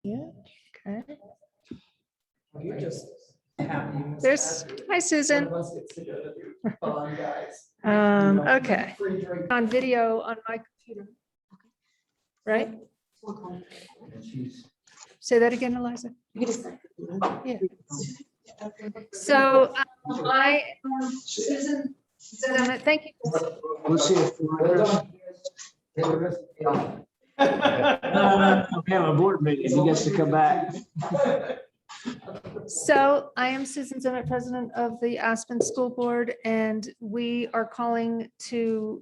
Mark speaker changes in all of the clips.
Speaker 1: Yeah, okay.
Speaker 2: You're just happy.
Speaker 1: There's, hi Susan. Okay, on video on my computer. Right? Say that again, Eliza. Yeah. So I, Susan, thank you.
Speaker 3: We'll see if we have a board meeting. He gets to come back.
Speaker 1: So I am Susan Zimmett, president of the Aspen School Board, and we are calling to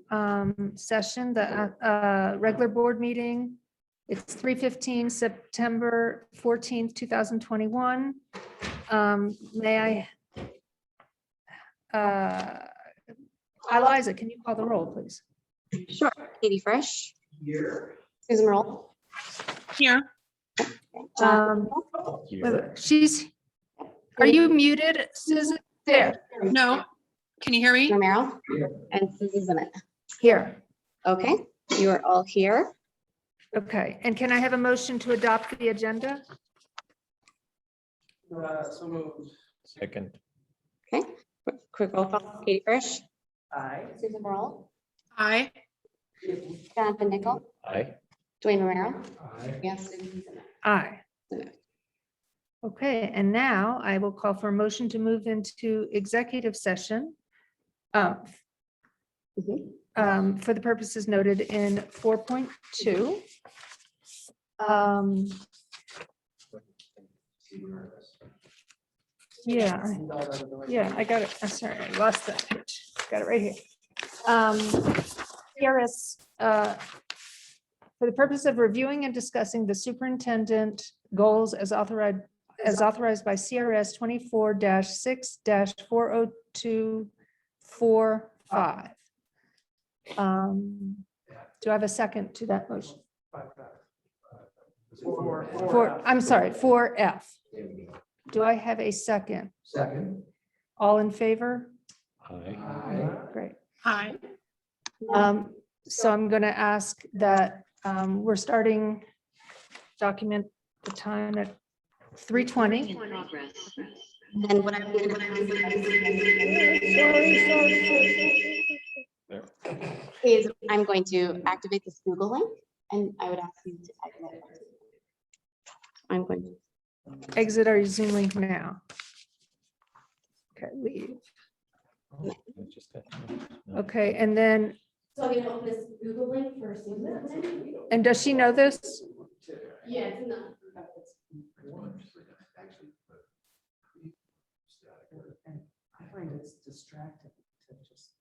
Speaker 1: session the regular board meeting. It's 3:15, September 14th, 2021. May I, Eliza, can you call the roll, please?
Speaker 4: Sure. Katie Fresh.
Speaker 2: Here.
Speaker 4: Susan Roll.
Speaker 5: Here.
Speaker 1: She's, are you muted, Susan? There,
Speaker 5: No. Can you hear me?
Speaker 4: Romero. And Susan Zimmett.
Speaker 1: here.
Speaker 4: Okay, you are all here.
Speaker 1: Okay, and can I have a motion to adopt the agenda?
Speaker 2: So moved.
Speaker 6: Second.
Speaker 4: Okay, quick roll call. Katie Fresh.
Speaker 2: Aye.
Speaker 4: Susan Roll.
Speaker 5: Aye.
Speaker 4: Jonathan Nickel.
Speaker 6: Aye.
Speaker 4: Dwayne Romero.
Speaker 2: Aye.
Speaker 4: Yes. Susan Zimmett.
Speaker 1: Aye.
Speaker 4: Zimmett.
Speaker 1: Okay, and now I will call for a motion to move into executive session for the purposes noted in 4.2. Yeah, I got it. I'm sorry, I lost that page. Got it right here. CRS, for the purpose of reviewing and discussing the superintendent goals as authorized by CRS 24-6-40245. Do I have a second to that motion? I'm sorry, 4F. Do I have a second?
Speaker 2: Second.
Speaker 1: All in favor?
Speaker 6: Aye.
Speaker 1: Great.
Speaker 5: Aye.
Speaker 1: So I'm going to ask that we're starting document the time at 3:20.
Speaker 4: And what I'm going to is I'm going to activate this Google link, and I would ask you to activate it. I'm going to.
Speaker 1: Exit our Zoom link now. Okay, leave. Okay, and then,
Speaker 4: So I'm going to open this Google link for Susan.
Speaker 1: and does she know this?
Speaker 4: Yeah, it's not.
Speaker 2: I find it's distracting to just.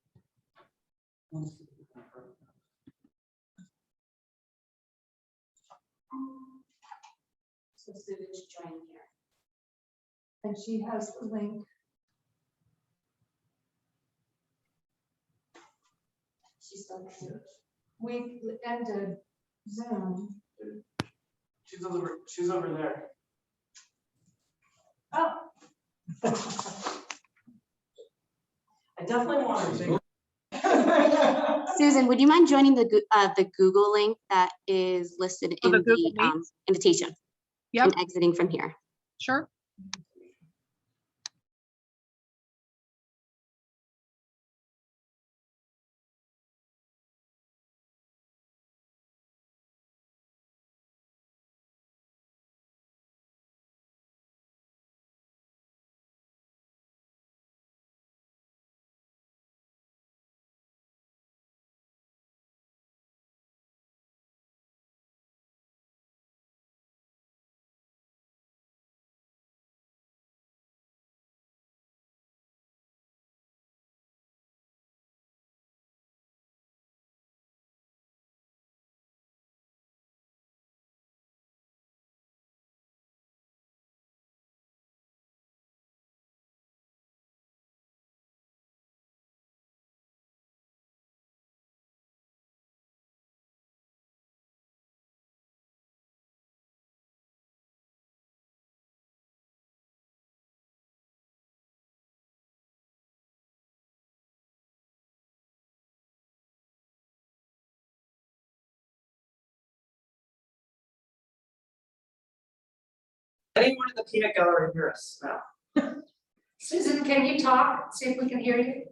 Speaker 4: So Susan's joining here.
Speaker 1: And she has the link.
Speaker 4: She's still here.
Speaker 1: We ended Zoom.
Speaker 2: She's over there.
Speaker 1: Oh.
Speaker 2: I definitely want to.
Speaker 4: Susan, would you mind joining the Google link that is listed in
Speaker 5: the
Speaker 4: the
Speaker 5: Google Meet?
Speaker 4: invitation?
Speaker 5: Yep.
Speaker 4: And exiting from here.
Speaker 5: Sure.
Speaker 6: Anyone in the peanut gallery hear us now?
Speaker 1: Susan, can you talk? See if we can hear you.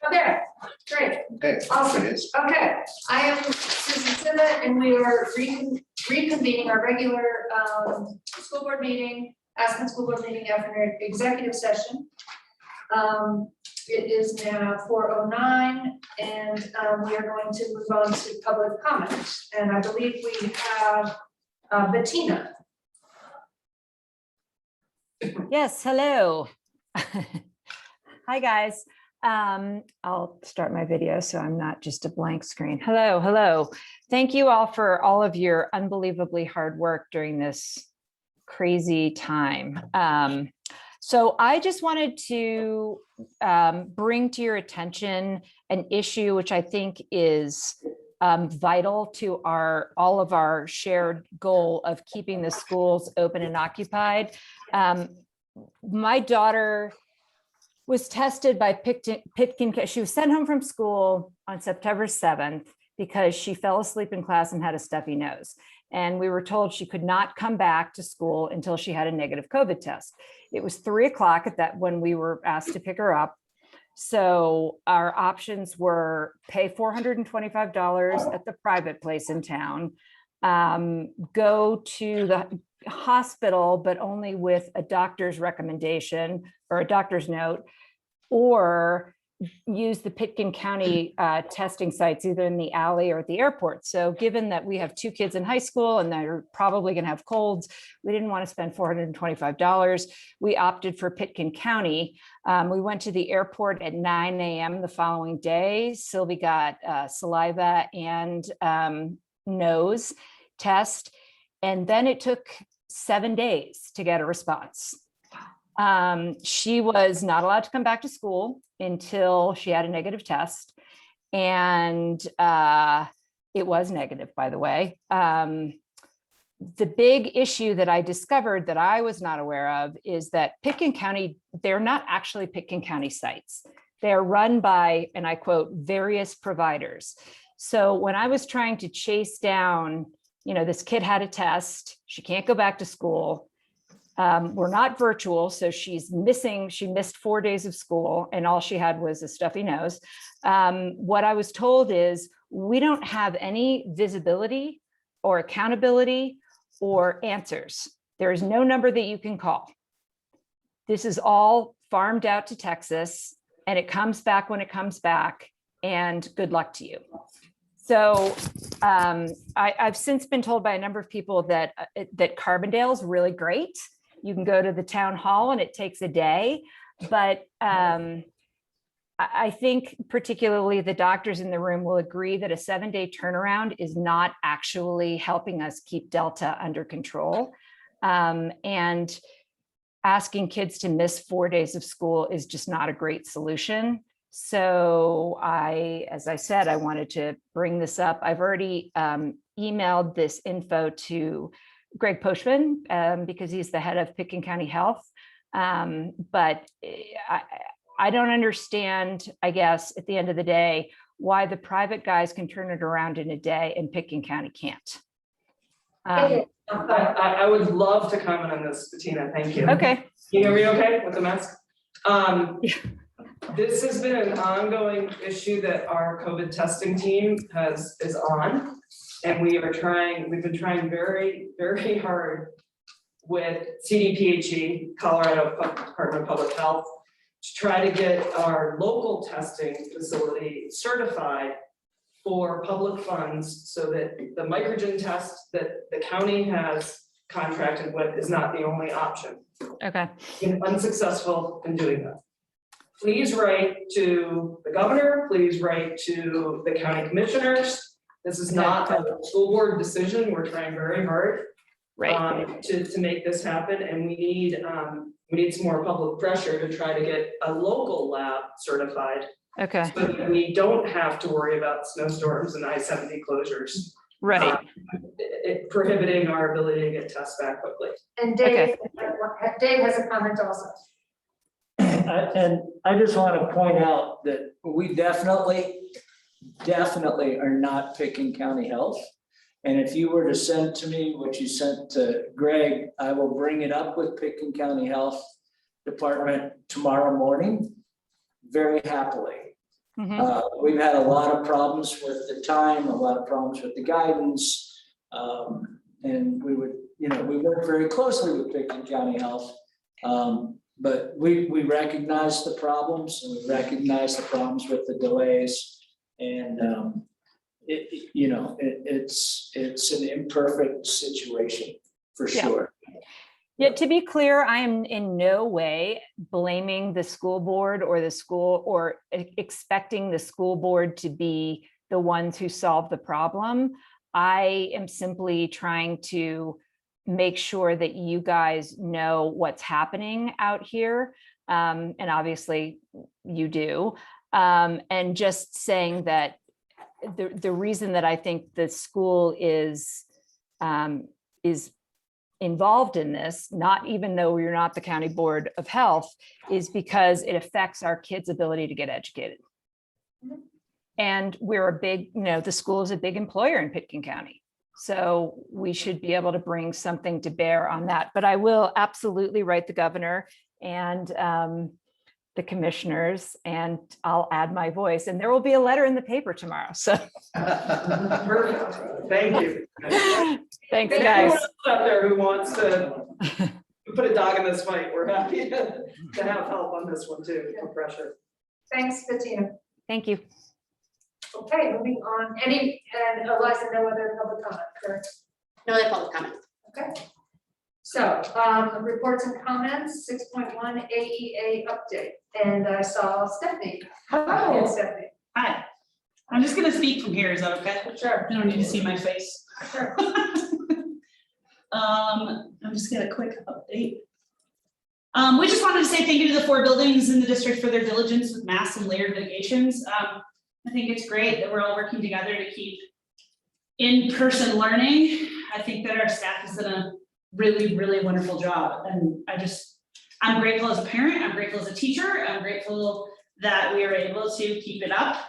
Speaker 1: Okay, great.
Speaker 7: Okay,
Speaker 1: Awesome.
Speaker 7: it is.
Speaker 1: Okay, I am Susan Simmett, and we are reconvening our regular school board meeting, Aspen School Board meeting after an executive session. It is now 4:09, and we are going to move on to public comment. And I believe we have Bettina.
Speaker 8: Yes, hello. Hi, guys. I'll start my video so I'm not just a blank screen. Hello, hello. Thank you all for all of your unbelievably hard work during this crazy time. So I just wanted to bring to your attention an issue which I think is vital to all of our shared goal of keeping the schools open and occupied. My daughter was tested by Pitkin. She was sent home from school on September 7th because she fell asleep in class and had a stuffy nose. And we were told she could not come back to school until she had a negative COVID test. It was 3 o'clock when we were asked to pick her up. So our options were pay $425 at the private place in town, go to the hospital, but only with a doctor's recommendation or a doctor's note, or use the Pitkin County testing sites, either in the alley or at the airport. So given that we have 2 kids in high school and they're probably going to have colds, we didn't want to spend $425. We opted for Pitkin County. We went to the airport at 9 a.m. the following day. Sylvie got saliva and nose test. And then it took 7 days to get a response. She was not allowed to come back to school until she had a negative test. And it was negative, by the way. The big issue that I discovered that I was not aware of is that Pitkin County, they're not actually Pitkin County sites. They're run by, and I quote, various providers. So when I was trying to chase down, this kid had a test, she can't go back to school. We're not virtual, so she missed 4 days of school and all she had was a stuffy nose. What I was told is we don't have any visibility or accountability or answers. There is no number that you can call. This is all farmed out to Texas and it comes back when it comes back, and good luck to you. So I've since been told by a number of people that Carbondale is really great. You can go to the town hall and it takes a day, but I think particularly the doctors in the room will agree that a 7-day turnaround is not actually helping us keep Delta under control. And asking kids to miss 4 days of school is just not a great solution. So as I said, I wanted to bring this up. I've already emailed this info to Greg Poshman because he's the head of Pitkin County Health. But I don't understand, I guess, at the end of the day, why the private guys can turn it around in a day and Pitkin County can't.
Speaker 6: I would love to comment on this, Bettina, thank you.
Speaker 8: Okay.
Speaker 6: Can you hear me okay with the mask? This has been an ongoing issue that our COVID testing team is on. And we've been trying very, very hard with CDPHE, Colorado Department of Public Health, to try to get our local testing facility certified for public funds so that the microgen test that the county has contracted with is not the only option.
Speaker 8: Okay.
Speaker 6: Been unsuccessful in doing that. Please write to the governor, please write to the county commissioners. This is not a school board decision. We're trying very hard to make this happen, and we need some more public pressure to try to get a local lab certified.
Speaker 8: Okay.
Speaker 6: So that we don't have to worry about snowstorms and I-70 closures.
Speaker 8: Right.
Speaker 6: It prohibiting our ability to get tests back quickly.
Speaker 1: And Dave, Dave has a comment also.
Speaker 3: And I just want to point out that we definitely are not Pitkin County Health. And if you were to send to me what you sent to Greg, I will bring it up with Pickens County Health Department tomorrow morning, very happily. We've had a lot of problems with the time, a lot of problems with the guidance. And we would, we work very closely with Pickens County Health. But we recognize the problems, and we recognize the problems with the delays. And it's an imperfect situation for sure.
Speaker 8: Yeah, to be clear, I am in no way blaming the school board or the school or expecting the school board to be the ones who solve the problem. I am simply trying to make sure that you guys know what's happening out here. And obviously you do. And just saying that the reason that I think the school is involved in this, not even though you're not the County Board of Health, is because it affects our kids' ability to get educated. And we're a big, the school is a big employer in Pitkin County. So we should be able to bring something to bear on that. But I will absolutely write the governor and the commissioners, and I'll add my voice, and there will be a letter in the paper tomorrow. So
Speaker 6: Perfect. Thank you.
Speaker 8: thanks,
Speaker 6: And
Speaker 8: guys.
Speaker 6: anyone else out there who wants to put a dog in this fight, we're happy to have help on this one too, no pressure.
Speaker 1: Thanks, Bettina.
Speaker 8: Thank you.
Speaker 1: Okay, moving on. And Eliza, no other public comment, correct?
Speaker 4: No other public comment.
Speaker 1: Okay. So, reports and comments, 6.1 AEA update. And I saw Stephanie.
Speaker 2: Hello.
Speaker 1: Yes, Stephanie.
Speaker 2: Hi. I'm just gonna speak from here, is that okay?
Speaker 1: Sure.
Speaker 2: You don't need to see my face.
Speaker 1: Sure.
Speaker 2: I'm just gonna quick update. We just wanted to say thank you to the 4 buildings in the district for their diligence with mass and layered mitigations. I think it's great that we're all working together to keep in-person learning. I think that our staff has done a really, really wonderful job. And I'm grateful as a parent, I'm grateful as a teacher, I'm grateful that we are able to keep it up.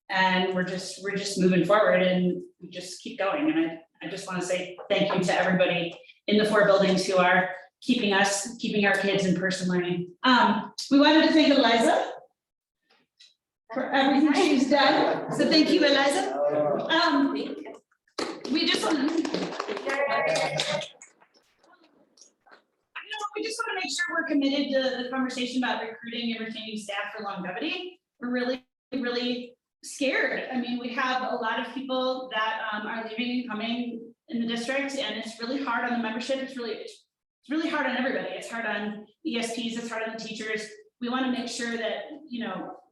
Speaker 2: And we're just moving forward, and we just keep going. And I just want to say thank you to everybody in the 4 buildings who are keeping our kids in person learning. We wanted to thank Eliza for everything she's done. So thank you, Eliza. We just want to make sure we're committed to the conversation about recruiting and retaining staff for longevity. We're really, really scared. I mean, we have a lot of people that are leaving and coming in the district, and it's really hard on the membership. It's really hard on everybody. It's hard on ESPs, it's hard on the teachers. We want to make sure that,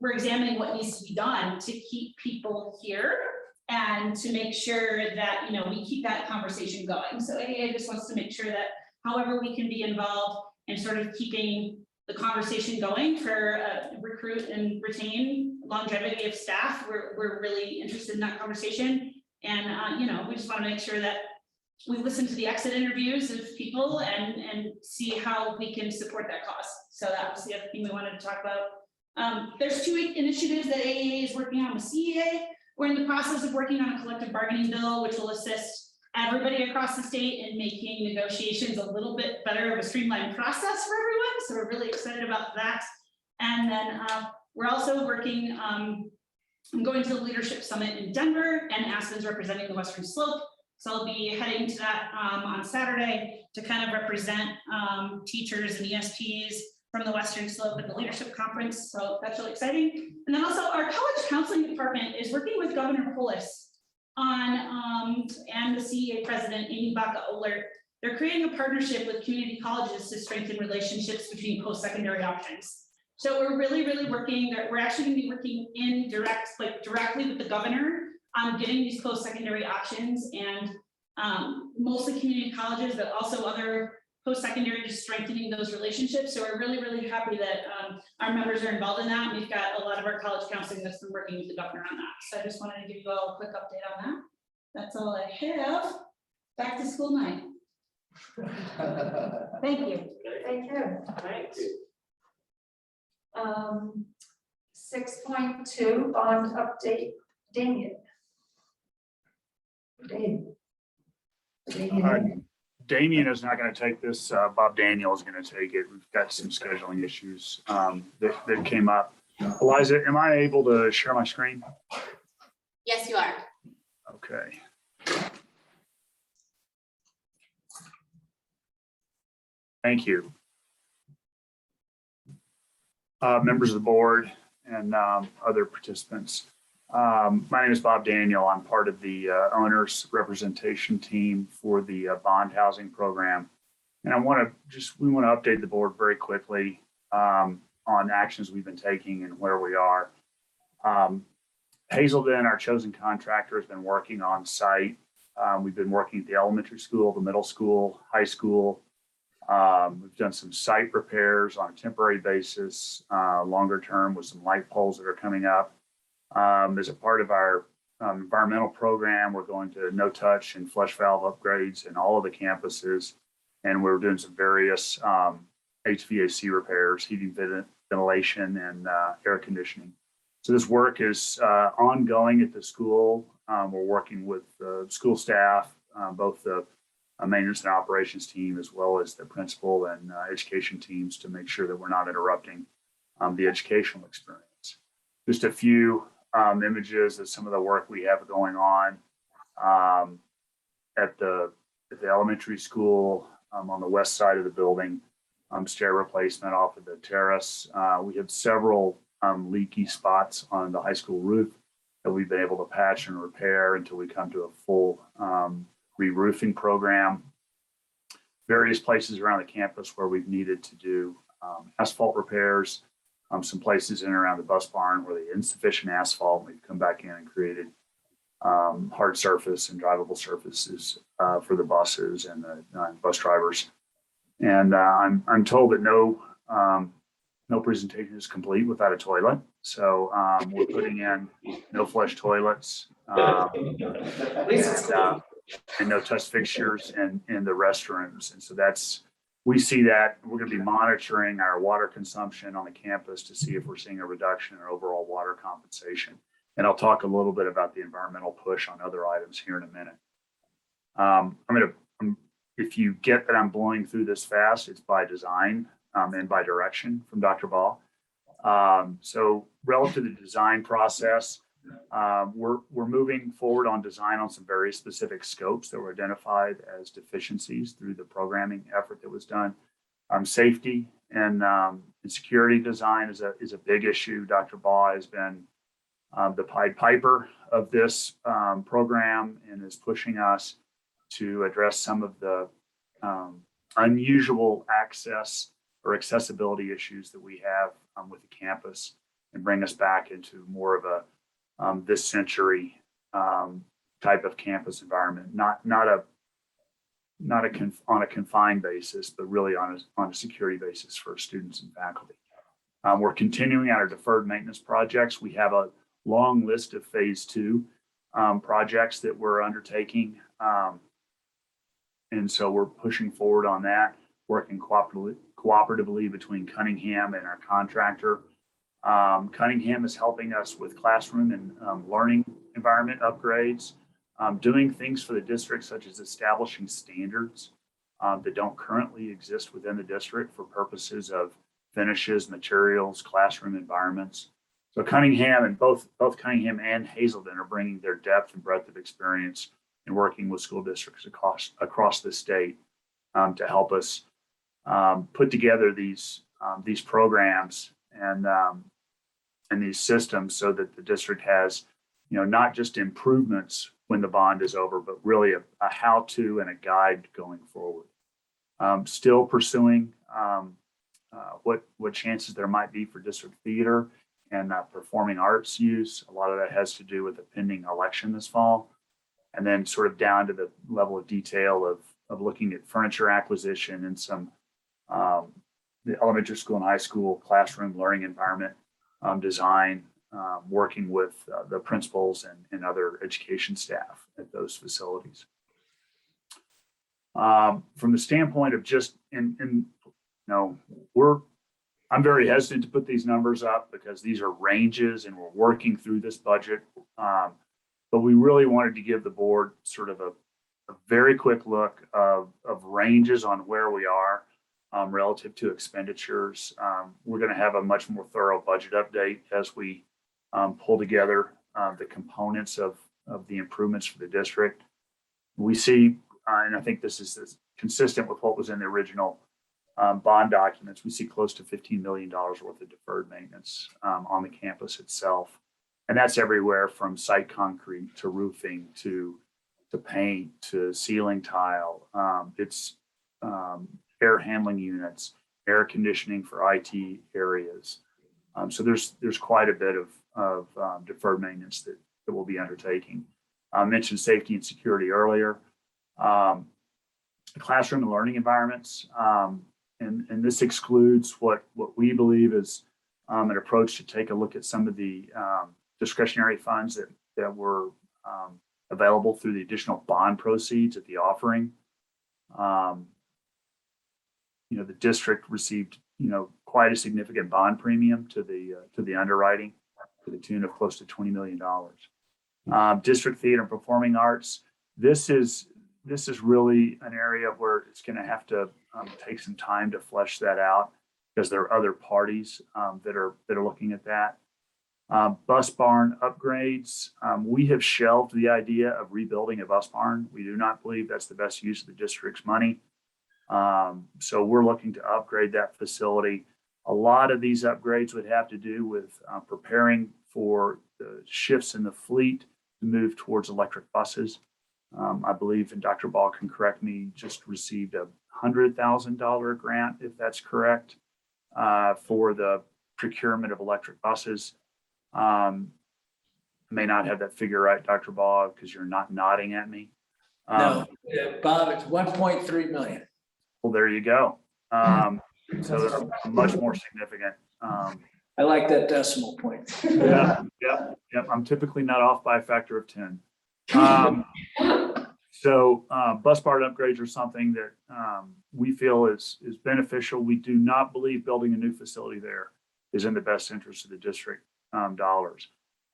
Speaker 2: we're examining what needs to be done to keep people here and to make sure that, we keep that conversation going. So AAA just wants to make sure that however we can be involved in sort of keeping the conversation going for recruit and retain longevity of staff. We're really interested in that conversation. And, we just want to make sure that we listen to the exit interviews of people and see how we can support that cause. So that was the other thing we wanted to talk about. There's 2 initiatives that AAA is working on with CEA. We're in the process of working on a collective bargaining bill, which will assist everybody across the state in making negotiations a little bit better of a streamlined process for everyone. So we're really excited about that. And then we're also working, I'm going to the Leadership Summit in Denver, and Aspen's representing the Western Slope. So I'll be heading to that on Saturday to kind of represent teachers and ESPs from the Western Slope at the Leadership Conference. So that's really exciting. And then also our college counseling department is working with Governor Polis on and the CEA president, Amy Baca-Ohlert. They're creating a partnership with community colleges to strengthen relationships between post-secondary options. So we're really, really working, we're actually going to be working directly with the governor on getting these post-secondary options, and mostly community colleges, but also other post-secondary, just strengthening those relationships. So we're really, really happy that our members are involved in that. We've got a lot of our college counseling that's been working with the governor on that. So I just wanted to give you all a quick update on that. That's all I have. Back to school night. Thank you.
Speaker 1: Thank you.
Speaker 6: Thank you.
Speaker 1: 6.2 bond update. Damien. Dave.
Speaker 7: Damien is not going to take this. Bob Daniel is going to take it. We've got some scheduling issues that came up. Eliza, am I able to share my screen?
Speaker 4: Yes, you are.
Speaker 7: Okay. Thank you. Members of the board and other participants. My name is Bob Daniel. I'm part of the owners representation team for the bond housing program. And we want to update the board very quickly on actions we've been taking and where we are. Hazelden, our chosen contractor, has been working on site. We've been working at the elementary school, the middle school, high school. We've done some site repairs on a temporary basis, longer term with some light poles that are coming up. As a part of our environmental program, we're going to no touch and flush valve upgrades in all of the campuses. And we're doing some various HVAC repairs, heating, ventilation, and air conditioning. So this work is ongoing at the school. We're working with the school staff, both the maintenance and operations team, as well as the principal and education teams, to make sure that we're not interrupting the educational experience. Just a few images of some of the work we have going on at the elementary school on the west side of the building, stair replacement off of the terrace. We have several leaky spots on the high school roof that we've been able to patch and repair until we come to a full re-roofing program. Various places around the campus where we've needed to do asphalt repairs. Some places in and around the bus barn where they had insufficient asphalt. We've come back in and created hard surface and drivable surfaces for the buses and the bus drivers. And I'm told that no presentation is complete without a toilet. So we're putting in no flush toilets and no touch fixtures in the restrooms. And so we see that we're going to be monitoring our water consumption on the campus to see if we're seeing a reduction in overall water compensation. And I'll talk a little bit about the environmental push on other items here in a minute. If you get that I'm blowing through this fast, it's by design and by direction from Dr. Ball. So relative to the design process, we're moving forward on design on some very specific scopes that were identified as deficiencies through the programming effort that was done. Safety and security design is a big issue. Dr. Ball has been the Pied Piper of this program and is pushing us to address some of the unusual access or accessibility issues that we have with the campus and bring us back into more of a this century type of campus environment, not on a confined basis, but really on a security basis for students and faculty. We're continuing on our deferred maintenance projects. We have a long list of phase 2 projects that we're undertaking. And so we're pushing forward on that, working cooperatively between Cunningham and our contractor. Cunningham is helping us with classroom and learning environment upgrades, doing things for the district, such as establishing standards that don't currently exist within the district for purposes of finishes, materials, classroom environments. So Cunningham and both Cunningham and Hazelden are bringing their depth and breadth of experience in working with school districts across the state to help us put together these programs and these systems so that the district has, not just improvements when the bond is over, but really a how-to and a guide going forward. Still pursuing what chances there might be for district theater and performing arts use. A lot of that has to do with the pending election this fall. And then sort of down to the level of detail of looking at furniture acquisition and some the elementary school and high school classroom learning environment design, working with the principals and other education staff at those facilities. From the standpoint of just, I'm very hesitant to put these numbers up because these are ranges and we're working through this budget. But we really wanted to give the board sort of a very quick look of ranges on where we are relative to expenditures. We're going to have a much more thorough budget update as we pull together the components of the improvements for the district. We see, and I think this is consistent with what was in the original bond documents, we see close to $15 million worth of deferred maintenance on the campus itself. And that's everywhere from site concrete to roofing to paint to ceiling tile. It's air handling units, air conditioning for IT areas. So there's quite a bit of deferred maintenance that we'll be undertaking. I mentioned safety and security earlier. Classroom and learning environments. And this excludes what we believe is an approach to take a look at some of the discretionary funds that were available through the additional bond proceeds at the offering. The district received, quite a significant bond premium to the underwriting to the tune of close to $20 million. District theater and performing arts. This is really an area where it's going to have to take some time to flesh that out because there are other parties that are looking at that. Bus barn upgrades. We have shelved the idea of rebuilding a bus barn. We do not believe that's the best use of the district's money. So we're looking to upgrade that facility. A lot of these upgrades would have to do with preparing for the shifts in the fleet to move towards electric buses. I believe, and Dr. Ball can correct me, just received a $100,000 grant, if that's correct, for the procurement of electric buses. I may not have that figure right, Dr. Ball, because you're not nodding at me.
Speaker 3: No, Bob, it's 1.3 million.
Speaker 7: Well, there you go. So that's much more significant.
Speaker 3: I like that decimal point.
Speaker 7: Yeah. I'm typically not off by a factor of 10. So bus barn upgrades are something that we feel is beneficial. We do not believe building a new facility there is in the best interest of the district dollars.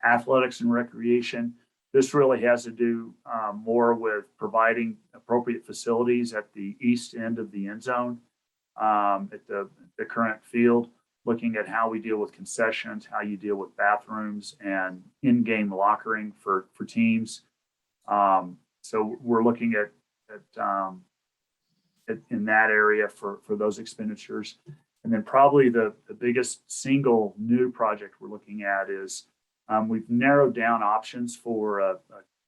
Speaker 7: Athletics and recreation. This really has to do more with providing appropriate facilities at the east end of the end zone at the current field, looking at how we deal with concessions, how you deal with bathrooms and in-game lockering for teams. So we're looking at in that area for those expenditures. And then probably the biggest single new project we're looking at is we've narrowed down options for a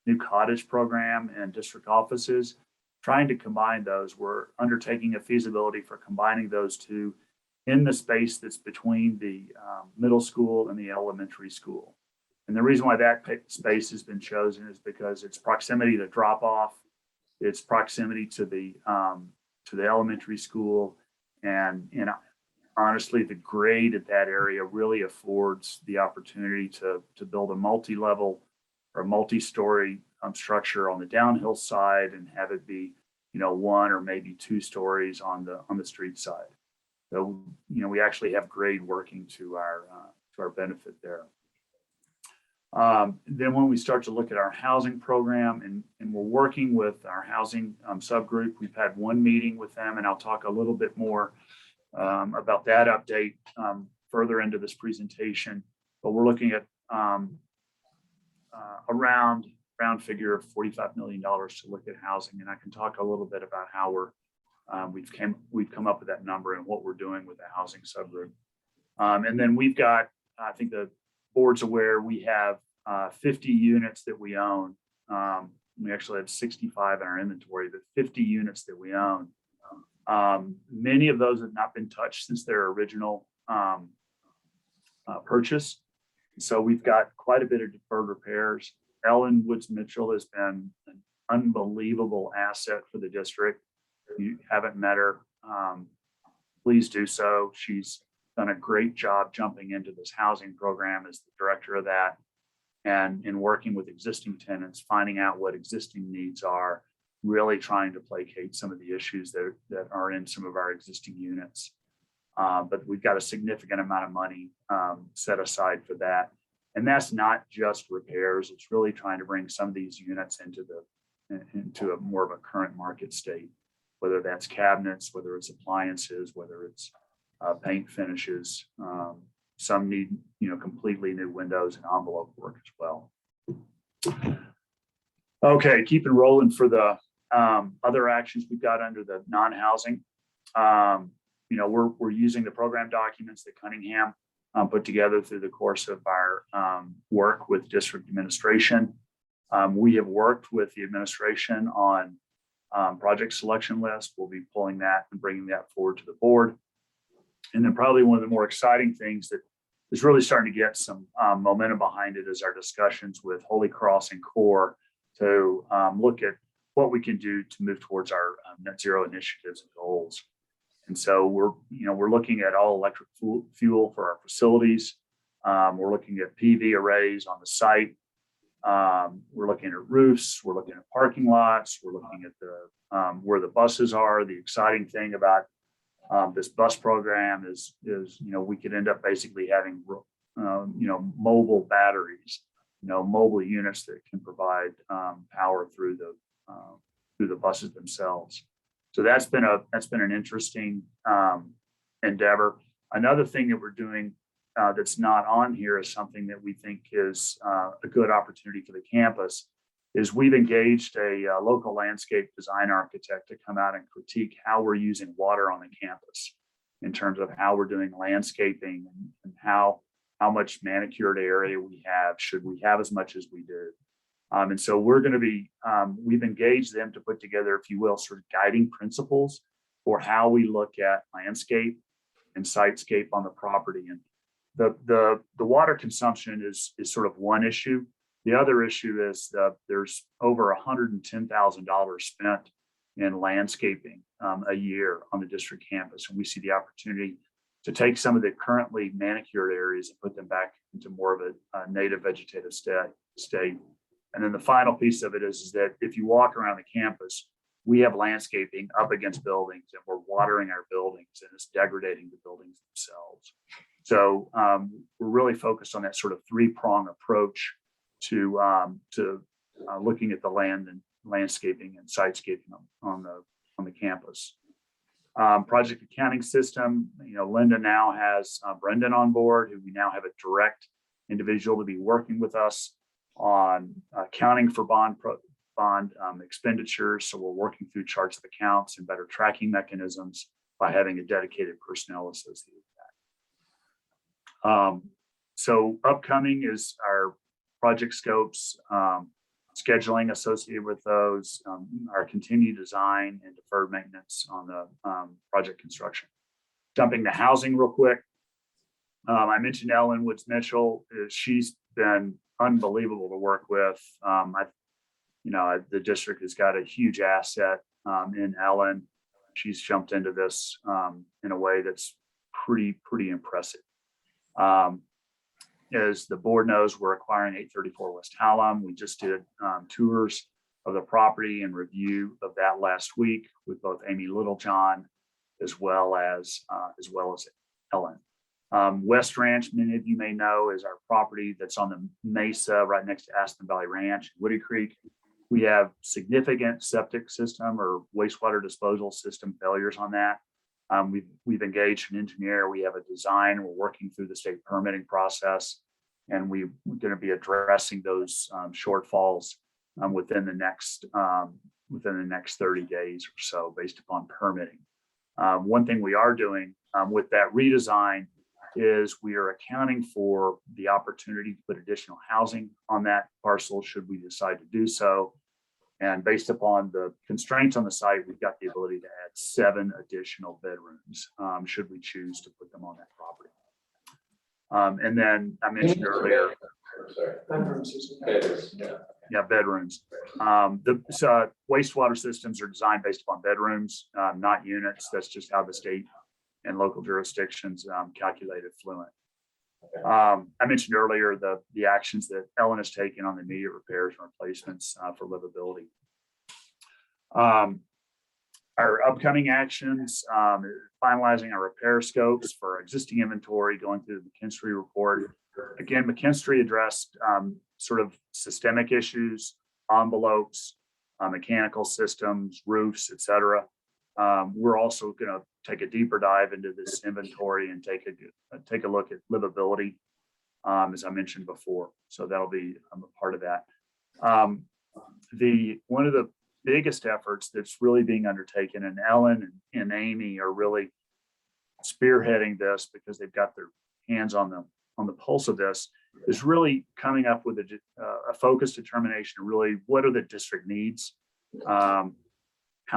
Speaker 7: new cottage program and district offices, trying to combine those. We're undertaking a feasibility for combining those two in the space that's between the middle school and the elementary school. And the reason why that space has been chosen is because it's proximity to drop off, it's proximity to the elementary school, and honestly, the grade at that area really affords the opportunity to build a multi-level or multi-story structure on the downhill side and have it be, one or maybe 2 stories on the street side. So, we actually have grade working to our benefit there. Then when we start to look at our housing program and we're working with our housing subgroup, we've had one meeting with them, and I'll talk a little bit more about that update further into this presentation. But we're looking at a round figure of $45 million to look at housing, and I can talk a little bit about how we've come up with that number and what we're doing with the housing subgroup. And then we've got, I think the board's aware, we have 50 units that we own. We actually have 65 in our inventory, but 50 units that we own. Many of those have not been touched since their original purchase. So we've got quite a bit of deferred repairs. Ellen Woods Mitchell has been an unbelievable asset for the district. If you haven't met her, please do so. She's done a great job jumping into this housing program as the director of that, and in working with existing tenants, finding out what existing needs are, really trying to placate some of the issues that are in some of our existing units. But we've got a significant amount of money set aside for that. And that's not just repairs. It's really trying to bring some of these units into into a more of a current market state, whether that's cabinets, whether it's appliances, whether it's paint finishes. Some need, completely new windows and envelope work as well. Okay, keep it rolling for the other actions we've got under the non-housing. We're using the program documents that Cunningham put together through the course of our work with district administration. We have worked with the administration on project selection list. We'll be pulling that and bringing that forward to the board. And then probably one of the more exciting things that is really starting to get some momentum behind it is our discussions with Holy Cross and CORE to look at what we can do to move towards our net zero initiatives and goals. And so we're looking at all electric fuel for our facilities. We're looking at PV arrays on the site. We're looking at roofs. We're looking at parking lots. We're looking at the where the buses are. The exciting thing about this bus program is we could end up basically having mobile batteries, mobile units that can provide power through the buses themselves. So that's been an interesting endeavor. Another thing that we're doing that's not on here is something that we think is a good opportunity for the campus. Is we've engaged a local landscape design architect to come out and critique how we're using water on the campus in terms of how we're doing landscaping and how much manicured area we have, should we have as much as we do. And so we're going to be, we've engaged them to put together, if you will, sort of guiding principles for how we look at landscape and sitescape on the property. And the water consumption is sort of one issue. The other issue is that there's over $110,000 spent in landscaping a year on the district campus. And we see the opportunity to take some of the currently manicured areas and put them back into more of a native vegetative state. And then the final piece of it is that if you walk around the campus, we have landscaping up against buildings and we're watering our buildings and it's degrading the buildings themselves. So we're really focused on that sort of three-prong approach to looking at the land and landscaping and sitescaping on the campus. Project accounting system, Linda now has Brendan on board, who we now have a direct individual to be working with us on accounting for bond expenditures. So we're working through charts of accounts and better tracking mechanisms by having a dedicated personnel associated with that. So upcoming is our project scopes, scheduling associated with those, our continued design and deferred maintenance on the project construction. Jumping to housing real quick. I mentioned Ellen Woods Mitchell. She's been unbelievable to work with. The district has got a huge asset in Ellen. She's jumped into this in a way that's pretty impressive. As the board knows, we're acquiring 834 West Hallam. We just did tours of the property and review of that last week with both Amy Littlejohn as well as Ellen. West Ranch, many of you may know, is our property that's on the mesa right next to Aspen Valley Ranch, Woody Creek. We have significant septic system or wastewater disposal system failures on that. We've engaged an engineer. We have a design. We're working through the state permitting process, and we're going to be addressing those shortfalls within the next 30 days or so, based upon permitting. One thing we are doing with that redesign is we are accounting for the opportunity to put additional housing on that parcel should we decide to do so. And based upon the constraints on the site, we've got the ability to add 7 additional bedrooms should we choose to put them on that property. And then I mentioned earlier, bedrooms. The wastewater systems are designed based upon bedrooms, not units. That's just how the state and local jurisdictions calculate effluent. I mentioned earlier the actions that Ellen has taken on the immediate repairs and replacements for livability. Our upcoming actions, finalizing our repair scopes for our existing inventory, going through the McKinstry report. Again, McKinstry addressed sort of systemic issues, envelopes, mechanical systems, roofs, et cetera. We're also going to take a deeper dive into this inventory and take a look at livability, as I mentioned before. So that'll be a part of that. One of the biggest efforts that's really being undertaken, and Ellen and Amy are really spearheading this because they've got their hands on the pulse of this, is really coming up with a focused determination of really what are the district needs, how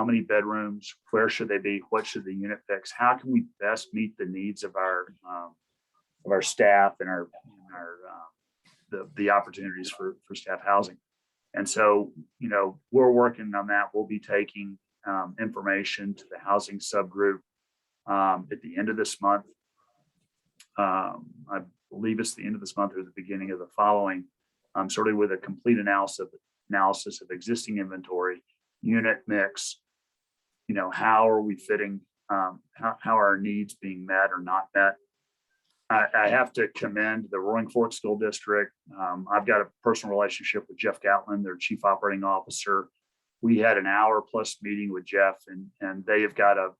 Speaker 7: many bedrooms, where should they be, what should the unit fix, how can we best meet the needs of our staff and the opportunities for staff housing. And so, we're working on that. We'll be taking information to the housing subgroup at the end of this month. I believe it's the end of this month or the beginning of the following, sort of with a complete analysis of existing inventory, unit mix, how are we fitting, how are our needs being met or not met. I have to commend the Roaring Fork School District. I've got a personal relationship with Jeff Gatlin, their Chief Operating Officer. We had an hour plus meeting with Jeff, and they have got a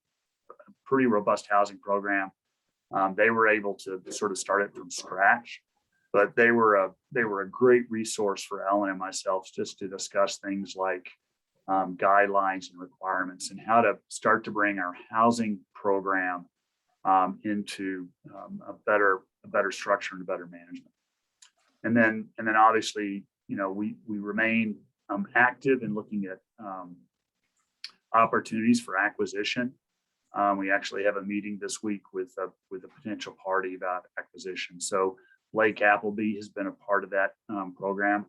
Speaker 7: pretty robust housing program. They were able to sort of start it from scratch, but they were a great resource for Ellen and myself just to discuss things like guidelines and requirements and how to start to bring our housing program into a better structure and a better management. And then obviously, we remain active in looking at opportunities for acquisition. We actually have a meeting this week with a potential party about acquisition. So Blake Appleby has been a part of that program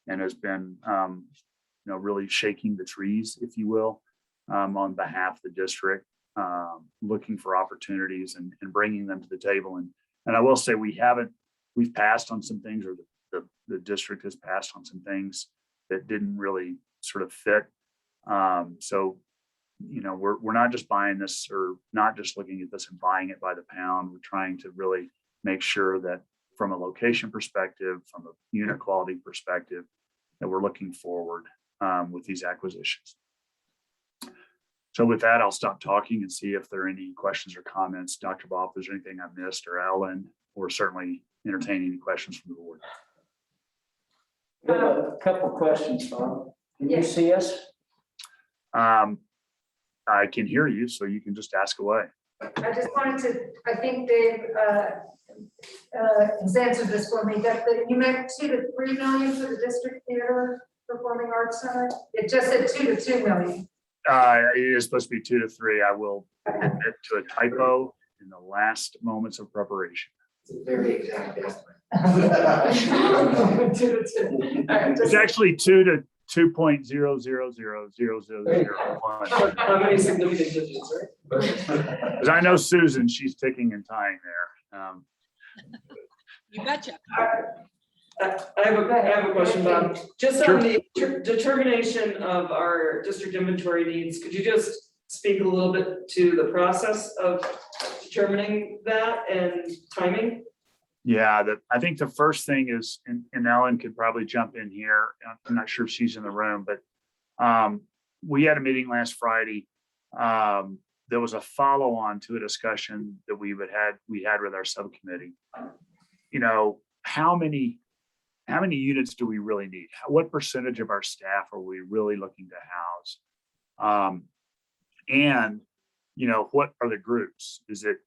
Speaker 7: and has been really shaking the trees, if you will, on behalf of the district, looking for opportunities and bringing them to the table. And I will say we've passed on some things, or the district has passed on some things that didn't really sort of fit. So, we're not just buying this or not just looking at this and buying it by the pound. We're trying to really make sure that from a location perspective, from a unit quality perspective, that we're looking forward with these acquisitions. So with that, I'll stop talking and see if there are any questions or comments. Dr. Bob, if there's anything I missed, or Ellen, or certainly entertain any questions from the board.
Speaker 3: We have a couple questions, Bob. Can you see us?
Speaker 7: I can hear you, so you can just ask away.
Speaker 1: I just wanted to, I think Dave has answered this for me, that you meant 2 to 3 million for the district theater performing arts center. It just said 2 to 2 million.
Speaker 7: It is supposed to be 2 to 3. I will admit to a typo in the last moments of preparation.
Speaker 3: It's a very exact estimate.
Speaker 1: 2 to 2. All right,
Speaker 7: It's
Speaker 1: just-
Speaker 7: actually 2 to 2.0000001.
Speaker 6: How many significant digits, right?
Speaker 7: Because I know Susan, she's ticking and tying there.
Speaker 5: You betcha.
Speaker 6: I have a question, Bob. Just on the determination of our district inventory needs, could you just speak a little bit to the process of determining that and timing?
Speaker 7: Yeah, I think the first thing is, and Ellen could probably jump in here. I'm not sure if she's in the room, but we had a meeting last Friday. There was a follow-on to a discussion that we had with our subcommittee. How many units do we really need? What percentage of our staff are we really looking to house? And what are the groups? Is it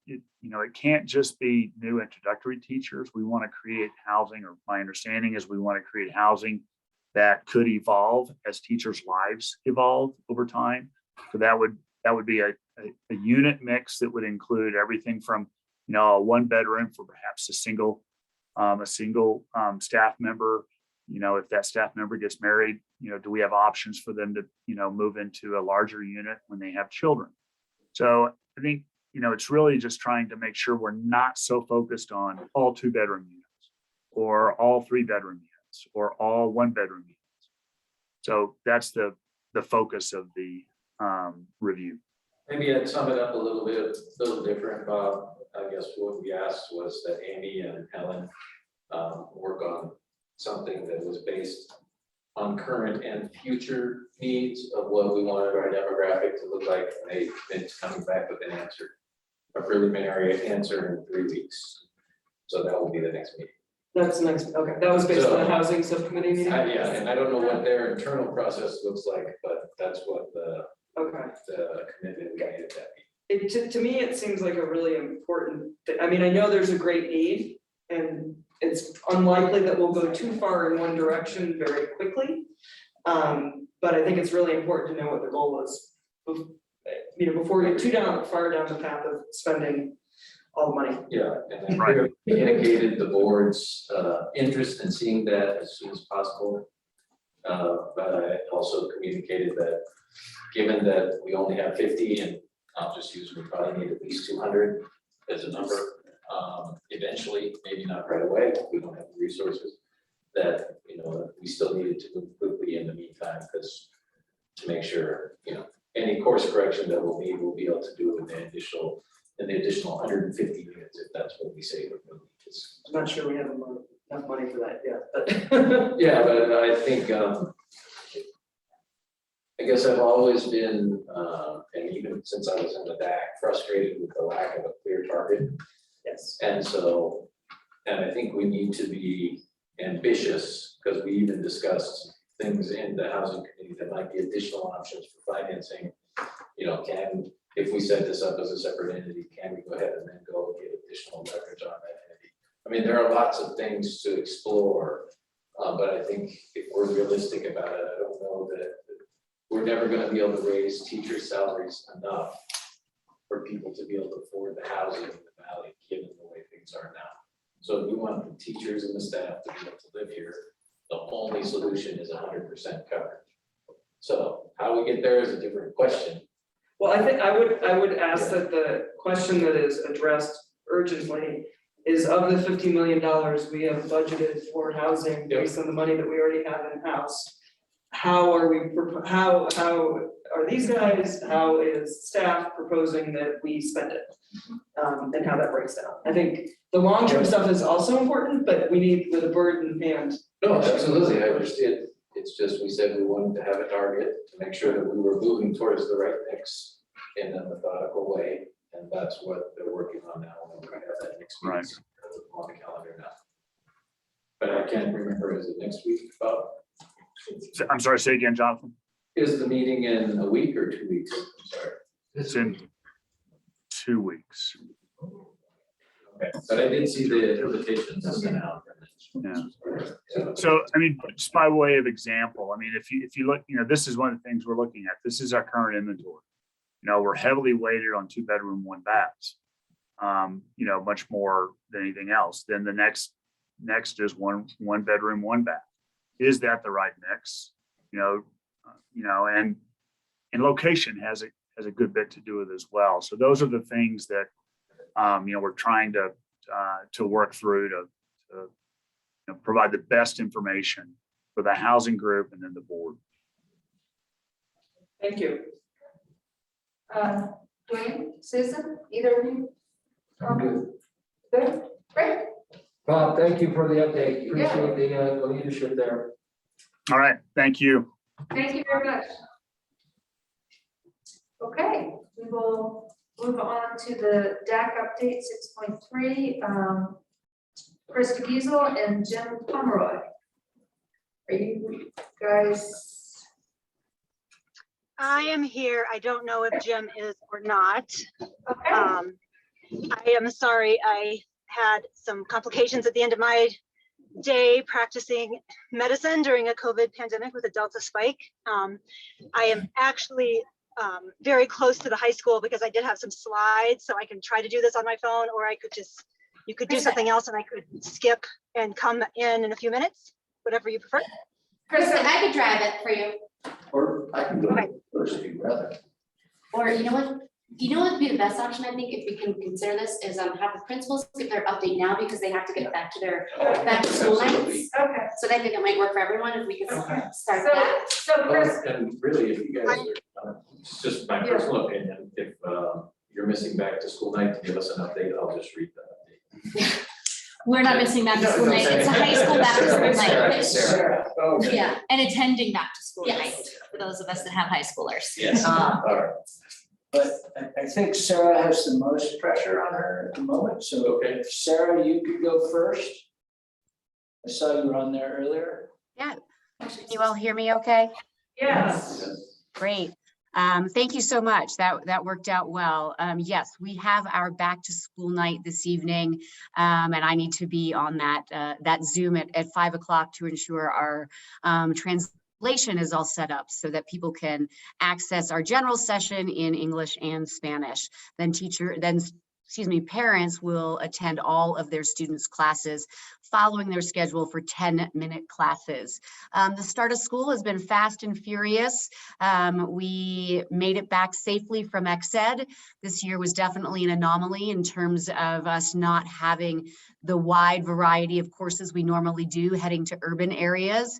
Speaker 7: can't just be new introductory teachers. We want to create housing, or my understanding is we want to create housing that could evolve as teachers' lives evolve over time. So that would be a unit mix that would include everything from, a 1-bedroom for perhaps a single staff member. If that staff member gets married, do we have options for them to, move into a larger unit when they have children? So I think, it's really just trying to make sure we're not so focused on all 2-bedroom units or all 3-bedroom units or all 1-bedroom units. So that's the focus of the review.
Speaker 9: Maybe I'd sum it up a little different, Bob. I guess what we asked was that Amy and Helen work on something that was based on current and future needs of what we wanted our demographic to look like. And it's coming back with an answer, a preliminary answer in 3 weeks. So that will be the next meeting.
Speaker 6: That's next, okay, that was based on the housing subcommittee meeting?
Speaker 9: Yeah, and I don't know what their internal process looks like, but that's what the commitment we made at that meeting.
Speaker 6: To me, it seems like a really important, I mean, I know there's a great need, and it's unlikely that we'll go too far in one direction very quickly. But I think it's really important to know what the goal is, before we get too far down the path of spending all the money.
Speaker 9: Yeah, and I communicated the board's interest in seeing that as soon as possible. But I also communicated that, given that we only have 50, and I'll just use, we probably need at least 200 as a number. Eventually, maybe not right away, we don't have the resources, that, we still needed to move quickly in the meantime, because to make sure, any course correction that we'll need, we'll be able to do with the additional 150 units, if that's what we say we're going to need.
Speaker 6: I'm not sure we have enough money for that yet, but.
Speaker 9: Yeah, but I think, I guess I've always been, and even since I was in the DAC, frustrated with the lack of a clear target.
Speaker 6: Yes.
Speaker 9: And so, and I think we need to be ambitious, because we even discussed things in the housing committee that might be additional options for financing. If we set this up as a separate entity, can we go ahead and then go get additional leverage on that entity? I mean, there are lots of things to explore, but I think if we're realistic about it, I don't know that we're never gonna be able to raise teacher salaries enough for people to be able to afford the housing in the valley, given the way things are now. So if we want the teachers and the staff to be able to live here, the only solution is 100% coverage. So how we get there is a different question.
Speaker 6: Well, I think I would ask that the question that is addressed urgently is, of the $50 million we have budgeted for housing based on the money that we already have in-house, how are these guys, how is staff proposing that we spend it? And how that breaks down. I think the long-term stuff is also important, but we need with a bird in hand.
Speaker 9: No, absolutely, I understand. It's just, we said we wanted to have a target to make sure that we were moving towards the right mix in a methodical way, and that's what they're working on now. And we're gonna have that next week on the calendar now. But I can't remember, is it next week, Bob?
Speaker 7: I'm sorry, say again, Jonathan.
Speaker 9: Is the meeting in a week or 2 weeks? I'm sorry.
Speaker 7: It's in 2 weeks.
Speaker 9: Okay, but I did see the invitations sent out.
Speaker 7: Yeah. So, I mean, just by way of example, I mean, if you look, this is one of the things we're looking at. This is our current inventory. We're heavily weighted on 2-bedroom, 1 baths. Much more than anything else. Then the next is one bedroom, 1 bath. Is that the right mix? And location has a good bit to do with it as well. So those are the things that we're trying to work through to provide the best information for the housing group and then the board.
Speaker 6: Thank you.
Speaker 1: Dwayne, Susan, either of you?
Speaker 3: I'm good.
Speaker 1: Good, great.
Speaker 3: Bob, thank you for the update. Appreciate the leadership there.
Speaker 7: All right, thank you.
Speaker 1: Thank you very much. Okay, we will move on to the DAC update 6.3. Krista Giesel and Jim Pomeroy. Are you guys?
Speaker 10: I am here. I don't know if Jim is or not.
Speaker 1: Okay.
Speaker 10: I am sorry. I had some complications at the end of my day practicing medicine during a COVID pandemic with a Delta spike. I am actually very close to the high school because I did have some slides, so I can try to do this on my phone, or I could just, you could do something else and I could skip and come in a few minutes, whatever you prefer.
Speaker 4: Kristen, I could drive it for you.
Speaker 3: Or I can go
Speaker 10: Okay.
Speaker 3: first if you'd rather.
Speaker 4: Or you know what would be the best option, I think, if we can consider this, is have the principals give their update now, because they have to get back to their back to school
Speaker 9: Absolutely.
Speaker 4: nights.
Speaker 1: Okay.
Speaker 4: So I think it might work for everyone if we could start
Speaker 1: So,
Speaker 4: that.
Speaker 1: so Chris,
Speaker 9: And really, if you guys are, it's just my personal opinion, if you're missing back to school night to give us an update, I'll just read that update.
Speaker 11: We're not missing back to school night. It's a high school back to school night.
Speaker 3: Sarah, okay.
Speaker 11: Yeah, and attending back to school
Speaker 4: Yes.
Speaker 11: night for those of us that have high schoolers.
Speaker 9: Yes, all right,
Speaker 3: But I think Sarah has the most pressure on her at the moment, so
Speaker 9: Okay.
Speaker 3: if Sarah, you could go first. I saw you were on there earlier.
Speaker 12: Can you all hear me okay?
Speaker 6: Yes.
Speaker 12: Great. Thank you so much. That worked out well. Yes, we have our back to school night this evening. And I need to be on that Zoom at 5 o'clock to ensure our translation is all set up so that people can access our general session in English and Spanish. Then parents will attend all of their students' classes following their schedule for 10-minute classes. The start of school has been fast and furious. We made it back safely from ex-ed. This year was definitely an anomaly in terms of us not having the wide variety of courses we normally do heading to urban areas.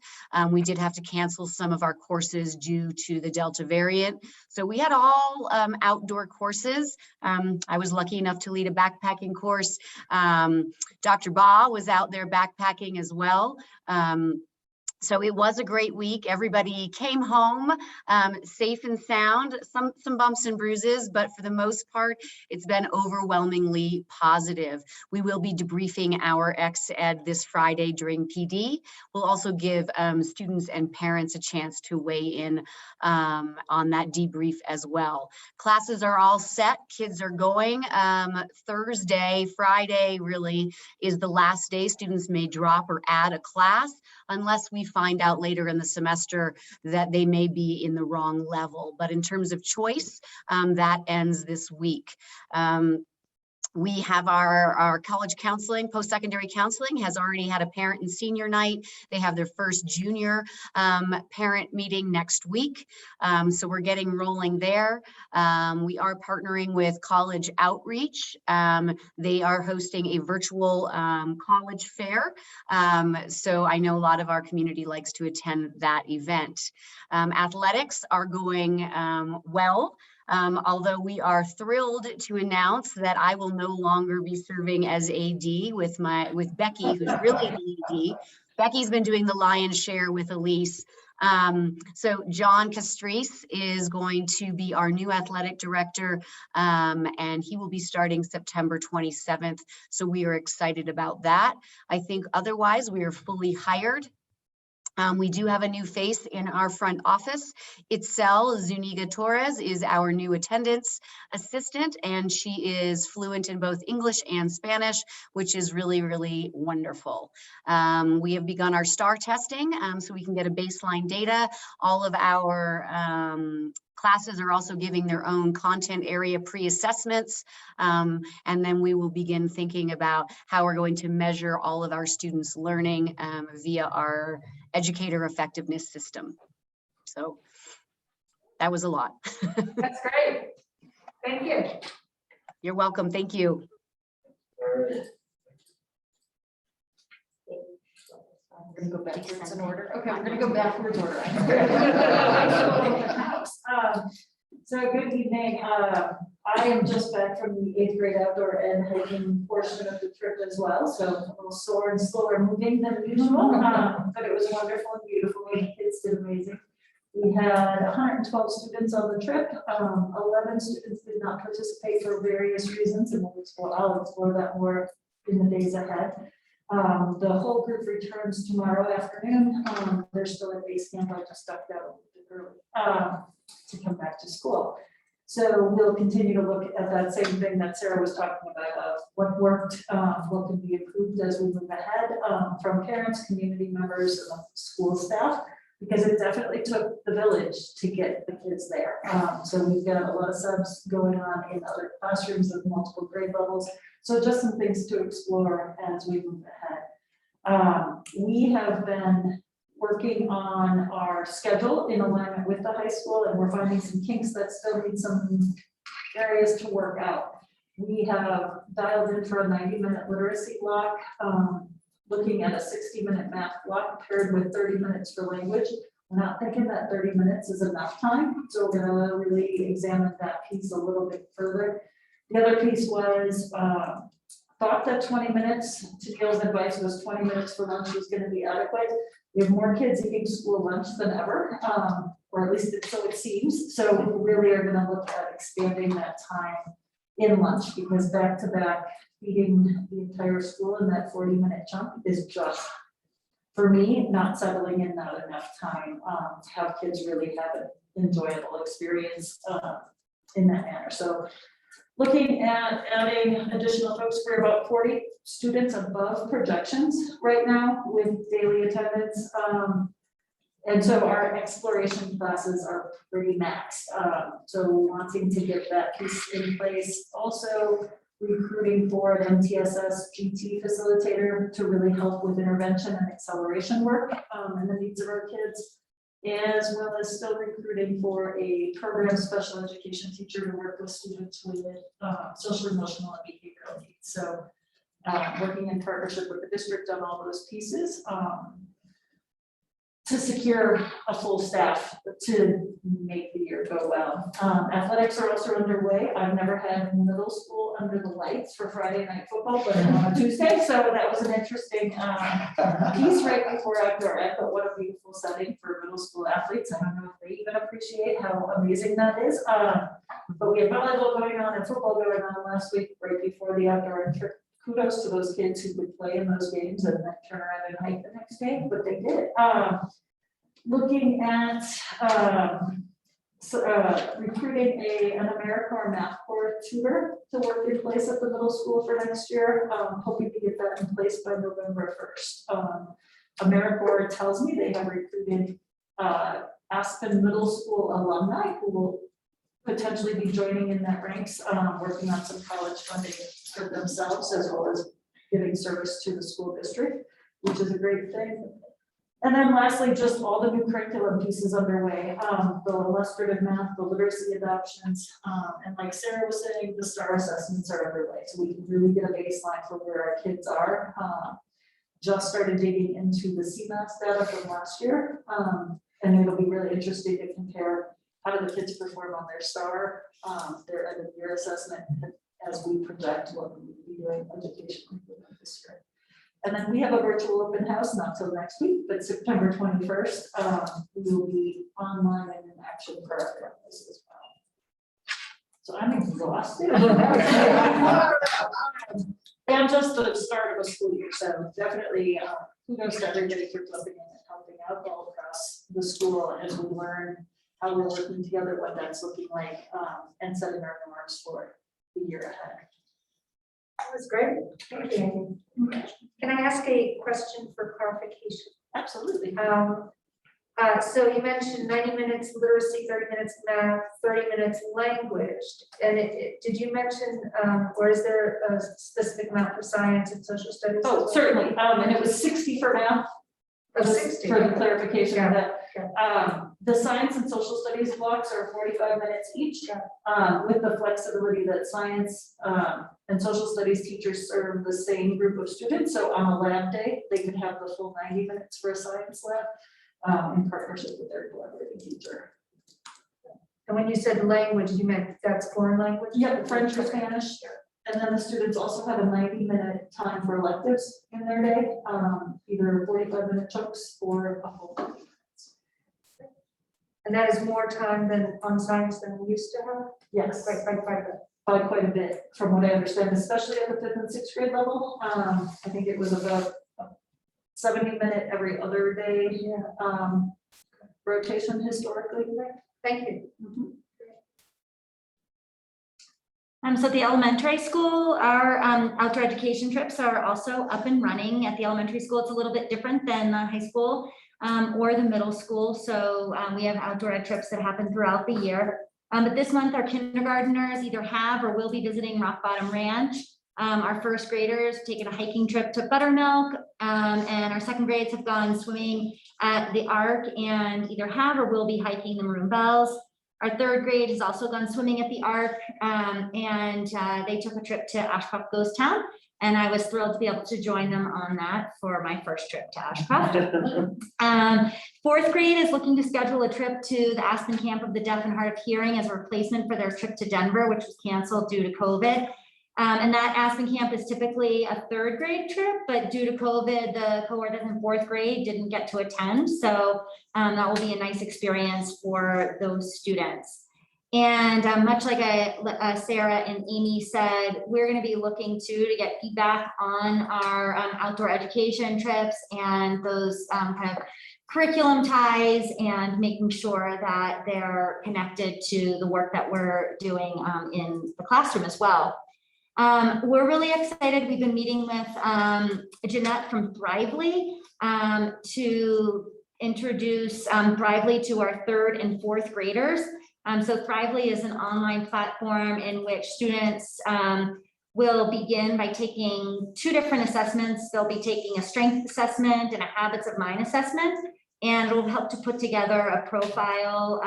Speaker 12: We did have to cancel some of our courses due to the Delta variant. So we had all outdoor courses. I was lucky enough to lead a backpacking course. Dr. Ba was out there backpacking as well. So it was a great week. Everybody came home safe and sound, some bumps and bruises, but for the most part, it's been overwhelmingly positive. We will be debriefing our ex-ed this Friday during PD. We'll also give students and parents a chance to weigh in on that debrief as well. Classes are all set, kids are going. Thursday, Friday really is the last day students may drop or add a class unless we find out later in the semester that they may be in the wrong level. But in terms of choice, that ends this week. We have our college counseling, post-secondary counseling has already had a parent and senior night. They have their first junior parent meeting next week. So we're getting rolling there. We are partnering with College Outreach. They are hosting a virtual college fair. So I know a lot of our community likes to attend that event. Athletics are going well. Although we are thrilled to announce that I will no longer be serving as AD with Becky, who's really the AD. Becky's been doing the lion's share with Elise. So John Castries is going to be our new athletic director, and he will be starting September 27th. So we are excited about that. I think otherwise we are fully hired. We do have a new face in our front office. Itzel Zuniga Torres is our new attendance assistant, and she is fluent in both English and Spanish, which is really, really wonderful. We have begun our STAR testing so we can get a baseline data. All of our classes are also giving their own content area pre-assessments. And then we will begin thinking about how we're going to measure all of our students' learning via our educator effectiveness system. So that was a lot.
Speaker 6: That's great. Thank you.
Speaker 12: You're welcome. Thank you.
Speaker 1: I'm gonna go backwards in order. Okay, I'm gonna go backwards order.
Speaker 13: So good evening. I am just back from the 8th grade outdoor ed hiking portion of the trip as well. So a little sore and slower moving than usual, but it was wonderful and beautiful. The kids did amazing. We had 112 students on the trip. 11 students did not participate for various reasons, and I'll explore that more in the days ahead. The whole group returns tomorrow afternoon. They're still at base camp. I just ducked out a bit early to come back to school. So we'll continue to look at that same thing that Sarah was talking about, of what worked, what can be improved as we move ahead, from parents, community members, and school staff, because it definitely took the village to get the kids there. So we've got a lot of subs going on in other classrooms of multiple grade levels. So just some things to explore as we move ahead. We have been working on our schedule in alignment with the high school, and we're finding some kinks that still need some areas to work out. We have dialed in for a 90-minute literacy block, looking at a 60-minute math block paired with 30 minutes for language. We're not thinking that 30 minutes is enough time, so we're gonna really examine that piece a little bit further. The other piece was thought that 20 minutes, to Neil's advice, was 20 minutes for lunch was gonna be adequate. We have more kids eating school lunch than ever, or at least so it seems. So we really are gonna look at expanding that time in lunch, because back to back feeding the entire school in that 40-minute chunk is just, for me, not settling in, not enough time to have kids really have an enjoyable experience in that manner. So looking at adding additional folks, we're about 40 students above projections right now with daily attendance. And so our exploration classes are pretty maxed. So wanting to get that piece in place. Also recruiting for an MTSS GT facilitator to really help with intervention and acceleration work and the needs of our kids, as well as still recruiting for a program special education teacher to work with students with social, emotional, and behavioral needs. So working in partnership with the district on all those pieces to secure a full staff to make the year go well. Athletics are also underway. I've never had middle school under the lights for Friday night football, but on a Tuesday, so that was an interesting piece right before outdoor ed, but what a beautiful setting for middle school athletes. I don't know if they even appreciate how amazing that is. But we had volleyball going on and football going on last week, right before the outdoor ed trip. Kudos to those kids who would play in those games and then turn around and hike the next day, but they did. Looking at recruiting an AmeriCorps math corps tutor to work in place at the middle school for next year. Hoping to get that in place by November 1st. AmeriCorps tells me they have recruited Aspen Middle School alumni who will potentially be joining in that ranks, working on some college funding for themselves, as well as giving service to the school district, which is a great thing. And then lastly, just all the new curriculum pieces underway, the illustrative math, the literacy adoptions, and like Sarah was saying, the STAR assessments are underway. So we can really get a baseline for where our kids are. Just started digging into the CMAS data from last year. And it'll be really interesting to compare how do the kids perform on their STAR, their end of year assessment, as we project what we will be doing educationally this year. And then we have a virtual open house, not till next week, but September 21st, we will be online and in action for our families as well. So I'm exhausted. And just the start of a school year, so definitely kudos to everybody for jumping in and helping out all across the school as we learn how we're working together, what that's looking like, and setting our norms for the year ahead.
Speaker 1: That was great. Thank you. Can I ask a question for clarification?
Speaker 13: Absolutely.
Speaker 1: So you mentioned 90 minutes literacy, 30 minutes math, 30 minutes language. And did you mention, or is there a specific amount for science and social studies?
Speaker 13: Oh, certainly. And it was 60 for math.
Speaker 1: Oh, 60.
Speaker 13: For the clarification of that.
Speaker 1: Okay.
Speaker 13: The science and social studies blocks are 45 minutes each, with the flexibility that science and social studies teachers serve the same group of students. So on a lab day, they could have the full 90 minutes for a science lab in partnership with their collaborating teacher.
Speaker 1: And when you said language, you meant that's foreign language?
Speaker 13: Yep, French or Spanish. And then the students also have a 90-minute time for electives in their day, either 45-minute chunks or a whole 90 minutes.
Speaker 1: And that is more time than on science than we used to have?
Speaker 13: Yes.
Speaker 1: By
Speaker 13: Quite a bit, from what I understand, especially at the 5th and 6th grade level. I think it was about 70-minute every other day rotation historically.
Speaker 1: Thank you.
Speaker 13: Mm-hmm.
Speaker 11: So at the elementary school, our outdoor education trips are also up and running. At the elementary school, it's a little bit different than the high school or the middle school. So we have outdoor ed trips that happen throughout the year. But this month, our kindergartners either have or will be visiting Rock Bottom Ranch. Our first graders taken a hiking trip to Buttermilk, and our second grades have gone swimming at the Ark and either have or will be hiking the Maroon Bells. Our third grade has also gone swimming at the Ark, and they took a trip to Ashcroft Ghost Town, and I was thrilled to be able to join them on that for my first trip to Ashcroft. Fourth grade is looking to schedule a trip to the Aspen Camp of the Deaf and Hard of Hearing as a replacement for their trip to Denver, which was canceled due to COVID. And that Aspen camp is typically a 3rd grade trip, but due to COVID, the cohort that's in 4th grade didn't get to attend. So that will be a nice experience for those students. And much like Sarah and Amy said, we're going to be looking to get feedback on our outdoor education trips and those kind of curriculum ties and making sure that they're connected to the work that we're doing in the classroom as well. We're really excited. We've been meeting with Jeanette from Thrively to introduce Thrively to our 3rd and 4th graders. So Thrively is an online platform in which students will begin by taking 2 different assessments. They'll be taking a strength assessment and a habits of mind assessment, and it'll help to put together a profile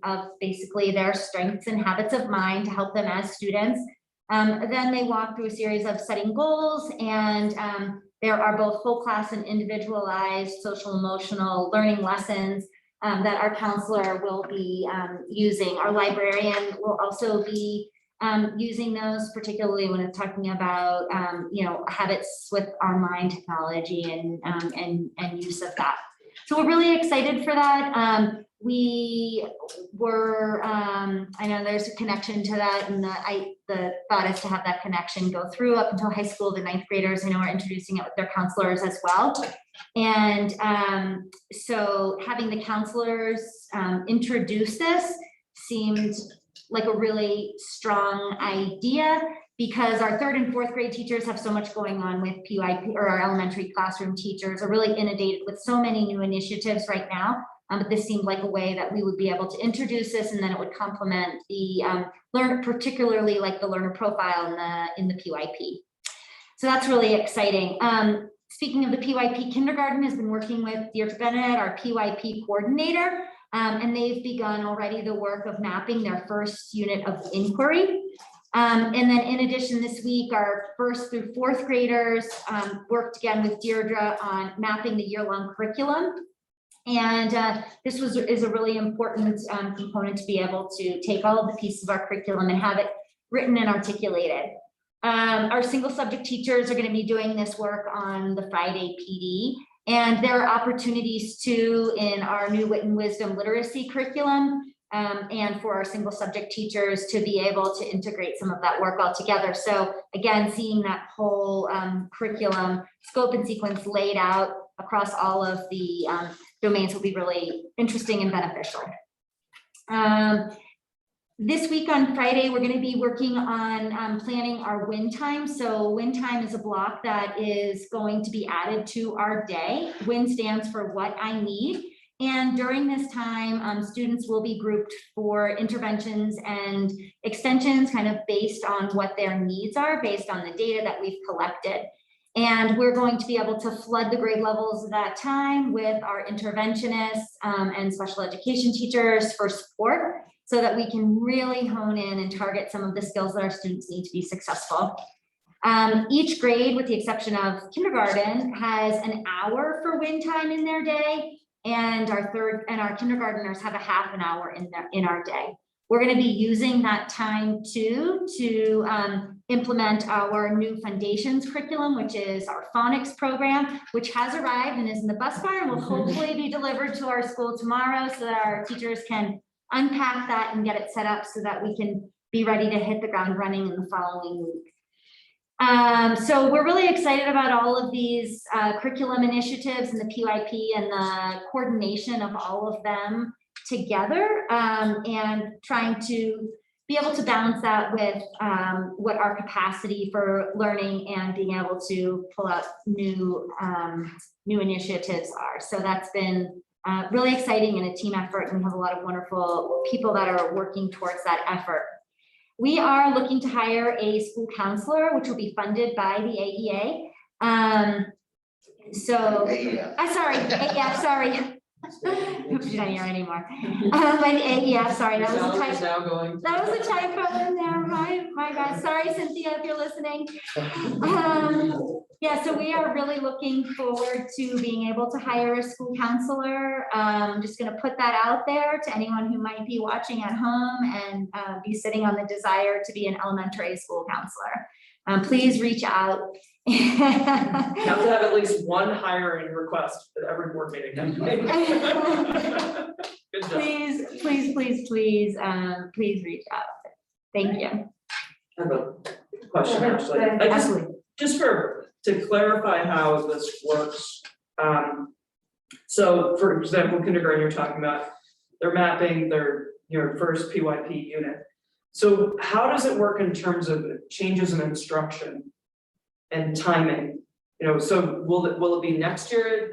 Speaker 11: of basically their strengths and habits of mind to help them as students. Then they walk through a series of setting goals, and there are both whole class and individualized social emotional learning lessons that our counselor will be using. Our librarian will also be using those, particularly when it's talking about habits with online technology and use of that. So we're really excited for that. We were, I know there's a connection to that, and the thought is to have that connection go through up until high school. The 9th graders, I know, are introducing it with their counselors as well. And so having the counselors introduce this seemed like a really strong idea, because our 3rd and 4th grade teachers have so much going on with PYP, or our elementary classroom teachers are really inundated with so many new initiatives right now. But this seemed like a way that we would be able to introduce this, and then it would complement the learner, particularly like the learner profile in the PYP. So that's really exciting. Speaking of the PYP, kindergarten has been working with Deirdre Bennett, our PYP coordinator, and they've begun already the work of mapping their first unit of inquiry. And then in addition, this week, our 1st through 4th graders worked again with Deirdre on mapping the year-long curriculum. And this is a really important component to be able to take all of the pieces of our curriculum and have it written and articulated. Our single subject teachers are going to be doing this work on the Friday PD. And there are opportunities too in our new Wit and Wisdom literacy curriculum and for our single subject teachers to be able to integrate some of that work all together. So again, seeing that whole curriculum scope and sequence laid out across all of the domains will be really interesting and beneficial. This week on Friday, we're going to be working on planning our win time. So win time is a block that is going to be added to our day. WIN stands for what I need. And during this time, students will be grouped for interventions and extensions kind of based on what their needs are, based on the data that we've collected. And we're going to be able to flood the grade levels at that time with our interventionists and special education teachers for support, so that we can really hone in and target some of the skills that our students need to be successful. Each grade, with the exception of kindergarten, has an hour for win time in their day, and our kindergartners have a half an hour in our day. We're going to be using that time to implement our new foundations curriculum, which is our phonics program, which has arrived and is in the bus barn and will hopefully be delivered to our school tomorrow, so that our teachers can unpack that and get it set up so that we can be ready to hit the ground running in the following week. So we're really excited about all of these curriculum initiatives and the PYP and the coordination of all of them together, and trying to be able to balance that with what our capacity for learning and being able to pull out new initiatives are. So that's been really exciting and a team effort, and we have a lot of wonderful people that are working towards that effort. We are looking to hire a school counselor, which will be funded by the AEA. Sorry. She's not here anymore. By the AEF, sorry, that was a typo. That was a typo in there. My bad. Sorry, Cynthia, if you're listening. Yeah, so we are really looking forward to being able to hire a school counselor. Just going to put that out there to anyone who might be watching at home and be sitting on the desire to be an elementary school counselor. Please reach out.
Speaker 6: You have to have at least one hiring request at every board meeting. Good job.
Speaker 11: Please, please reach out. Thank you.
Speaker 6: I have a question, actually. To clarify how this works. So for example, kindergarten, you're talking about, they're mapping your first PYP unit. So how does it work in terms of changes in instruction and timing? So will it be next year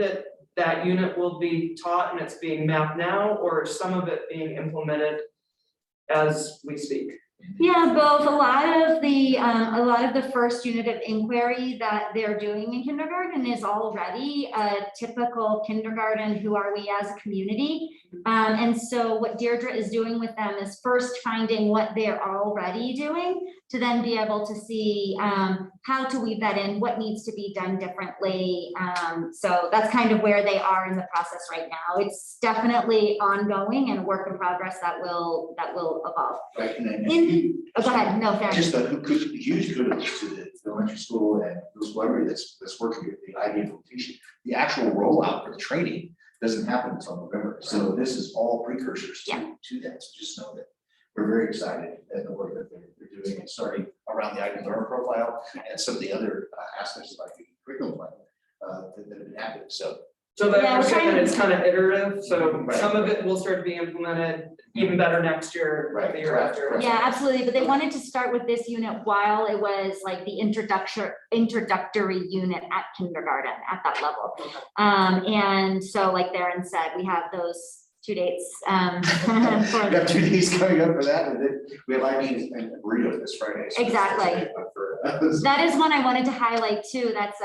Speaker 6: that unit will be taught and it's being mapped now, or is some of it being implemented as we speak?
Speaker 11: Yeah, both. A lot of the first unit of inquiry that they're doing in kindergarten is already a typical kindergarten, who are we as a community? And so what Deirdre is doing with them is first finding what they're already doing, to then be able to see how to weave that in, what needs to be done differently. So that's kind of where they are in the process right now. It's definitely ongoing and a work in progress that will evolve.
Speaker 14: Right,
Speaker 11: Go ahead, no, fair.
Speaker 14: just a huge kudos to the elementary school and those library that's working with the idea implementation. The actual rollout for the training doesn't happen until November, so this is all precursors to that. So just know that we're very excited at the work that they're doing and starting around the ideal learner profile and some of the other aspects like the curriculum plan that have been happening.
Speaker 6: So that understand that it's kind of iterative, so some of it will start to be implemented even better next year, the year after.
Speaker 11: Yeah, absolutely. But they wanted to start with this unit while it was like the introductory unit at kindergarten at that level. And so like Darren said, we have those 2 dates.
Speaker 14: We have 2 days coming up for that, and then we have IB and burrito this Friday. So
Speaker 11: exactly. That is one I wanted to highlight too. That's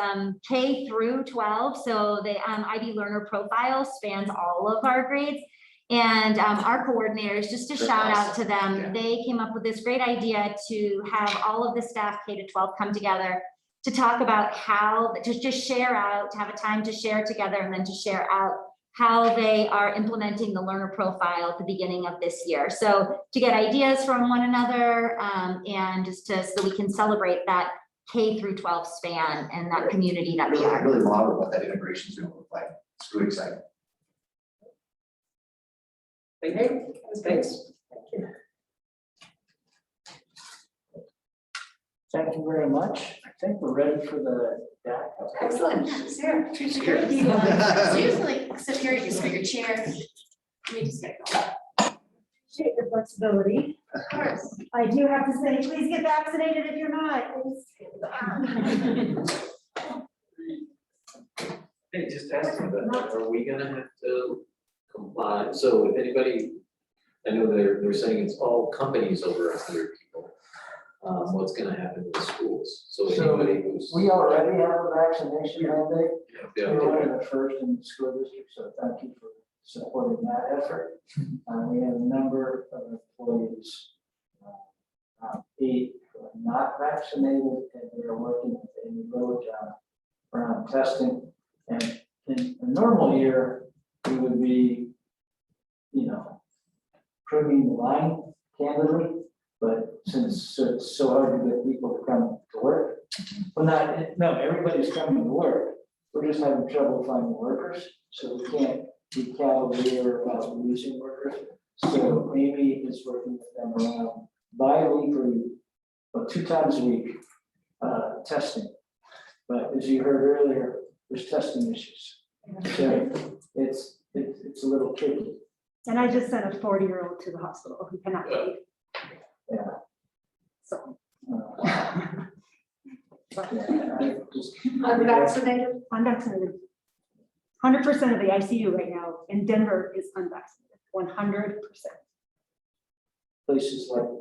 Speaker 11: K through 12. So the IB learner profile spans all of our grades. And our coordinators, just to shout out to them, they came up with this great idea to have all of the staff K to 12 come together to talk about how, to just share out, to have a time to share together, and then to share out how they are implementing the learner profile at the beginning of this year. So to get ideas from one another and just so we can celebrate that K through 12 span and that community that we are.
Speaker 14: Really model what that integration is going to look like. It's really exciting.
Speaker 6: Thank you. Thanks.
Speaker 3: Thank you very much. I think we're ready for the DAC.
Speaker 4: Excellent. Sarah.
Speaker 14: She's here.
Speaker 4: So usually sit here, you just put your chair. Let me just get going.
Speaker 13: Appreciate your flexibility.
Speaker 4: Of course.
Speaker 13: I do have to say, please get vaccinated if you're not.
Speaker 9: Hey, just asking that, are we gonna have to comply? So if anybody, I know they're saying it's all companies over 100 people. What's gonna happen with schools? So anybody who's.
Speaker 3: We already have a vaccination mandate.
Speaker 9: Yeah.
Speaker 3: We're one of the first in the school district, so thank you for supporting that effort. We have a number of employees, 8 who are not vaccinated, and we are working with Amy Village around testing. And in a normal year, we would be, proving the line candidly. But since it's so hard to get people to come to work, well, everybody's coming to work. We're just having trouble finding workers, so we can't be cavalier about losing workers. So Amy is working with them around bi-weekly, 2 times a week, testing. But as you heard earlier, there's testing issues. So it's a little tricky.
Speaker 13: And I just sent a 40-year-old to the hospital who cannot leave.
Speaker 3: Yeah.
Speaker 13: So.
Speaker 1: Unvaccinated?
Speaker 13: Unvaccinated. 100% of the ICU right now in Denver is unvaccinated, 100%.
Speaker 3: Places like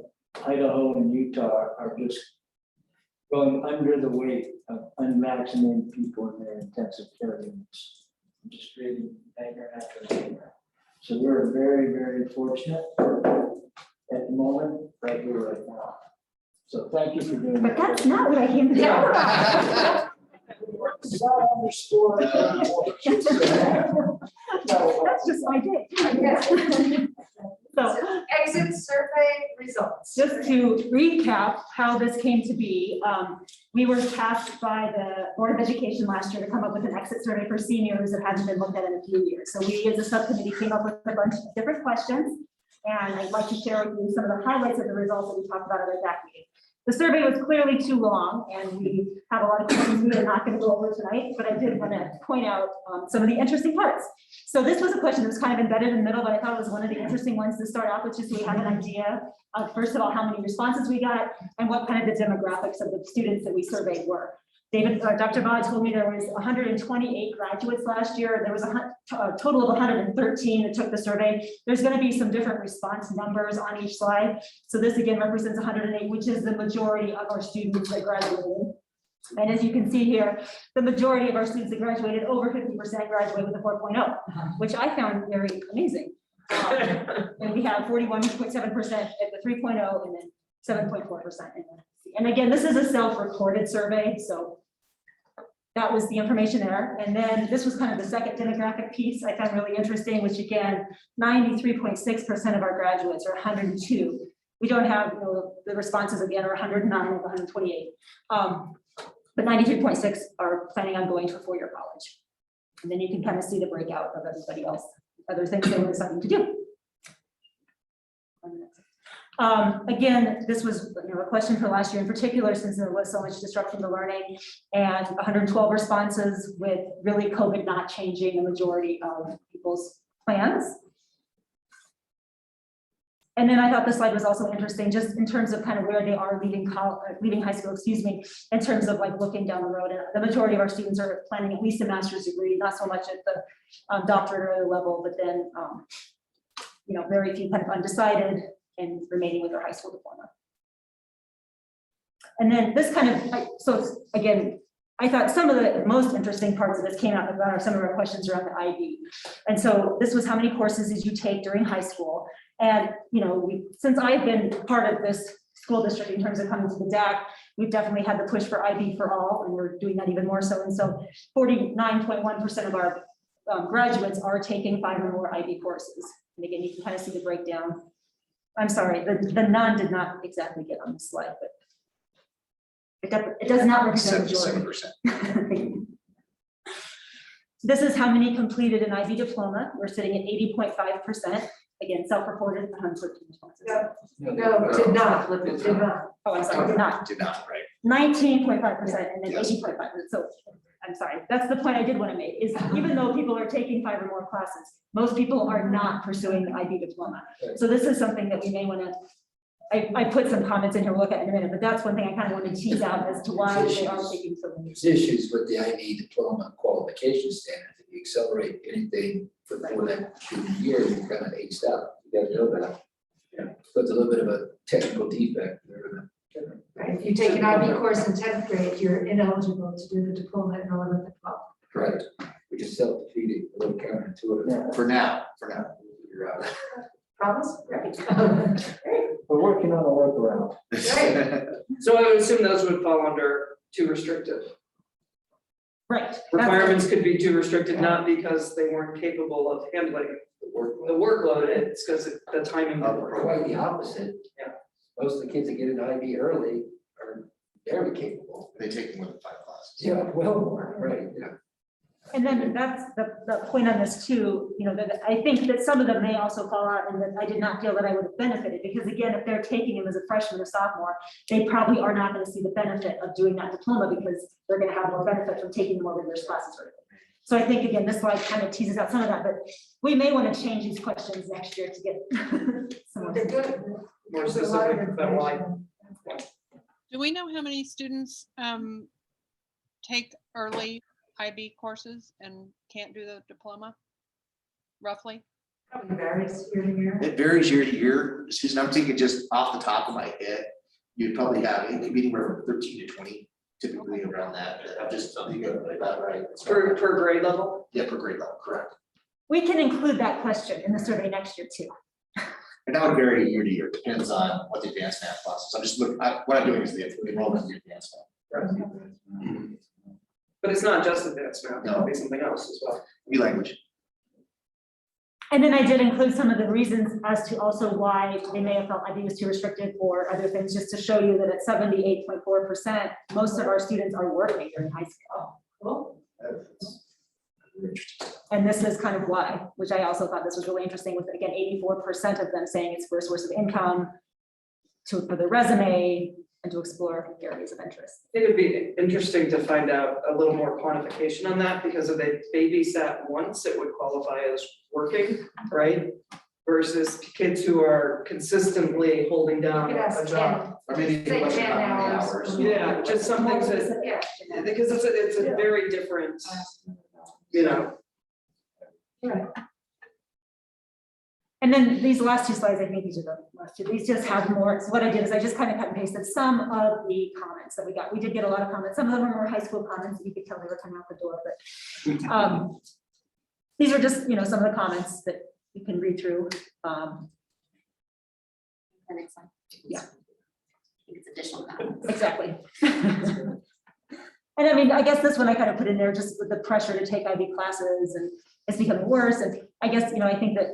Speaker 3: Idaho and Utah are just going under the weight of unvaccinated people in their intensive care units. Just reading nightmare after nightmare. So we're very, very fortunate at the moment, right here, right now. So thank you for doing that.
Speaker 13: But that's not what I came to talk about.
Speaker 3: It's not underscored anymore.
Speaker 13: That's just my day. So
Speaker 1: Exit survey
Speaker 13: survey results.
Speaker 15: Just to recap how this came to be, we were tasked by the Board of Education last year to come up with an exit survey for seniors that hadn't been looked at in a few years. So we as a subcommittee came up with a bunch of different questions. And I'd like to share with you some of the highlights of the results that we talked about at our DAC meeting. The survey was clearly too long, and we have a lot of questions we are not going to go over tonight, but I did want to point out some of the interesting parts. So this was a question that was kind of embedded in the middle, but I thought it was one of the interesting ones to start off with, just so we have an idea of, first of all, how many responses we got and what kind of the demographics of the students that we surveyed were. Dr. Vod told me there was 128 graduates last year. There was a total of 113 that took the survey. There's going to be some different response numbers on each slide. So this again represents 108, which is the majority of our students that graduated. And as you can see here, the majority of our students that graduated, over 50% graduated with a 4.0, which I found very amazing. And we have 41.7% at the 3.0 and then 7.4%. And again, this is a self-reported survey, so that was the information there. And then this was kind of the second demographic piece I found really interesting, which again, 93.6% of our graduates, or 102. We don't have, the responses again are 109 of 128. But 93.6 are planning on going to a four-year college. And then you can kind of see the breakout of everybody else, other things they were deciding to do. Again, this was a question for last year in particular, since there was so much disruption to learning, and 112 responses, with really COVID not changing the majority of people's plans. And then I thought this slide was also interesting, just in terms of kind of where they are leaving high school, in terms of like looking down the road. And the majority of our students are planning at least a master's degree, not so much at the doctorate or other level, but then very few kind of undecided and remaining with their high school diploma. And then this kind of, so again, I thought some of the most interesting parts of this came out about some of our questions around the IB. And so this was, how many courses did you take during high school? And since I've been part of this school district in terms of coming to the DAC, we've definitely had the push for IB for all, and we're doing that even more so. And so 49.1% of our graduates are taking 5 or more IB courses. And again, you can kind of see the breakdown. I'm sorry, the none did not exactly get on the slide, but it does not represent the majority. This is how many completed an IB diploma. We're sitting at 80.5%. Again, self-reported, 113 responses.
Speaker 13: No, did not, did not.
Speaker 15: Oh, I'm sorry, did not.
Speaker 14: Did not, right?
Speaker 15: 19.5% and then
Speaker 14: Yes.
Speaker 15: 80.5%. So I'm sorry, that's the point I did want to make, is even though people are taking 5 or more classes, most people are not pursuing the IB diploma. So this is something that we may want to, I put some comments in here, we'll look at in a minute, but that's one thing I kind of want to tease out as to why they are taking so many.
Speaker 16: There's issues with the IB diploma qualification standards. If you accelerate anything for that student year, you're kind of aged out. You gotta know that. Yeah. So it's a little bit of a technical defect there.
Speaker 13: Right, if you take an IB course in 10th grade, you're ineligible to do the diploma in 11th and 12th.
Speaker 16: Correct. Which is self-defeating, a little counterintuitive.
Speaker 14: For now, we'll figure out.
Speaker 13: Promise? Right.
Speaker 3: We're working on a workaround.
Speaker 6: So I would assume those would fall under too restrictive.
Speaker 15: Right.
Speaker 6: Requirements could be too restricted, not because they weren't capable of handling the workload, it's because the timing didn't work.
Speaker 16: Quite the opposite.
Speaker 6: Yeah.
Speaker 16: Most of the kids that get an IB early are very capable.
Speaker 14: They take more than 5 classes.
Speaker 16: Yeah, well more, right, yeah.
Speaker 15: And then that's the point on this too, that I think that some of them may also fall out, and that I did not feel that I would have benefited, because again, if they're taking them as a freshman or sophomore, they probably are not going to see the benefit of doing that diploma, because they're going to have more benefit from taking the more rigorous classes early. So I think, again, this slide kind of teases out some of that, but we may want to change these questions next year to get some of
Speaker 13: They're good.
Speaker 6: More
Speaker 13: There's a lot of
Speaker 6: specific about why.
Speaker 13: information.
Speaker 5: Do we know how many students take early IB courses and can't do the diploma? Roughly?
Speaker 13: Probably varies year to year.
Speaker 14: It varies year to year. Susan, I'm thinking just off the top of my head, you'd probably have, it could be anywhere from 13 to 20, typically around that. I'm just thinking about right.
Speaker 6: Per grade level?
Speaker 14: Yeah, per grade level, correct.
Speaker 15: We can include that question in the survey next year too.
Speaker 14: And that would vary year to year, depends on what the advanced math classes. I'm just looking, what I'm doing is the enrollment in the advanced math.
Speaker 6: But it's not just advanced math,
Speaker 14: No.
Speaker 6: it'll be something else as well.
Speaker 14: New language.
Speaker 15: And then I did include some of the reasons as to also why they may have felt IB was too restricted or other things, just to show you that at 78.4%, most of our students are working during high school.
Speaker 13: Cool.
Speaker 14: That's very interesting.
Speaker 15: And this is kind of why, which I also thought this was really interesting with, again, 84% of them saying it's for a source of income, for their resume, and to explore areas of interest.
Speaker 6: I think it'd be interesting to find out a little more quantification on that, because if they babysat once, it would qualify as working, right? Versus kids who are consistently holding down a job.
Speaker 14: Or maybe a question about how many hours.
Speaker 6: Yeah, just some things that, because it's a very different, you know.
Speaker 15: Right. And then these last two slides, I think these are the last two. These just have more. So what I did is I just kind of cut and pasted some of the comments that we got. We did get a lot of comments. Some of them were more high school comments. You could tell they were coming out the door, but these are just, you know, some of the comments that you can read through.
Speaker 4: The next one.
Speaker 15: Yeah.
Speaker 4: I think it's additional comments.
Speaker 15: Exactly. And I mean, I guess this one I kind of put in there just with the pressure to take IB classes, and it's becoming worse. And I guess, you know, I think that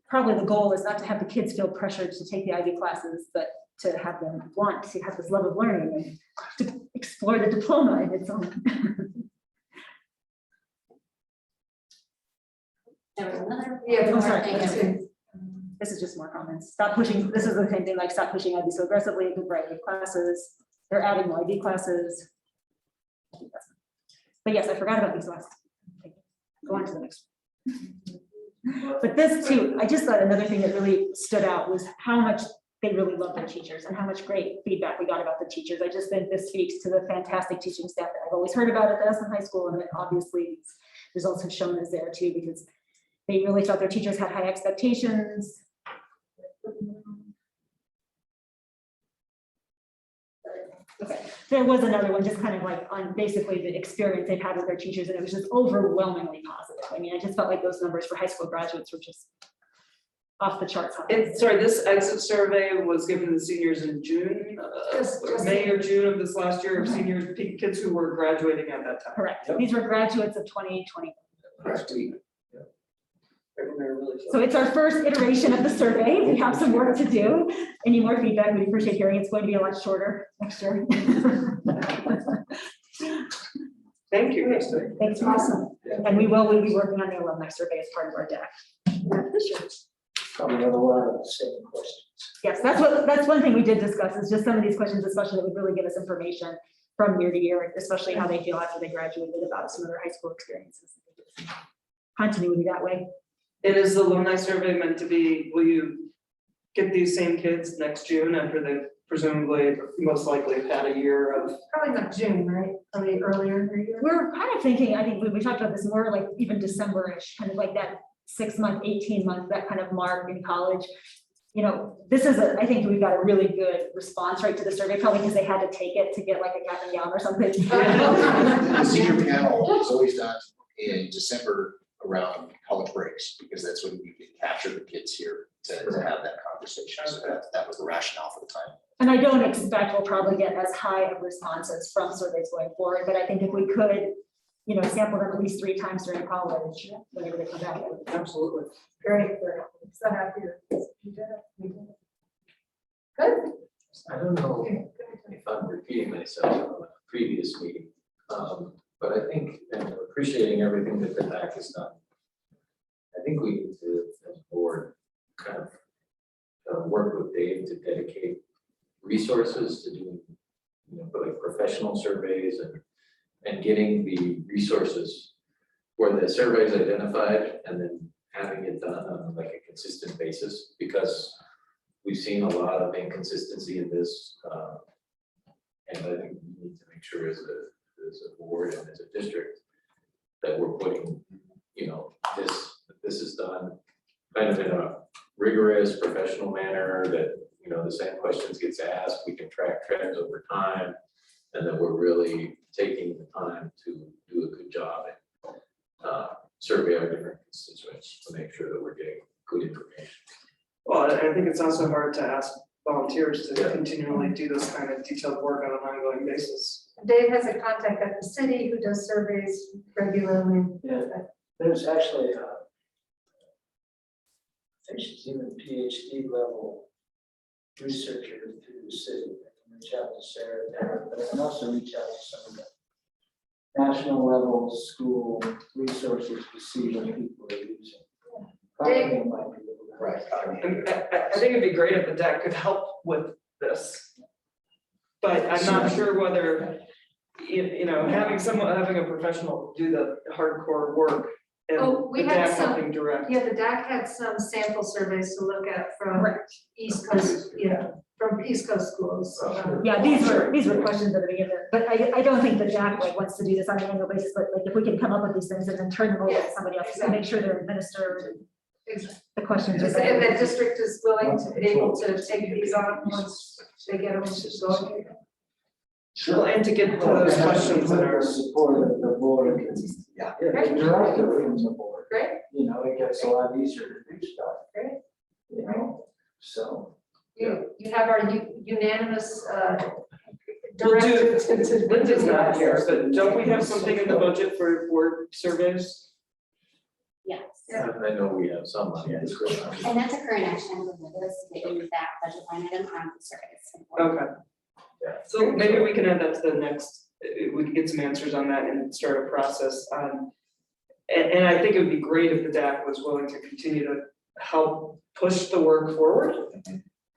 Speaker 15: probably the goal is not to have the kids feel pressured to take the IB classes, but to have them want to have this love of learning and to explore the diploma in its own.
Speaker 4: There was another.
Speaker 15: Yeah,
Speaker 4: one
Speaker 15: sorry,
Speaker 4: thing.
Speaker 15: that's good. This is just more comments. Stop pushing, this is the same thing, like stop pushing IB so aggressively, good variety of classes. They're adding more IB classes. But yes, I forgot about these last. Go on to the next one. But this too, I just thought another thing that really stood out was how much they really love their teachers and how much great feedback we got about the teachers. I just think this speaks to the fantastic teaching staff that I've always heard about at the Essex High School, and that obviously these results have shown is there too, because they really thought their teachers had high expectations. Okay, there was another one just kind of like on basically the experience they've had with their teachers, and it was just overwhelmingly positive. I mean, I just felt like those numbers for high school graduates were just off the charts.
Speaker 6: And sorry, this exit survey was given to the seniors in June, May or June of this last year, of seniors, kids who were graduating at that time.
Speaker 15: Correct. These were graduates of 2020.
Speaker 14: Correct.
Speaker 15: So it's our first iteration of the survey. We have some work to do. Any more feedback, we'd appreciate hearing. It's going to be a lot shorter next year.
Speaker 6: Thank you.
Speaker 15: Thanks, awesome. And we'll be working on the alumni survey as part of our deck.
Speaker 3: Probably another one of the same questions.
Speaker 15: Yes, that's one thing we did discuss, is just some of these questions, especially that would really give us information from year to year, especially how they feel after they graduated about some of their high school experiences. Continuity that way.
Speaker 6: And is the alumni survey meant to be, will you get these same kids next June after they presumably, most likely have had a year of?
Speaker 13: Probably not June, right? Probably earlier in the year.
Speaker 15: We're kind of thinking, I think we talked about this more like even December-ish, kind of like that 6 month, 18 month, that kind of mark in college. You know, this is I think we've got a really good response rate to the survey, probably because they had to take it to get like a cap and gown or something.
Speaker 14: The senior panel is always done in December around college breaks, because that's when we can capture the kids here to have that conversation. So that was the rationale for the time.
Speaker 15: And I don't expect we'll probably get as high of responses from surveys going forward, but I think if we could, you know, sample them at least 3 times during college, whenever they come back.
Speaker 6: Absolutely.
Speaker 13: Very good. So happy that you did it. You did it. Good.
Speaker 9: I don't know if I'm repeating myself from a previous meeting, but I think, and appreciating everything that the PAC has done, I think we need to, as a board, kind of work with Dave to dedicate resources to doing, you know, like professional surveys and getting the resources where the survey is identified, and then having it done on like a consistent basis, because we've seen a lot of inconsistency in this, and I think we need to make sure as a board and as a district that we're putting, you know, this is done kind of in a rigorous professional manner, that, you know, the same questions gets asked, we can track trends over time, and that we're really taking the time to do a good job and survey our different constituents to make sure that we're getting good information.
Speaker 6: Well, I think it's also hard to ask volunteers to continually do this kind of detailed work on an ongoing basis.
Speaker 13: Dave has a contact at the city who does surveys regularly.
Speaker 3: Yeah, there's actually think she's even PhD level researcher through the city. I can reach out to Sarah there, but I can also reach out to some of the national level school resources to see what people are using. Probably might be able to-
Speaker 14: Right.
Speaker 6: And I think it'd be great if the deck could help with this. But I'm not sure whether, you know, having a professional do the hardcore work and
Speaker 1: Oh, we
Speaker 6: the
Speaker 1: had
Speaker 6: deck
Speaker 1: some-
Speaker 6: helping direct.
Speaker 1: Yeah, the DAC had some sample surveys to look at from East Coast, from East Coast schools.
Speaker 15: Yeah, these were questions at the beginning, but I don't think the JAC like wants to do this on an annual basis, but like if we can come up with these things and then turn them over to somebody else to make sure they're administered.
Speaker 1: Exactly.
Speaker 15: The questions are.
Speaker 1: And the district is willing to, able to take these on once they get them going.
Speaker 6: Well, and to get to those questions that are.
Speaker 3: Support of the board.
Speaker 14: Yeah.
Speaker 3: Yeah, the director from the board.
Speaker 1: Great.
Speaker 3: You know, it gets a lot easier to do stuff.
Speaker 1: Great.
Speaker 3: You know, so.
Speaker 1: You have our unanimous,
Speaker 6: We'll do,
Speaker 1: directive to.
Speaker 6: Linda's not here, but don't we have something in the budget for board surveys?
Speaker 4: Yes.
Speaker 1: Yeah.
Speaker 9: I know we have some money.
Speaker 4: And that's a current action item of this, to use that budget line item on the surveys.
Speaker 6: Okay. So maybe we can add that to the next, we can get some answers on that and start a process. And I think it would be great if the DAC was willing to continue to help push the work forward.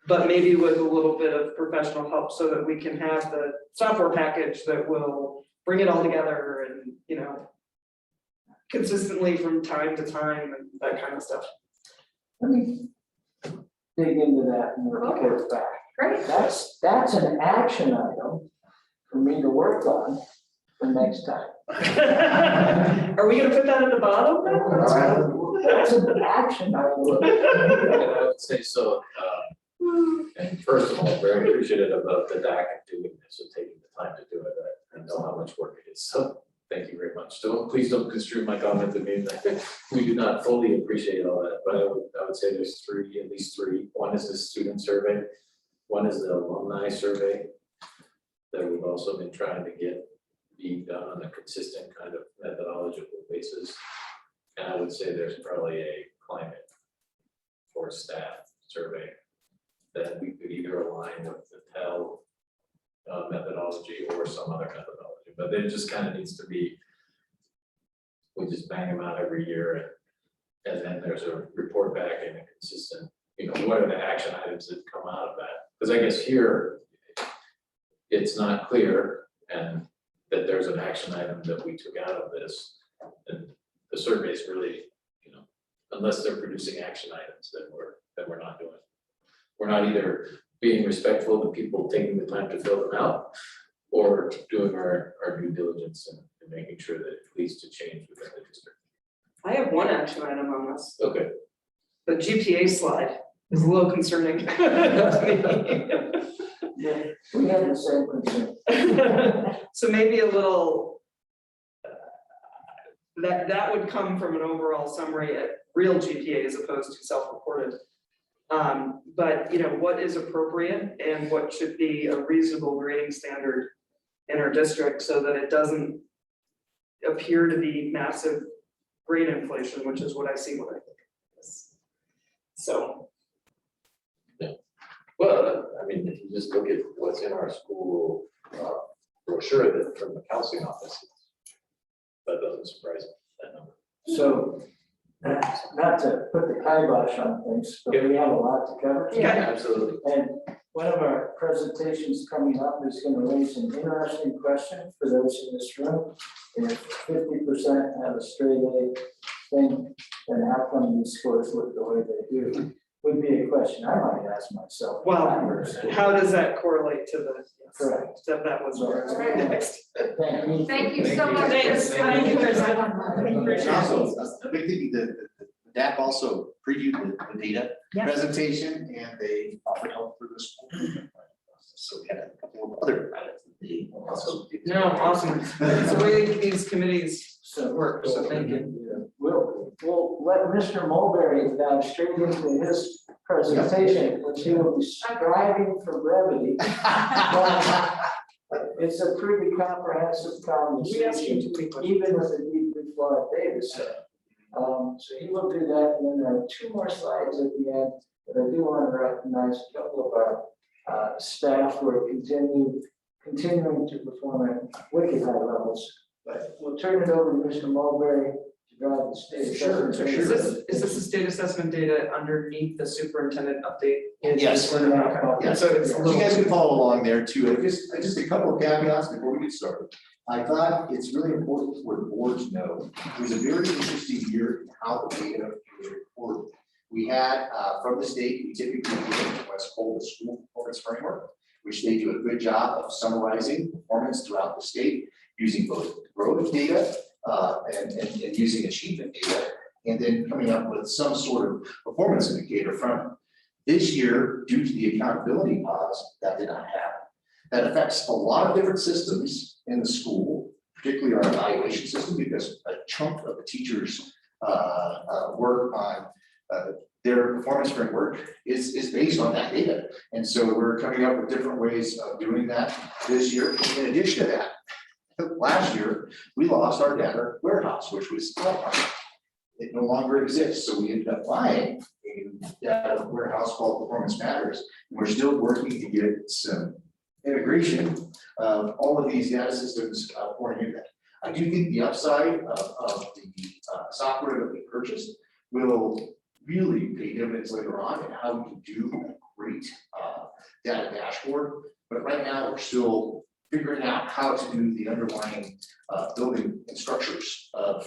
Speaker 6: But maybe with a little bit of professional help so that we can have the software package that will bring it all together and, you know, consistently from time to time and that kind of stuff.
Speaker 3: Let me dig into that and report back.
Speaker 1: Great.
Speaker 3: That's an action item for me to work on for next time.
Speaker 6: Are we gonna put that at the bottom?
Speaker 3: That's an action item.
Speaker 9: I would say so, and first of all, very appreciative of the DAC doing this and taking the time to do it. I know how much work it is, so thank you very much. Please don't construe my comment to mean that we do not fully appreciate all that, but I would say there's at least three. One is the student survey, one is the alumni survey that we've also been trying to get be done on a consistent kind of methodological basis. And I would say there's probably a climate for staff survey that we could either align with the TEL methodology or some other methodology, but it just kind of needs to be, we just bang them out every year and then there's a report back and a consistent, you know, what are the action items that come out of that? Because I guess here, it's not clear and that there's an action item that we took out of this. And the survey is really, you know, unless they're producing action items, then we're not doing it. We're not either being respectful to people taking the time to fill them out or doing our due diligence and making sure that it leads to change within the district.
Speaker 6: I have one action item on this.
Speaker 9: Okay.
Speaker 6: The GPA slide is a little concerning to me.
Speaker 3: Yeah, we had the same concern.
Speaker 6: So maybe a little, that would come from an overall summary at real GPA as opposed to self-reported. But you know, what is appropriate and what should be a reasonable grading standard in our district so that it doesn't appear to be massive grade inflation, which is what I see when I think of this. So.
Speaker 9: Well, I mean, if you just look at what's in our school brochure that from the counseling office, that doesn't surprise me, that number.
Speaker 3: So, not to put the kibosh on things, but we have a lot to cover.
Speaker 9: Yeah, absolutely.
Speaker 3: And one of our presentations coming up is going to raise an interesting question for those in this room. If 50% have a straight A thing, then how come these scores look the way they do? Would be a question I might ask myself.
Speaker 6: Well, how does that correlate to the?
Speaker 3: Correct.
Speaker 6: That was next.
Speaker 1: Thank you so much.
Speaker 6: Thanks.
Speaker 1: Thank you.
Speaker 14: And also, a big thing, the DAC also previewed the data presentation and they offered help for the school. So we had a couple of other items that they also did.
Speaker 6: No, awesome. It's the way these committees work, so thank you.
Speaker 3: We'll let Mr. Mulberry dive straight into his presentation, which he will be striving for brevity. But it's a pretty comprehensive conversation, even with a deeply flawed data set. So he will do that, and then there are 2 more slides at the end, but I do want to recognize a couple of our staff who are continuing to perform at wicked high levels. But we'll turn it over to Mr. Mulberry to drive the state.
Speaker 6: Sure. Is this the state assessment data underneath the superintendent update?
Speaker 14: Yes.
Speaker 6: Okay.
Speaker 14: Yeah,
Speaker 6: So it's a
Speaker 14: you
Speaker 6: little.
Speaker 14: guys can follow along there too. And just a couple of caveats before we get started. I thought it's really important for the board to know, it was a very interesting year in how the data was reported. We had, from the state, we typically get what's called the school performance framework, which they do a good job of summarizing performance throughout the state, using both growth data and using achievement data, and then coming up with some sort of performance indicator from it. This year, due to the accountability pause, that did not happen. That affects a lot of different systems in the school, particularly our evaluation system, because a chunk of the teachers' work on their performance framework is based on that data. And so we're coming up with different ways of doing that this year. In addition to that, last year, we lost our data warehouse, which was it no longer exists. So we ended up buying a data warehouse called Performance Matters. And we're still working to get some integration of all of these data systems pouring into that. I do think the upside of the software that we purchased will really pay dividends later on and how we can do a great data dashboard. But right now, we're still figuring out how to do the underlying building and structures of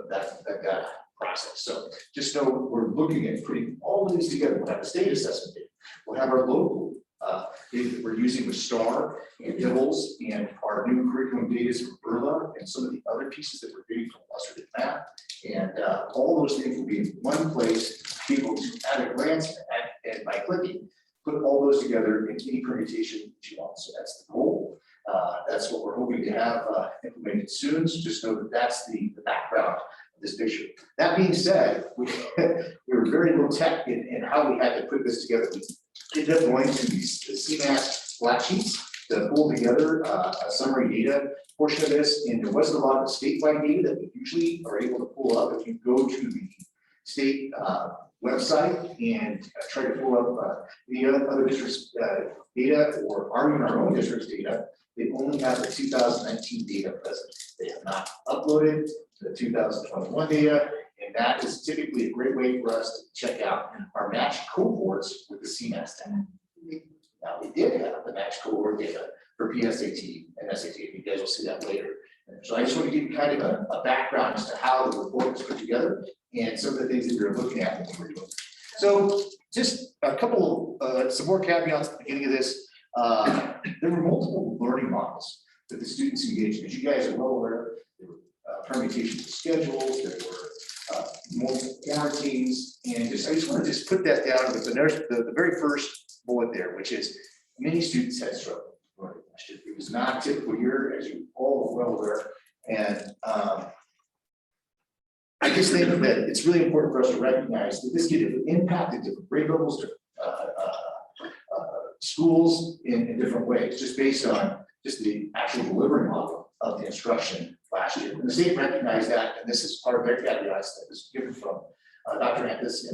Speaker 14: that data process. So just know we're looking at putting all of these together. We'll have the state assessment data. We'll have our local data that we're using with STAR and DIBELS and our new curriculum data from BERLA and some of the other pieces that we're getting from illustrative math. And all those things will be in one place, people to at a glance and by clicking, put all those together in any permutation that you want. So that's the goal. That's what we're hoping to have implemented soon. So just know that that's the background of this picture. That being said, we were very low tech in how we had to put this together. We ended up going to the CMAS flat sheets to pull together a summary data portion of this. And there wasn't a lot of statewide data that we usually are able to pull up. If you go to the state website and try to pull up the other districts' data or even our own district's data, they only have the 2019 data present. They have not uploaded the 2021 data, and that is typically a great way for us to check out our matched cohorts with the CMAS data. Now, we did have the matched cohort data for PSAT and SAT, and you guys will see that later. So I just want to give you kind of a background as to how the report was put together and some of the things that you're looking at when we're doing. So just a couple, some more caveats at the beginning of this. There were multiple learning models that the students engaged in. As you guys are well aware, there were permutations of schedules, there were multiple quarantines, and I just want to just put that down with the very first bullet there, which is many students had struggled. It was not a typical year, as you all are well aware, and I just think that it's really important for us to recognize that this could have impacted different grade levels, different schools in different ways, just based on just the actual delivery model of the instruction last year. And the state recognized that, and this is part of their caveats that was given from Dr. Anthus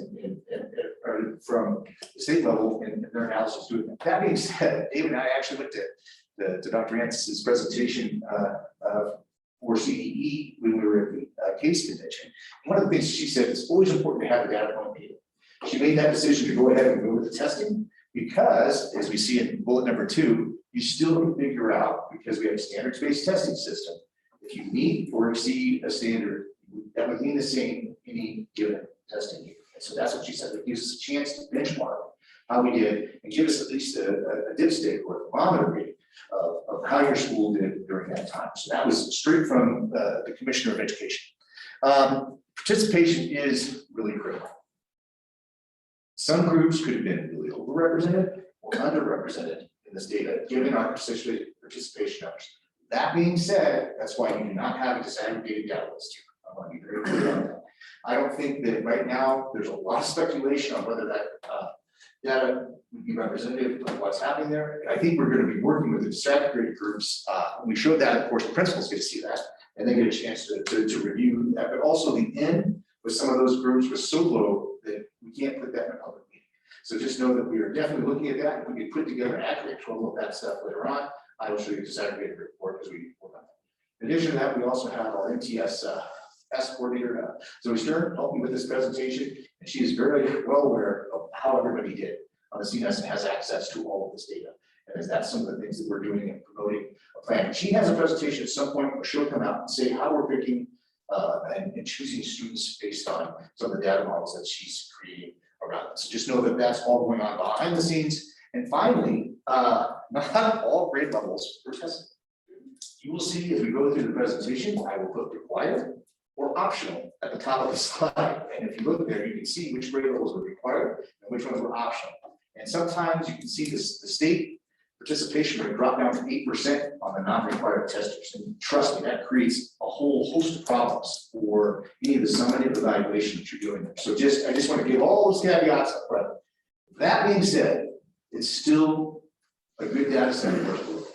Speaker 14: or from the state level in their analysis doing that. That being said, David and I actually went to Dr. Anthus's presentation for CDE when we were at the case convention. One of the things she said, it's always important to have a data point data. She made that decision to go ahead and go with the testing because, as we see in bullet number 2, you still can figure out, because we have a standards-based testing system, if you meet or exceed a standard, that would mean the same any given testing year. And so that's what she said. It gives us a chance to benchmark how we did and give us at least a dipstick or a thermometer reading of how your school did during that time. So that was straight from the Commissioner of Education. Participation is really critical. Some groups could have been really overrepresented or underrepresented in this data, given our participation numbers. That being said, that's why you do not have a disaggregated data list here. I want to be very clear on that. I don't think that right now there's a lot of speculation on whether that data would be representative of what's happening there. I think we're going to be working with the disaggregated groups. We showed that, of course, the principals get to see that, and they get a chance to review that. But also the end with some of those groups was so low that we can't put that in a public meeting. So just know that we are definitely looking at that. If we could put together an accurate total of that stuff later on, I will show you the disaggregated report as we work on that. In addition to that, we also have our MTS S coordinator, Zoe Stern, helping with this presentation, and she is very well aware of how everybody did on the CNS and has access to all of this data. And that's some of the things that we're doing and promoting a plan. She has a presentation at some point where she'll come out and say how we're picking and choosing students based on some of the data models that she's creating around it. So just know that that's all going on behind the scenes. And finally, not all grade levels were tested. You will see as we go through the presentation, I will put required or optional at the top of the slide. And if you look there, you can see which grade levels were required and which ones were optional. And sometimes you can see this, the state participation rate drop down to 8% on the non-required testers. And trust me, that creates a whole host of problems for any of the summative evaluation that you're doing. So I just want to give all those caveats up front. That being said, it's still a good data set for us to look at.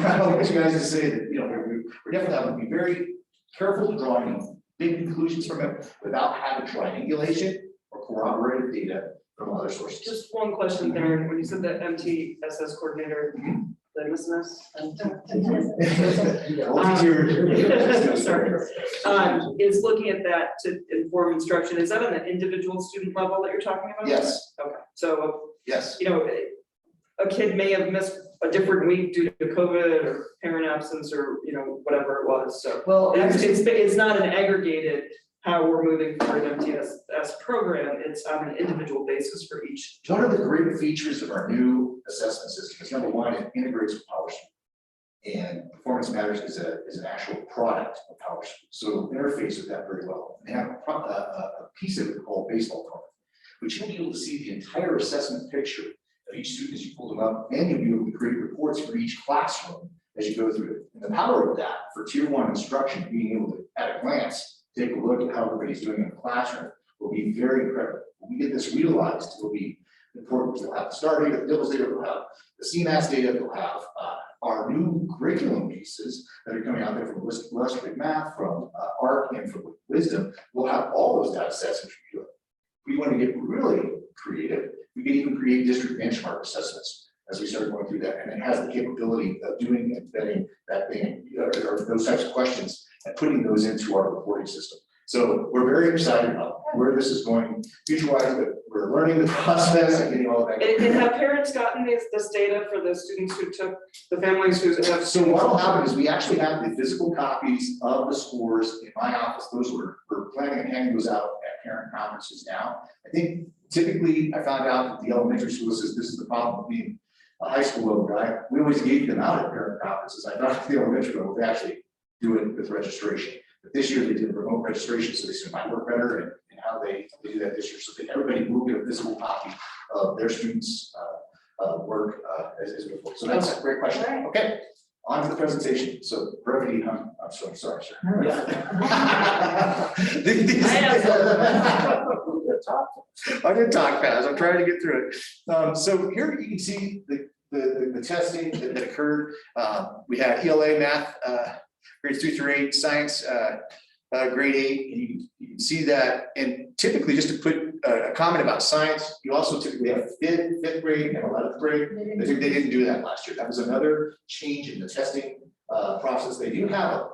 Speaker 14: I want you guys to say that, you know, we're definitely having to be very careful drawing big conclusions from it without having triangulation or corroborated data from other sources.
Speaker 6: Just one question there, when you said that MTSS coordinator, did I miss this? Sorry. Is looking at that to inform instruction, is that on the individual student level that you're talking about?
Speaker 14: Yes.
Speaker 6: Okay, so,
Speaker 14: Yes.
Speaker 6: you know, a kid may have missed a different week due to COVID or parent absence or, you know, whatever it was, so.
Speaker 14: Well,
Speaker 6: It's not an aggregated how we're moving forward an MTSS program, it's on an individual basis for each.
Speaker 14: one of the great features of our new assessment system is number one, it integrates with PowerSchool. And Performance Matters is an actual product of PowerSchool. So it'll interface with that very well. And they have a piece of it called baseball card, which you'll be able to see the entire assessment picture of each student as you pull them up, and you'll be able to create reports for each classroom as you go through it. And the power of that for tier 1 instruction, being able to, at a glance, take a look at how everybody's doing in the classroom will be very incredible. When we get this utilized, it will be important. We'll have the STAR data, the DIBELS data, we'll have the CMAS data, we'll have our new curriculum pieces that are coming out there from illustrative math, from ARC, and from Wisdom. We'll have all those data sets. We want to get really creative. We can even create district benchmark assessments as we start going through that, and it has the capability of doing and vetting that thing, or those types of questions, and putting those into our reporting system. So we're very excited about where this is going future-wise, but we're learning the process and getting all of that.
Speaker 6: And have parents gotten this data for the students who took, the families who have?
Speaker 14: So what will happen is we actually have the physical copies of the scores in my office. Those we're planning on handing those out at parent conferences now. I think typically I found out that the elementary school says this is the problem with being a high school level guy. We always gave them out at parent conferences. I thought the elementary level would actually do it with registration. But this year they did remote registration, so they said it might work better and how they do that this year. So that everybody will get a physical copy of their students' work as before. So that's a great question. Okay, on to the presentation. So brevity, I'm so sorry, sir. I did talk fast. I'm trying to get through it. So here you can see the testing that occurred. We had ELA math, grades 3 through 8, science, grade 8, and you can see that. And typically, just to put a comment about science, you also typically have fifth grade and 11th grade. I think they didn't do that last year. That was another change in the testing process. They do have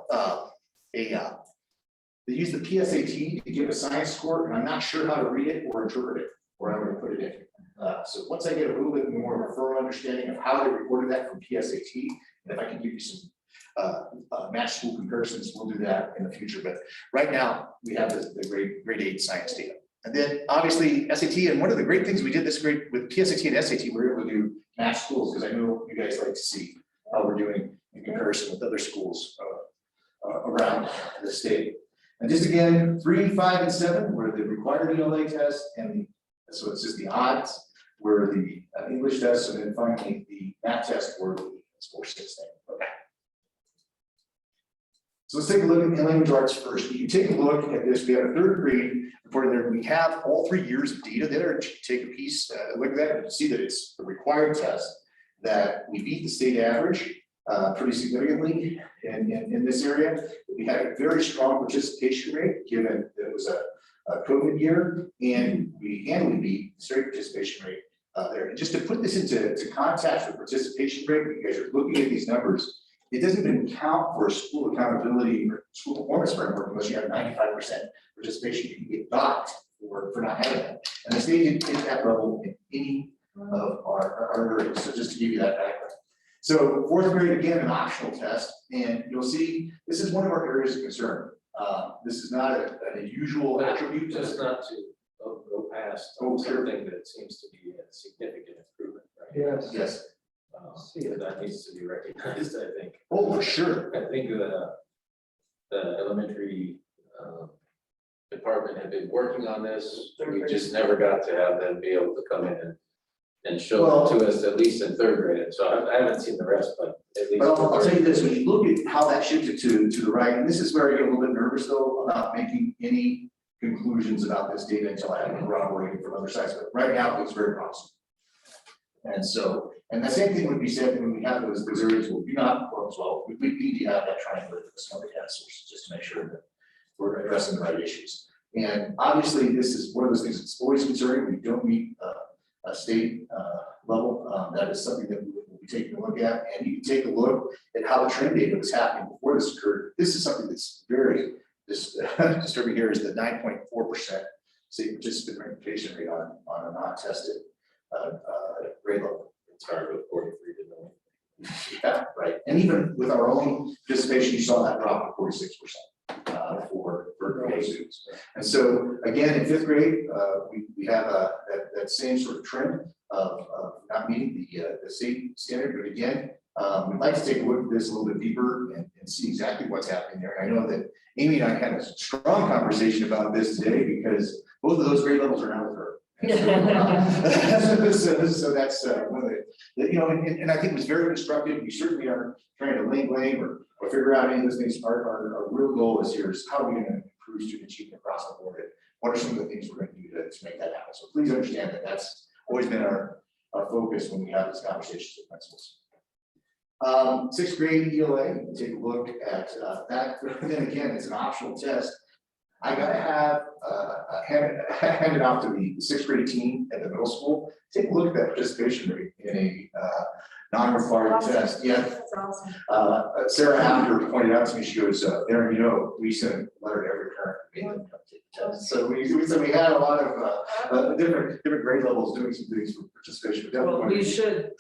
Speaker 14: they use the PSAT to give a science score, and I'm not sure how to read it or interpret it, or I'm going to put it in. So once I get a little bit more of a thorough understanding of how they reported that from PSAT, and if I can give you some match school comparisons, we'll do that in the future. But right now we have the grade 8 science data. And then obviously SAT, and one of the great things we did this grade with PSAT and SAT, we were able to do match schools, because I know you guys like to see how we're doing in comparison with other schools around the state. And just again, 3, 5, and 7 were the required ELA test, and so it's just the odds were the English test, and then finally the math test were the score 6 thing. Okay. So let's take a look at language arts first. You take a look at this. We have a 3rd grade report there. We have all 3 years of data there. Take a piece, look at that, and see that it's the required test, that we beat the state average pretty significantly in this area. We had a very strong participation rate, given that it was a COVID year, and we handily beat the straight participation rate there. And just to put this into context with participation rate, when you guys are looking at these numbers, it doesn't even count for school accountability or school performance framework unless you have 95% participation. You can get docked for not having that. And the state didn't hit that level in any of our areas. So just to give you that background. So fourth grade, again, an optional test, and you'll see this is one of our areas of concern. This is not an unusual attribute.
Speaker 9: Just not to go past something that seems to be a significant improvement, right?
Speaker 14: Yes. Yes.
Speaker 9: That needs to be recognized, I think.
Speaker 14: Oh, for sure.
Speaker 9: I think the elementary department had been working on this. We just never got to have them be able to come in and show it to us, at least in third grade. So I haven't seen the rest, but at least.
Speaker 14: But I'll tell you this, when you look at how that shifted to the right, and this is where I get a little bit nervous though about making any conclusions about this data until I have it corroborated from other sides, but right now it looks very promising. And so, and the same thing would be said when we have those areas where we do not perform as well. We need to have that triangle with some of the data sources just to make sure that we're addressing the right issues. And obviously, this is one of those things that's always concerning. We don't meet a state level. That is something that we'll be taking a look at. And you can take a look at how the trend data was happening before this occurred. This is something that's very disturbing here is the 9.4% state participant participation rate on a non-tested grade level.
Speaker 9: It's hard with 43 to know.
Speaker 14: Yeah, right. And even with our own participation, you saw that drop to 46% for grade students. And so again, in fifth grade, we have that same sort of trend of not meeting the state standard. But again, we'd like to take a look at this a little bit deeper and see exactly what's happening there. And I know that Amy and I had a strong conversation about this today because both of those grade levels are now with her. So that's one of and I think it was very constructive. We certainly are trying to blame or figure out any of those things. Our real goal is here is how are we going to improve student achievement across the board? And what are some of the things we're going to do to make that happen? So please understand that that's always been our focus when we have these conversations with principals. Sixth grade ELA, take a look at that. Then again, it's an optional test. I gotta have hand it off to the sixth grade team at the middle school. Take a look at that participation rate in a non-required test. Yeah.
Speaker 1: That's awesome.
Speaker 14: Sarah after pointed out to me, she goes, Aaron, we sent a letter to every parent who made them come take the test. So we had a lot of different grade levels doing some things for participation.
Speaker 6: Well, we should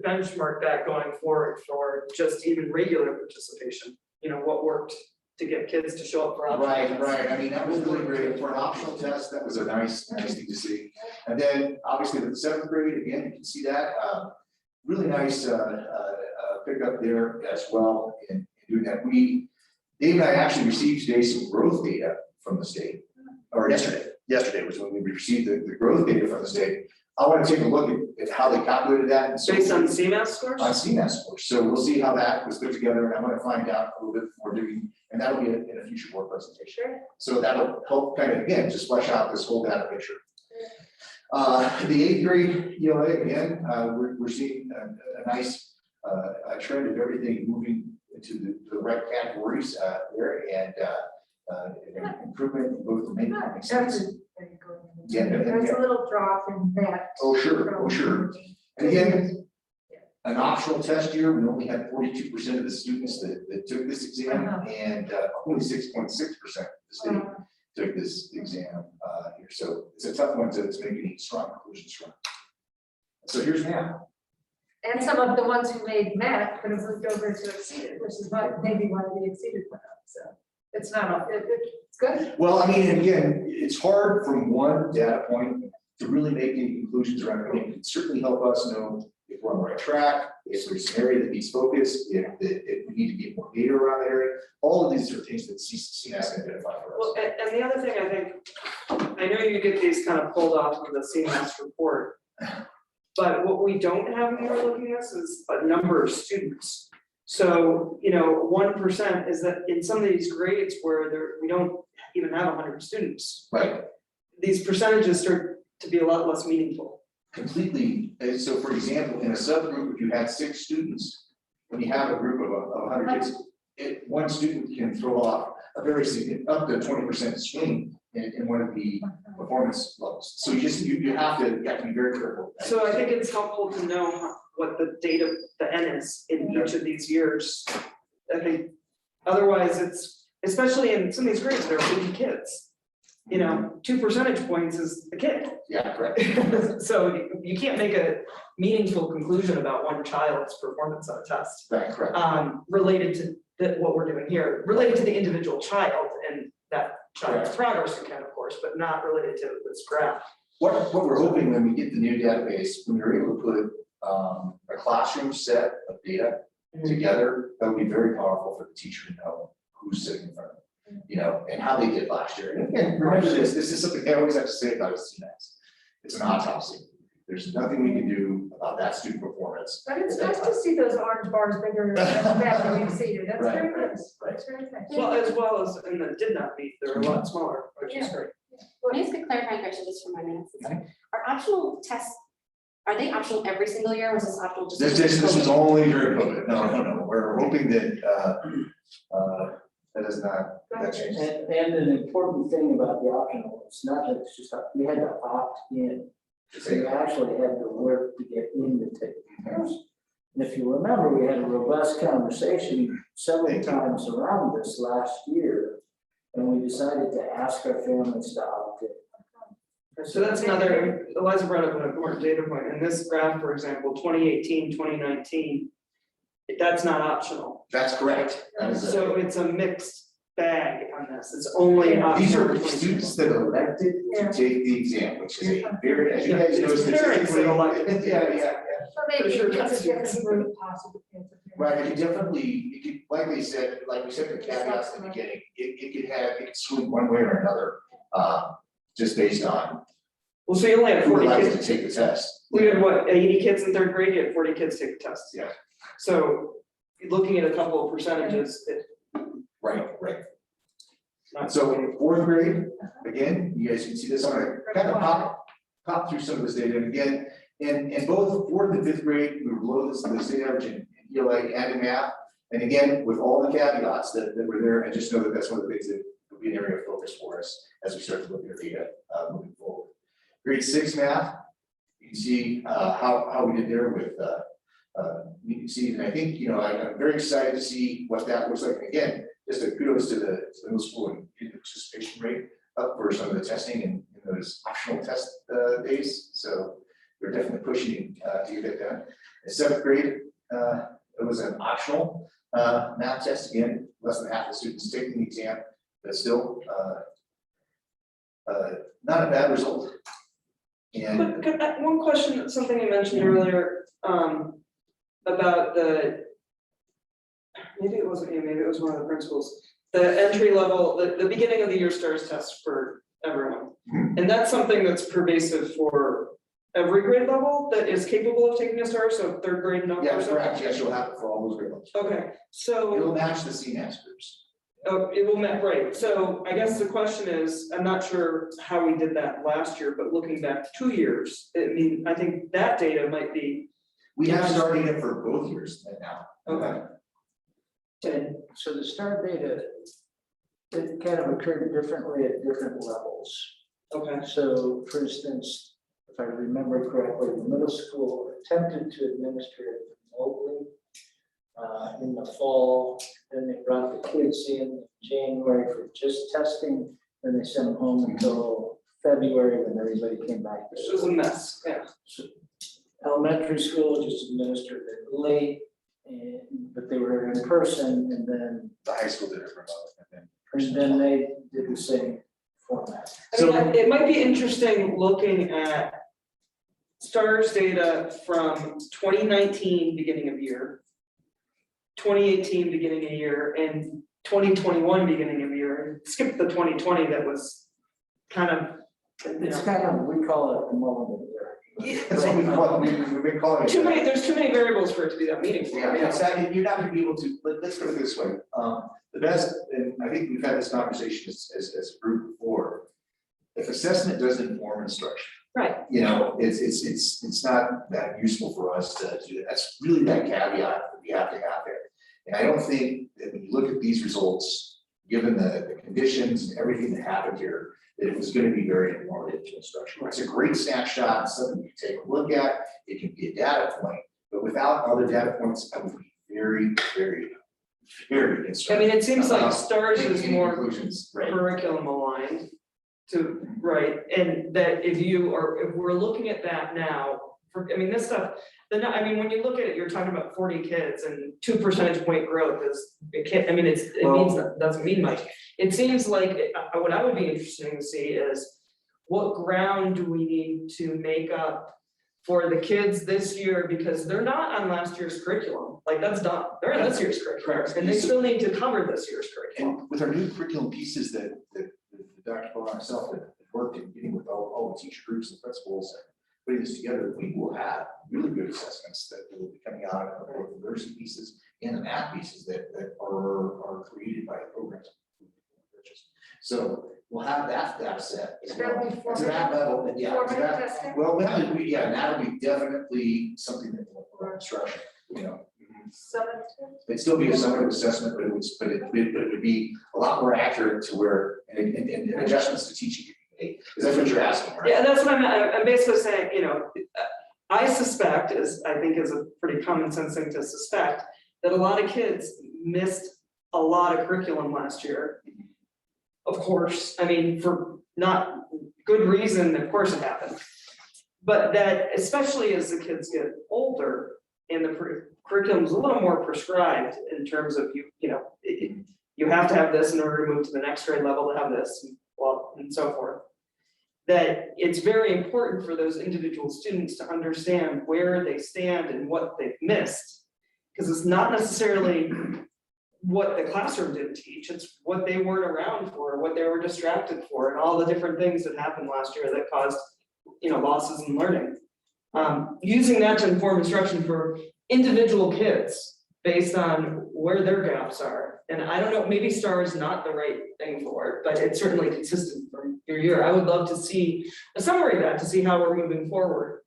Speaker 6: benchmark that going forward for just even regular participation. You know, what worked to get kids to show up for optional.
Speaker 14: Right. I mean, that was really great for an optional test. That was a nice thing to see. And then obviously with the seventh grade, again, you can see that really nice pickup there as well in doing that. Dave and I actually received today some growth data from the state, or yesterday. Yesterday was when we received the growth data from the state. I want to take a look at how they calculated that. And so
Speaker 6: based on CMAS scores?
Speaker 14: On CMAS scores. So we'll see how that was put together, and I want to find out a little bit more digging, and that'll be in a future board presentation. Sure. So that'll help kind of, again, just flesh out this whole data picture. The eighth grade ELA, again, we're seeing a nice trend of everything moving into the right categories there, and improvement in both the main and sense. Yeah,
Speaker 1: There's a little drop in that.
Speaker 14: Oh, sure. And again, an optional test year, we only had 42% of the students that took this exam, and only 6.6% of the state took this exam here. So it's a tough one to make any strong conclusions from. So here's math.
Speaker 1: And some of the ones who made math could have moved over to exceeded, which is maybe why the exceeded went up. So it's not, it's good.
Speaker 14: Well, I mean, again, it's hard from one data point to really make any conclusions around it. It can certainly help us know if we're on the right track, if there's an area that needs focus, if we need to get more data around that area. All of these are things that CNAS can identify for us.
Speaker 6: Well, and the other thing I think, I know you get these kind of pulled off from the CMAS report, but what we don't have when we're looking at this is a number of students. So, 1% is that in some of these grades where we don't even have 100 students.
Speaker 14: Right.
Speaker 6: These percentages start to be a lot less meaningful.
Speaker 14: completely, so for example, in a subgroup, if you had 6 students, when you have a group of 100 kids, one student can throw off a very significant, up to 20% swing in one of the performance levels. So you have to be very careful.
Speaker 6: So I think it's helpful to know what the data, the N is in each of these years. I think, otherwise it's, especially in some of these grades, there are 50 kids. 2 percentage points is a kid.
Speaker 14: Yeah, correct.
Speaker 6: So you can't make a meaningful conclusion about one child's performance on a test.
Speaker 14: Right, correct.
Speaker 6: Related to what we're doing here, related to the individual child and that child's progress can, of course, but not related to this graph.
Speaker 14: What we're hoping when we get the new database, when we're able to put a classroom set of data together, that would be very powerful for the teacher to know who's sitting in front of them, and how they did last year. And again, remember this is something I always have to say about a CMAS. It's an autopsy. There's nothing we can do about that student performance.
Speaker 13: But it's nice to see those orange bars bigger than we've seen it. That's
Speaker 14: Right.
Speaker 13: very good.
Speaker 14: Right.
Speaker 13: That's very nice.
Speaker 6: Well as in the did not meet, they're a lot smaller, which is great.
Speaker 4: Can I ask a clarifying question just for my minutes? Are optional tests, are they optional every single year, or is this optional just?
Speaker 14: This is only during COVID. No. We're hoping that that is not, that changes.
Speaker 3: And an important thing about the optional, it's not that it's just, we had to opt in. So you actually had to work to get in to take the test. And if you remember, we had a robust conversation several times around this last year, and we decided to ask our families to opt in.
Speaker 6: So that's another, Eliza brought up an important data point. In this graph, for example, 2018, 2019, that's not optional.
Speaker 14: That's correct. That is
Speaker 6: So it's a mixed bag on this. It's only optional.
Speaker 14: These are students that elected to take the exam, which is a very, as you guys know,
Speaker 6: It's parents that elected.
Speaker 14: Yeah.
Speaker 13: So maybe
Speaker 6: For sure,
Speaker 13: it's a
Speaker 6: that's-
Speaker 13: different group possibly.
Speaker 14: Right, it could, like we said, like we said, the caveats at the beginning, it could swing one way or another, just based on
Speaker 6: Well, so you only had
Speaker 14: who
Speaker 6: 40
Speaker 14: elected
Speaker 6: kids.
Speaker 14: to take the test.
Speaker 6: We had what, 80 kids in 3rd grade, you had 40 kids take the test.
Speaker 14: Yeah.
Speaker 6: So looking at a couple of percentages,
Speaker 14: Right.
Speaker 6: not
Speaker 14: So in 4th grade, again, you guys can see this, I'm gonna kind of pop through some of this data, and again, in both 4th and 5th grade, we were below the state average in ELA and in math. And again, with all the caveats that were there, and just know that that's one of the things that will be an area of focus for us as we start to look at our data moving forward. Grade 6 math, you can see how we did there with you can see, and I think, I'm very excited to see what that looks like. Again, just a kudos to the middle school and participation rate up for some of the testing and those optional test days. So we're definitely pushing to get that done. In 7th grade, it was an optional math test. Again, less than half the students taking the exam, but still not a bad result. And
Speaker 6: But one question, something you mentioned earlier, about maybe it wasn't you, maybe it was one of the principals, the entry level, the beginning of the year STARS test for everyone. And that's something that's pervasive for every grade level that is capable of taking a STARS, so 3rd grade and up.
Speaker 14: yeah, correct. Yes, you'll have it for all those grade levels.
Speaker 6: Okay, so.
Speaker 14: It'll match the CNAS groups.
Speaker 6: Oh, it will met, right, so I guess the question is, I'm not sure how we did that last year, but looking back 2 years, I think that data might be.
Speaker 14: We have started it for both years now.
Speaker 6: Okay.
Speaker 3: And so the STAR data, it kind of occurred differently at different levels.
Speaker 6: Okay.
Speaker 3: So for instance, if I remember correctly, the middle school attempted to administer it remotely in the fall. Then they brought the kids in January for just testing. Then they sent them home until February when everybody came back.
Speaker 6: This was a mess, yeah.
Speaker 3: So elementary school just administered it late, but they were in person, and then
Speaker 14: The high school did it remote.
Speaker 3: and then they did the same format.
Speaker 6: I mean, it might be interesting looking at STARS data from 2019 beginning of year, 2018 beginning of year, and 2021 beginning of year. Skip the 2020 that was kind of.
Speaker 3: It's kind of, we call it the moment of
Speaker 14: That's what we've been calling it.
Speaker 6: There's too many variables for it to be that meaningful.
Speaker 14: Yeah, exactly. You're not gonna be able to, let's put it this way. The best, and I think we've had this conversation as a group before. If assessment doesn't inform instruction,
Speaker 6: Right.
Speaker 14: You know, it's not that useful for us to do that. That's really that caveat that we have to have there. And I don't think that when you look at these results, given the conditions and everything that happened here, that it was going to be very informative to instruction. It's a great snapshot, something you take a look at. It can be a data point, but without other data points, I would be very, very, very concerned.
Speaker 6: I mean, it seems like
Speaker 14: about
Speaker 6: STARS
Speaker 14: making
Speaker 6: is
Speaker 14: any
Speaker 6: more
Speaker 14: conclusions, right?
Speaker 6: curriculum aligned to, right, and that if we're looking at that now, I mean, this stuff, I mean, when you look at it, you're talking about 40 kids and 2 percentage point growth it means, doesn't mean much. It seems like, what I would be interested to see is what ground do we need to make up for the kids this year, because they're not on last year's curriculum, like that's done, they're in this year's curriculum, and they still need to cover this year's curriculum.
Speaker 14: And with our new curriculum pieces that Dr. Paul and myself have worked in getting with all the teacher groups and principals and putting this together, we will have really good assessments that will be coming out of both the literacy pieces and the math pieces that are created by programs. So we'll have that data set as well. To that level, and yeah, to that, well, and that'll be definitely something that will for instruction, you know. It'd still be a summative assessment, but it would be a lot more accurate to where, and adjustments to teaching can be made, because that's what you're asking, right?
Speaker 6: Yeah, that's what I'm basically saying, you know, I suspect, I think is a pretty common sense thing to suspect, that a lot of kids missed a lot of curriculum last year. Of course, I mean, for not good reason, of course it happened. But that, especially as the kids get older and the curriculum is a little more prescribed in terms of you know, you have to have this in order to move to the next grade level to have this, and so forth. That it's very important for those individual students to understand where they stand and what they've missed. Because it's not necessarily what the classroom didn't teach, it's what they weren't around for, what they were distracted for, and all the different things that happened last year that caused, you know, losses in learning. Using that to inform instruction for individual kids based on where their gaps are. And I don't know, maybe STAR is not the right thing for it, but it's certainly consistent from year to year. I would love to see a summary of that, to see how we're moving forward.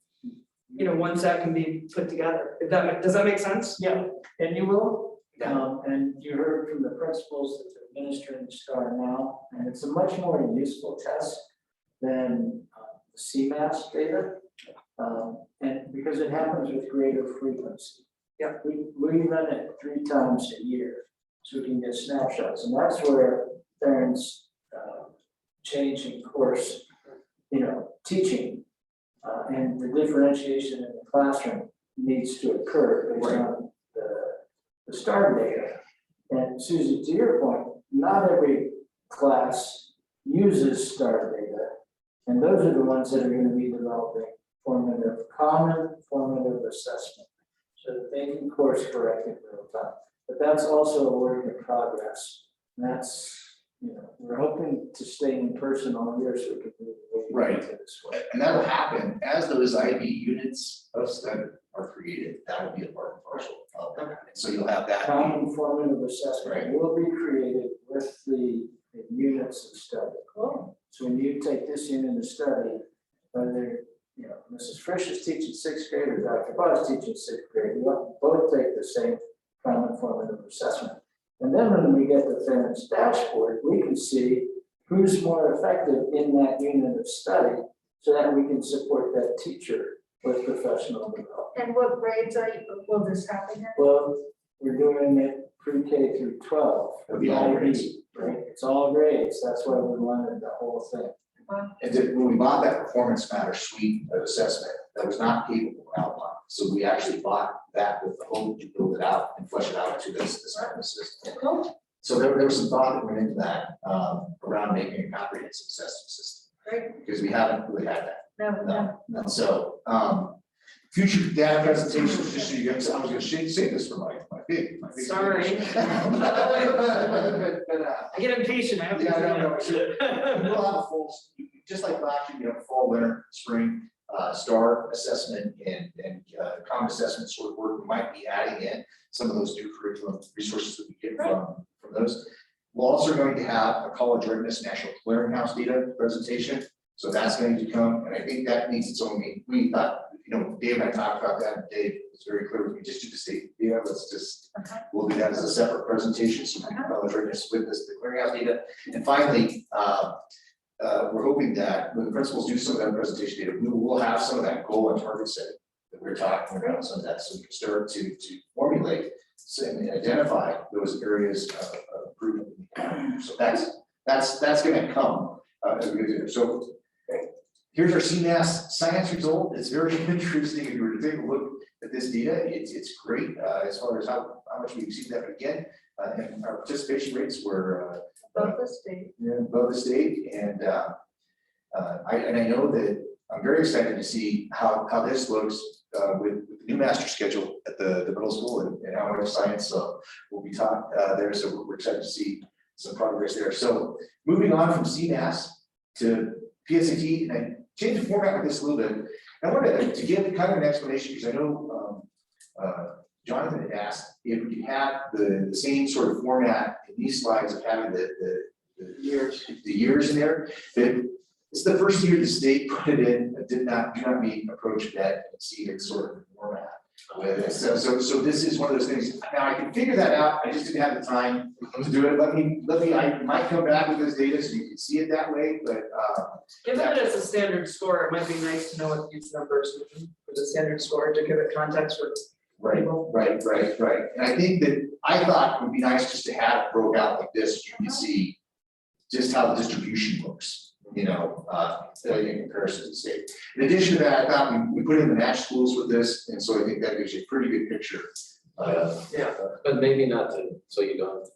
Speaker 6: You know, once that can be put together. Does that make sense?
Speaker 3: Yeah, and you will. And you heard from the principals that they're administering the STAR now, and it's a much more useful test than the CMAS data. And because it happens with greater frequency.
Speaker 6: Yeah.
Speaker 3: We run it 3 times a year, so we can get snapshots, and that's where parents changing course, you know, teaching and the differentiation in the classroom needs to occur based on the STAR data. And Susie, to your point, not every class uses STAR data, and those are the ones that are going to be developing common formative assessment, so that they can course correct in real time. But that's also a work in progress. And that's, you know, we're hoping to stay in person all year so we can move away into this way.
Speaker 14: And that'll happen as those IB units of study are created. That will be a part and parcel of that. And so you'll have that.
Speaker 3: Common formative assessment will be created with the units of study. So when you take this unit of study, whether, you know, Mrs. Frisch is teaching 6th grade or Dr. Buzz teaching 6th grade, you both take the same common formative assessment. And then when we get the parents' dashboard, we can see who's more effective in that unit of study so that we can support that teacher with professional development.
Speaker 1: And what grades will this happen in?
Speaker 3: Well, we're doing it pre-K through 12.
Speaker 14: It'll be all grades.
Speaker 3: Right, it's all grades, that's why we wanted the whole thing.
Speaker 14: And then when we bought that Performance Matters suite of assessment, that was not capable of outline. So we actually bought that with the hope to build it out and flesh it out to this kind of system. So there was some thought that went into that around making a comprehensive assessment system.
Speaker 1: Great.
Speaker 14: Because we haven't really had that.
Speaker 1: No.
Speaker 14: And so future data presentations, just so you guys, I was gonna say this for my big.
Speaker 6: Sorry. I get impatient, I have to.
Speaker 14: We'll have a full, just like last year, you know, fall, winter, spring, STAR assessment and common assessment sort of work. We might be adding in some of those new curriculum resources that we get from those. We're also going to have a college readiness national clearinghouse data presentation. So that's going to come, and I think that needs its own meeting. We thought, Dave and I talked about that, and Dave was very clear with me, just do the state data, we'll do that as a separate presentation, so we can publish readiness with this, the clearinghouse data. And finally, we're hoping that when the principals do some of that presentation data, we will have some of that goal and target setting that we're talking about, some of that, so we can start to formulate and identify those areas of improvement. So that's gonna come as we go through. So here's our CMAS science result. It's very interesting. If you were to take a look at this data, it's great as far as how much we exceed that. But again, and our participation rates were
Speaker 1: Above the state.
Speaker 14: yeah, above the state. And I know that I'm very excited to see how this looks with the new master schedule at the middle school and how much science will be taught there. So we're excited to see some progress there. So moving on from CMAS to PSAT, and I changed the format with this a little bit. I wanted to give kind of an explanation because I know Jonathan had asked if we could have the same sort of format in these slides of having the years in there. But it's the first year the state put it in, do not be approached that exceeded sort of format with it. So this is one of those things. Now I can figure that out. I just didn't have the time to do it. Let me. I might come back with this data so you can see it that way. But
Speaker 6: given that it's a standard score, it might be nice to know what these numbers mean for the standard score to give it context for people.
Speaker 14: Right. And I think that I thought it would be nice just to have it broke out like this. You can see just how the distribution looks. In comparison to the state. In addition to that, I thought we put in the match schools with this, and so I think that gives you a pretty good picture.
Speaker 9: Yeah, but maybe not to, so you don't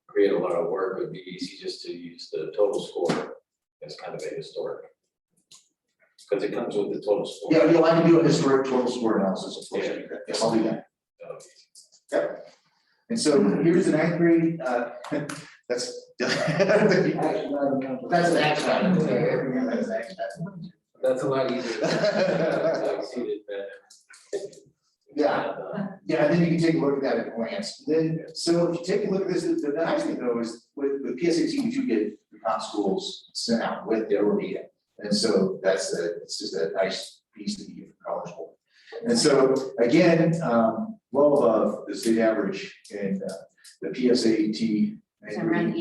Speaker 9: create a lot of work, it'd be easy just to use the total score as kind of a historic. Because it comes with the total score.
Speaker 14: Yeah, I can do a historic total score analysis, of course.
Speaker 9: Yeah.
Speaker 14: Yes, I'll do that. Yep. And so here's the 9th grade, that's that's an action item. That's an action item.
Speaker 9: That's a lot easier. To exceed it better.
Speaker 14: Yeah, and then you can take a look at that at a glance. Then, so if you take a look at this, the nice thing though is with PSAT, we do get the top schools sent out with their data. And so it's just a nice piece that you get from College Board. And so again, well above the state average in the PSAT. And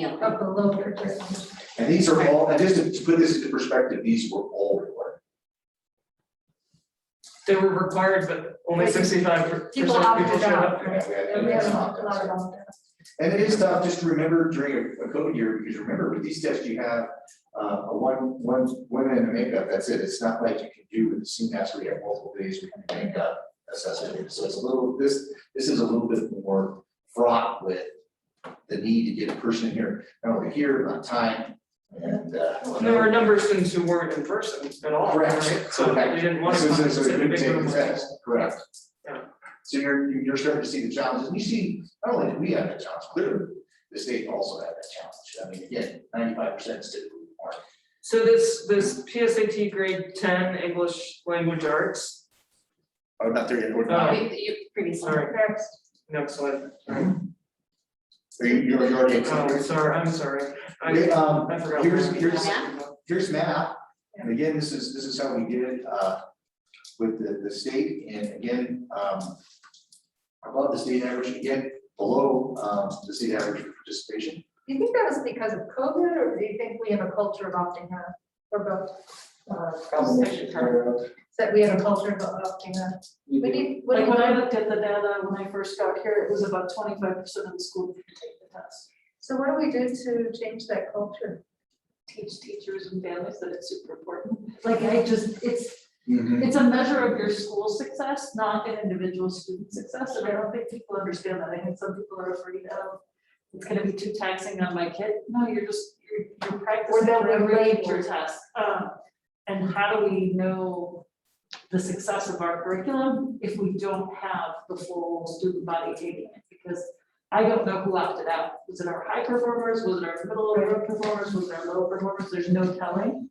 Speaker 14: these are all, and just to put this into perspective, these were all required.
Speaker 6: They were required, but only 65%
Speaker 15: People
Speaker 6: showed
Speaker 15: opted
Speaker 6: up.
Speaker 15: out. We have a lot of them.
Speaker 14: And it is tough just to remember during a COVID year, because remember with these tests, you have a one women in the makeup, that's it. It's not like you can do with the CMAS where you have multiple days where you can make up assessment. So it's a little, this is a little bit more fraught with the need to get a person in here, not only here, on time, and
Speaker 6: There were a number of students who weren't in person at all.
Speaker 14: correct.
Speaker 6: Right? So they didn't want to come
Speaker 14: So
Speaker 6: and
Speaker 14: you
Speaker 6: sit in a
Speaker 14: couldn't
Speaker 6: big
Speaker 14: take
Speaker 6: room.
Speaker 14: the test, correct.
Speaker 6: Yeah.
Speaker 14: So you're starting to see the challenges, and you see, not only do we have that challenge, clearly, the state also had that challenge. I mean, again, 95% is typically more.
Speaker 6: So this PSAT grade 10 English language arts.
Speaker 14: Oh, not there yet, we're
Speaker 6: Oh.
Speaker 14: not.
Speaker 6: Sorry. Next slide. Sorry.
Speaker 14: You're already.
Speaker 6: Oh, sorry, I'm sorry.
Speaker 14: Okay,
Speaker 6: I forgot.
Speaker 14: here's math, and again, this is how we did it, with the state, and again, above the state average, again, below, the state average for participation.
Speaker 1: Do you think that was because of COVID, or do you think we have a culture of opting out, or both? That we have a culture of opting out. We need,
Speaker 13: Like when I looked at the data, when I first got here, it was about 25% of the school that take the test.
Speaker 1: So what do we do to change that culture?
Speaker 13: Teach teachers and families that it's super important. Like it's a measure of your school success, not an individual student success. And I don't think people understand that. I think some people are afraid of, it's gonna be too taxing on my kid. No, you're practicing
Speaker 1: they'll
Speaker 13: for
Speaker 1: be
Speaker 13: every
Speaker 1: labeled.
Speaker 13: teacher test. And how do we know the success of our curriculum if we don't have the full student body taking it? Because I don't know who opted out. Was it our high performers? Was it our middle performers? Was it our low performers? There's no telling.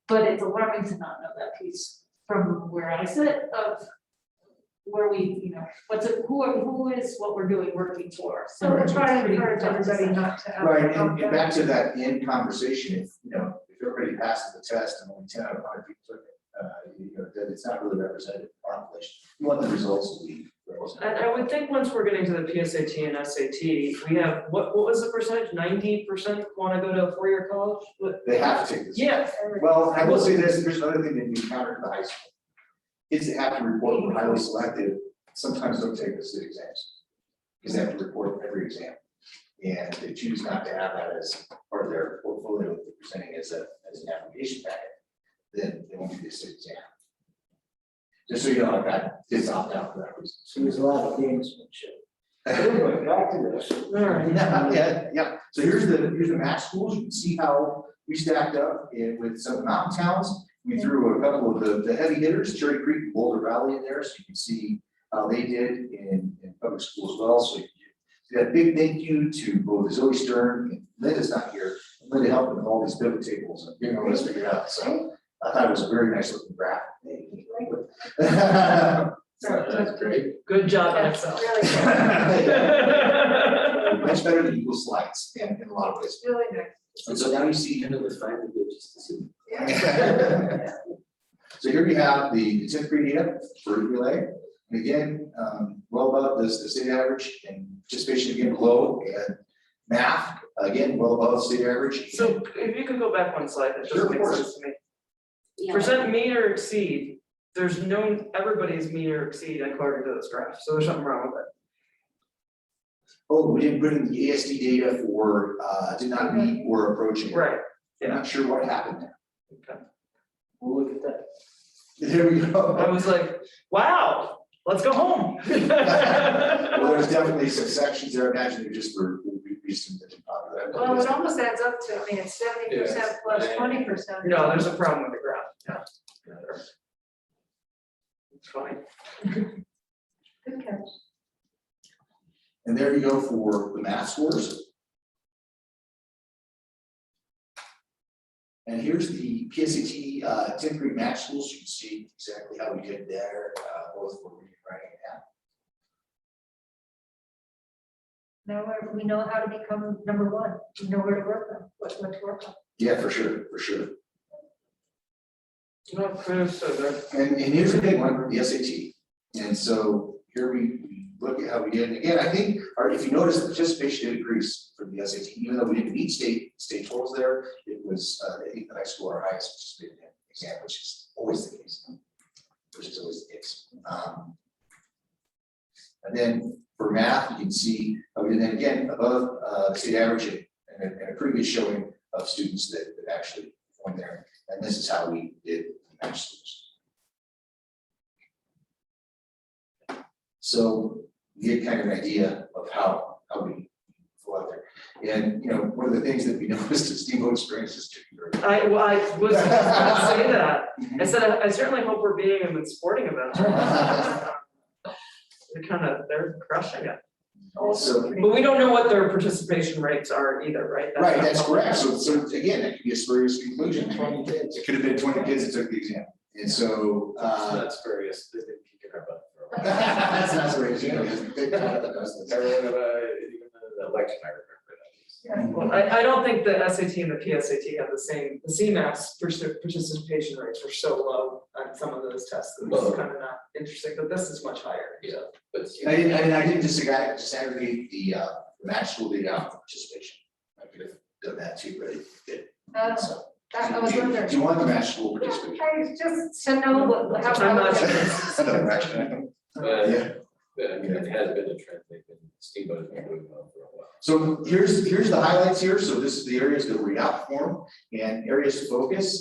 Speaker 13: But it's alarming to not know that piece from where I sit of where we, who is what we're doing working for.
Speaker 1: So we're
Speaker 13: it's
Speaker 1: trying to
Speaker 13: pretty
Speaker 1: encourage
Speaker 13: tough to
Speaker 1: everybody
Speaker 13: say.
Speaker 1: not to have.
Speaker 14: Right, and back to that end conversation, if everybody passes the test and only 10 out of 100 people took it, that it's not really representative of our population. You want the results to be representative.
Speaker 6: And I would think once we're getting to the PSAT and SAT, we have, what was the percentage? 90% want to go to a four-year college?
Speaker 14: They have to take this.
Speaker 6: Yeah.
Speaker 14: Well, I will say this, there's another thing that we encountered in the high school. Kids that have to report for highly selective sometimes don't take the state exams. Because they have to report every exam. And if they choose not to have that as part of their portfolio, that they're presenting as an application packet, then they won't do the state exam. Just so you know, I've got kids opt out for that reason.
Speaker 3: So there's a lot of gamesmanship. Anyway, back to this.
Speaker 6: All right.
Speaker 14: Yeah. So here's the match schools. You can see how we stacked up with some mountain towns. We threw a couple of the heavy hitters, Cherry Creek and Boulder Valley in there, so you can see how they did in public school as well. So a big thank you to both Zoe Stern and Linda's not here. Linda helped with all these pivot tables and getting all this figured out. So I thought it was a very nice looking graph.
Speaker 16: That's great.
Speaker 6: Good job, Excel.
Speaker 14: Much better than Google Slides in a lot of ways.
Speaker 13: Really nice.
Speaker 14: And so now you see.
Speaker 16: And it was finally good just to see.
Speaker 14: So here we have the 10th grade data for relay. And again, well above the state average, and participation again below, and math, again, well above the state average.
Speaker 6: So if you could go back one slide, that
Speaker 14: Sure,
Speaker 6: just
Speaker 14: of
Speaker 6: makes
Speaker 14: course.
Speaker 6: sense to me.
Speaker 4: Yeah.
Speaker 6: Percent meet or exceed, there's no, everybody's meet or exceed according to this graph, so there's something wrong with it.
Speaker 14: Oh, we didn't put in the ASD data for, did not meet or approaching.
Speaker 6: Right,
Speaker 14: I'm not sure what happened there.
Speaker 6: okay.
Speaker 3: We'll look at that.
Speaker 14: There we
Speaker 6: I
Speaker 14: go.
Speaker 6: was like, wow, let's go home.
Speaker 14: Well, there's definitely some sections there, I imagine they just were, we just didn't bother that.
Speaker 13: Well, it almost adds up to, I mean, it's 70% plus 20%.
Speaker 6: No, there's a problem with the graph, yeah. It's fine.
Speaker 13: Good catch.
Speaker 14: And there you go for the math scores. And here's the PSAT 10th grade match schools. You can see exactly how we did there, both for reading, writing, and math.
Speaker 13: Now we know how to become number one. We know where to work on, what to work on.
Speaker 14: Yeah, for sure, for sure.
Speaker 6: No, Chris, so good.
Speaker 14: And here's the big one, the SAT. And so here we look at how we did. And again, I think, or if you notice, the participation did increase for the SAT, even though we didn't meet state totals there. It was, I think the high school, our highest participating exam, which is always the case. And then for math, you can see, and then again, above the state average and a previous showing of students that actually went there. And this is how we did the match schools. So you get kind of an idea of how we go out there. And, you know, one of the things that we noticed is Steamboat experiences too.
Speaker 6: I was just gonna say that. I said, I certainly hope we're beating them in sporting events. They're crushing it.
Speaker 14: So,
Speaker 6: But we don't know what their participation rates are either, right?
Speaker 14: right, that's correct. So again, that could be a spurious conclusion.
Speaker 3: 20 kids.
Speaker 14: It could have been 20 kids that took the exam. And so,
Speaker 9: That's spurious, they've been kicking our butt for a while.
Speaker 14: that's not spurious, you know, just big time that does this.
Speaker 9: Everyone, even the election, I remember that.
Speaker 6: Well, I don't think the SAT and the PSAT have the same, the CMAS participation rates were so low on some of those tests that it's kind of not interesting, but this is much higher.
Speaker 9: Yeah, but.
Speaker 14: I didn't disaggregate the match school data out for participation. I could have done that too, but it didn't. So,
Speaker 13: I was wondering.
Speaker 14: do you want the match school participation?
Speaker 13: I just to know what, how.
Speaker 6: I'm not sure.
Speaker 14: Another action. Yeah.
Speaker 9: But I mean, it has been a trend, they've been, Steamboat has been doing well for a while.
Speaker 14: So here's the highlights here. So this is the areas that we outperform and areas to focus.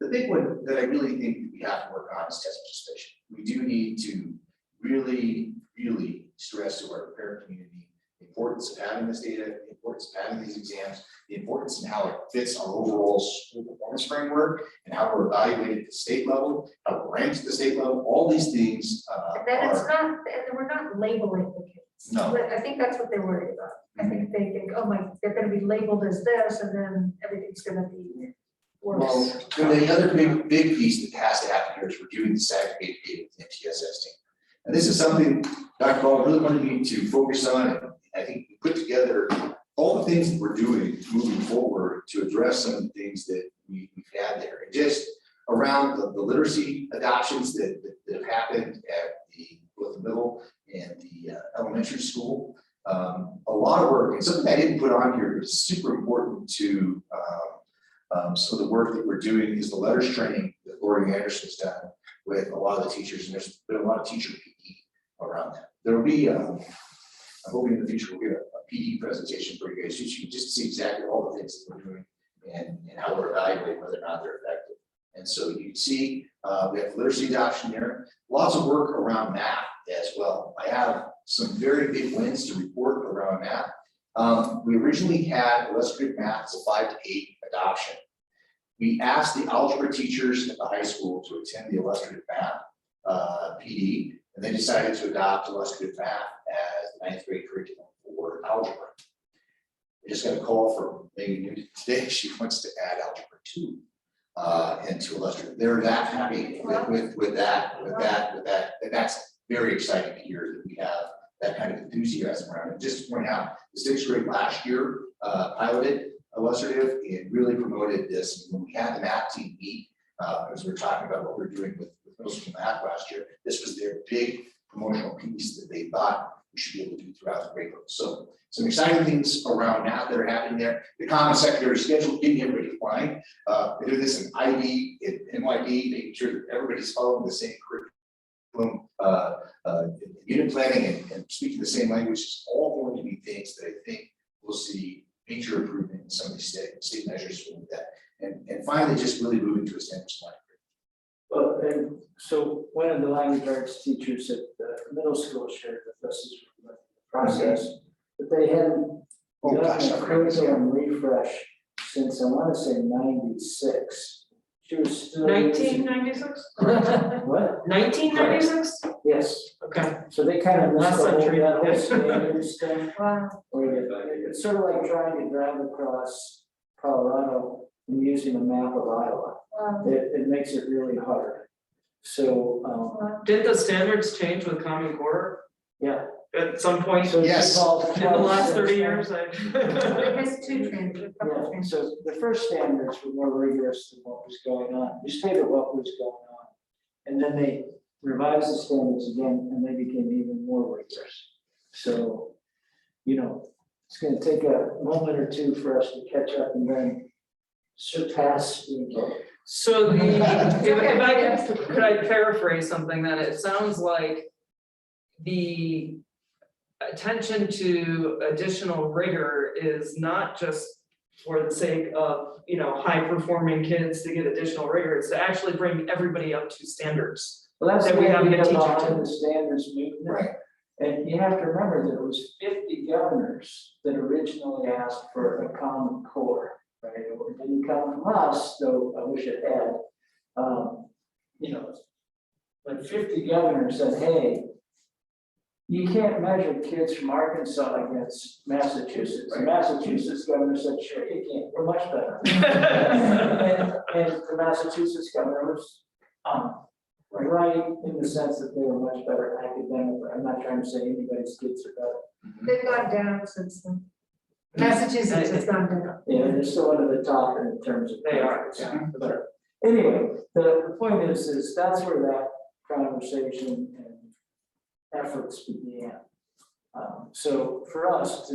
Speaker 14: The big one that I really think we have to work on is test participation. We do need to really stress to our parent community the importance of having this data, the importance of having these exams, the importance in how it fits our overall school performance framework, and how we're evaluated at the state level, how we're ranked at the state level. All these things
Speaker 13: And then it's not, and we're not labeling the kids.
Speaker 14: No.
Speaker 13: I think that's what they're worried about. I think they think, oh my, they're gonna be labeled as this, and then everything's gonna be worse.
Speaker 14: Well, and the other big piece that has to happen here is we're doing the disaggregated data with MTS testing. And this is something Dr. Ball really wanted me to focus on, and I think we put together all the things that we're doing moving forward to address some of the things that we've had there. And just around the literacy adoptions that have happened at both the middle and the elementary school. A lot of work, and something I didn't put on here, but it's super important to some of the work that we're doing is the letters training that Lori Anderson's done with a lot of the teachers, and there's been a lot of teacher PD around that. There will be, I'm hoping in the future we'll get a PD presentation for you guys, so you can just see exactly all the things that we're doing and how we're evaluating whether or not they're effective. And so you can see we have literacy adoption there, lots of work around math as well. I have some very big wins to report around math. We originally had illustrative math as a 5 to 8 adoption. We asked the algebra teachers at the high school to attend the illustrative math PD, and they decided to adopt illustrative math as the 9th grade curriculum for algebra. I just got a call from Megan Newton today. She wants to add algebra 2 into illustrative. They're that happy with that, and that's very exciting to hear that we have that kind of enthusiasm around it. Just to point out, the 6th grade last year piloted illustrative and really promoted this. When we had the math team meet, as we were talking about what we're doing with middle school math last year, this was their big promotional piece that they thought we should be able to do throughout the curriculum. So some exciting things around math that are happening there. The common secondary schedule, getting everybody flying. They do this in IB, in NYB, making sure that everybody's following the same curriculum, unit planning and speaking the same language is all going to be things that I think we'll see major improvement in some of these state measures with that. And finally, just really moving to a standards line.
Speaker 3: Well, and so one of the language arts teachers at the middle school shared with us the process, but they hadn't done a curriculum refresh since I want to say 96. She was still
Speaker 6: 1996?
Speaker 3: What?
Speaker 6: 1996?
Speaker 3: Yes.
Speaker 6: Okay.
Speaker 3: So they kind of missed
Speaker 6: Last
Speaker 3: the whole,
Speaker 6: century.
Speaker 3: that whole standards thing.
Speaker 11: Wow.
Speaker 3: It's sort of like trying to drive across Colorado and using a map of Iowa.
Speaker 11: Wow.
Speaker 3: It makes it really hard. So,
Speaker 6: Did the standards change with Common Core
Speaker 3: yeah.
Speaker 6: at some point?
Speaker 3: So
Speaker 14: Yes.
Speaker 6: In the last 30 years,
Speaker 11: It has two changes.
Speaker 3: Yeah, so the first standards were more rigorous than what was going on. You stated what was going on. And then they revised the standards again and they became even more rigorous. So, you know, it's gonna take a moment or two for us to catch up and then surpass.
Speaker 6: So if I could I paraphrase something that it sounds like the attention to additional rigor is not just for the sake of, you know, high performing kids to get additional rigor, it's to actually bring everybody up to standards.
Speaker 3: Well, that's
Speaker 6: that
Speaker 3: the
Speaker 6: we have to get teachers
Speaker 3: behind
Speaker 6: to.
Speaker 3: the standards movement.
Speaker 14: Right.
Speaker 3: And you have to remember there was 50 governors that originally asked for a common core, right? It didn't come from us, though I wish it had. You know, but 50 governors said, hey, you can't measure kids from Arkansas against Massachusetts. The Massachusetts governor said, sure, you can, we're much better. and the Massachusetts governor was right in the sense that they were much better academically. I'm not trying to say anybody's kids are better.
Speaker 11: They've gone down since then. Massachusetts has gone down.
Speaker 3: Yeah, they're still one of the top in terms of.
Speaker 6: They are,
Speaker 3: yeah. But anyway, the point is that's where that conversation and efforts began. So for us to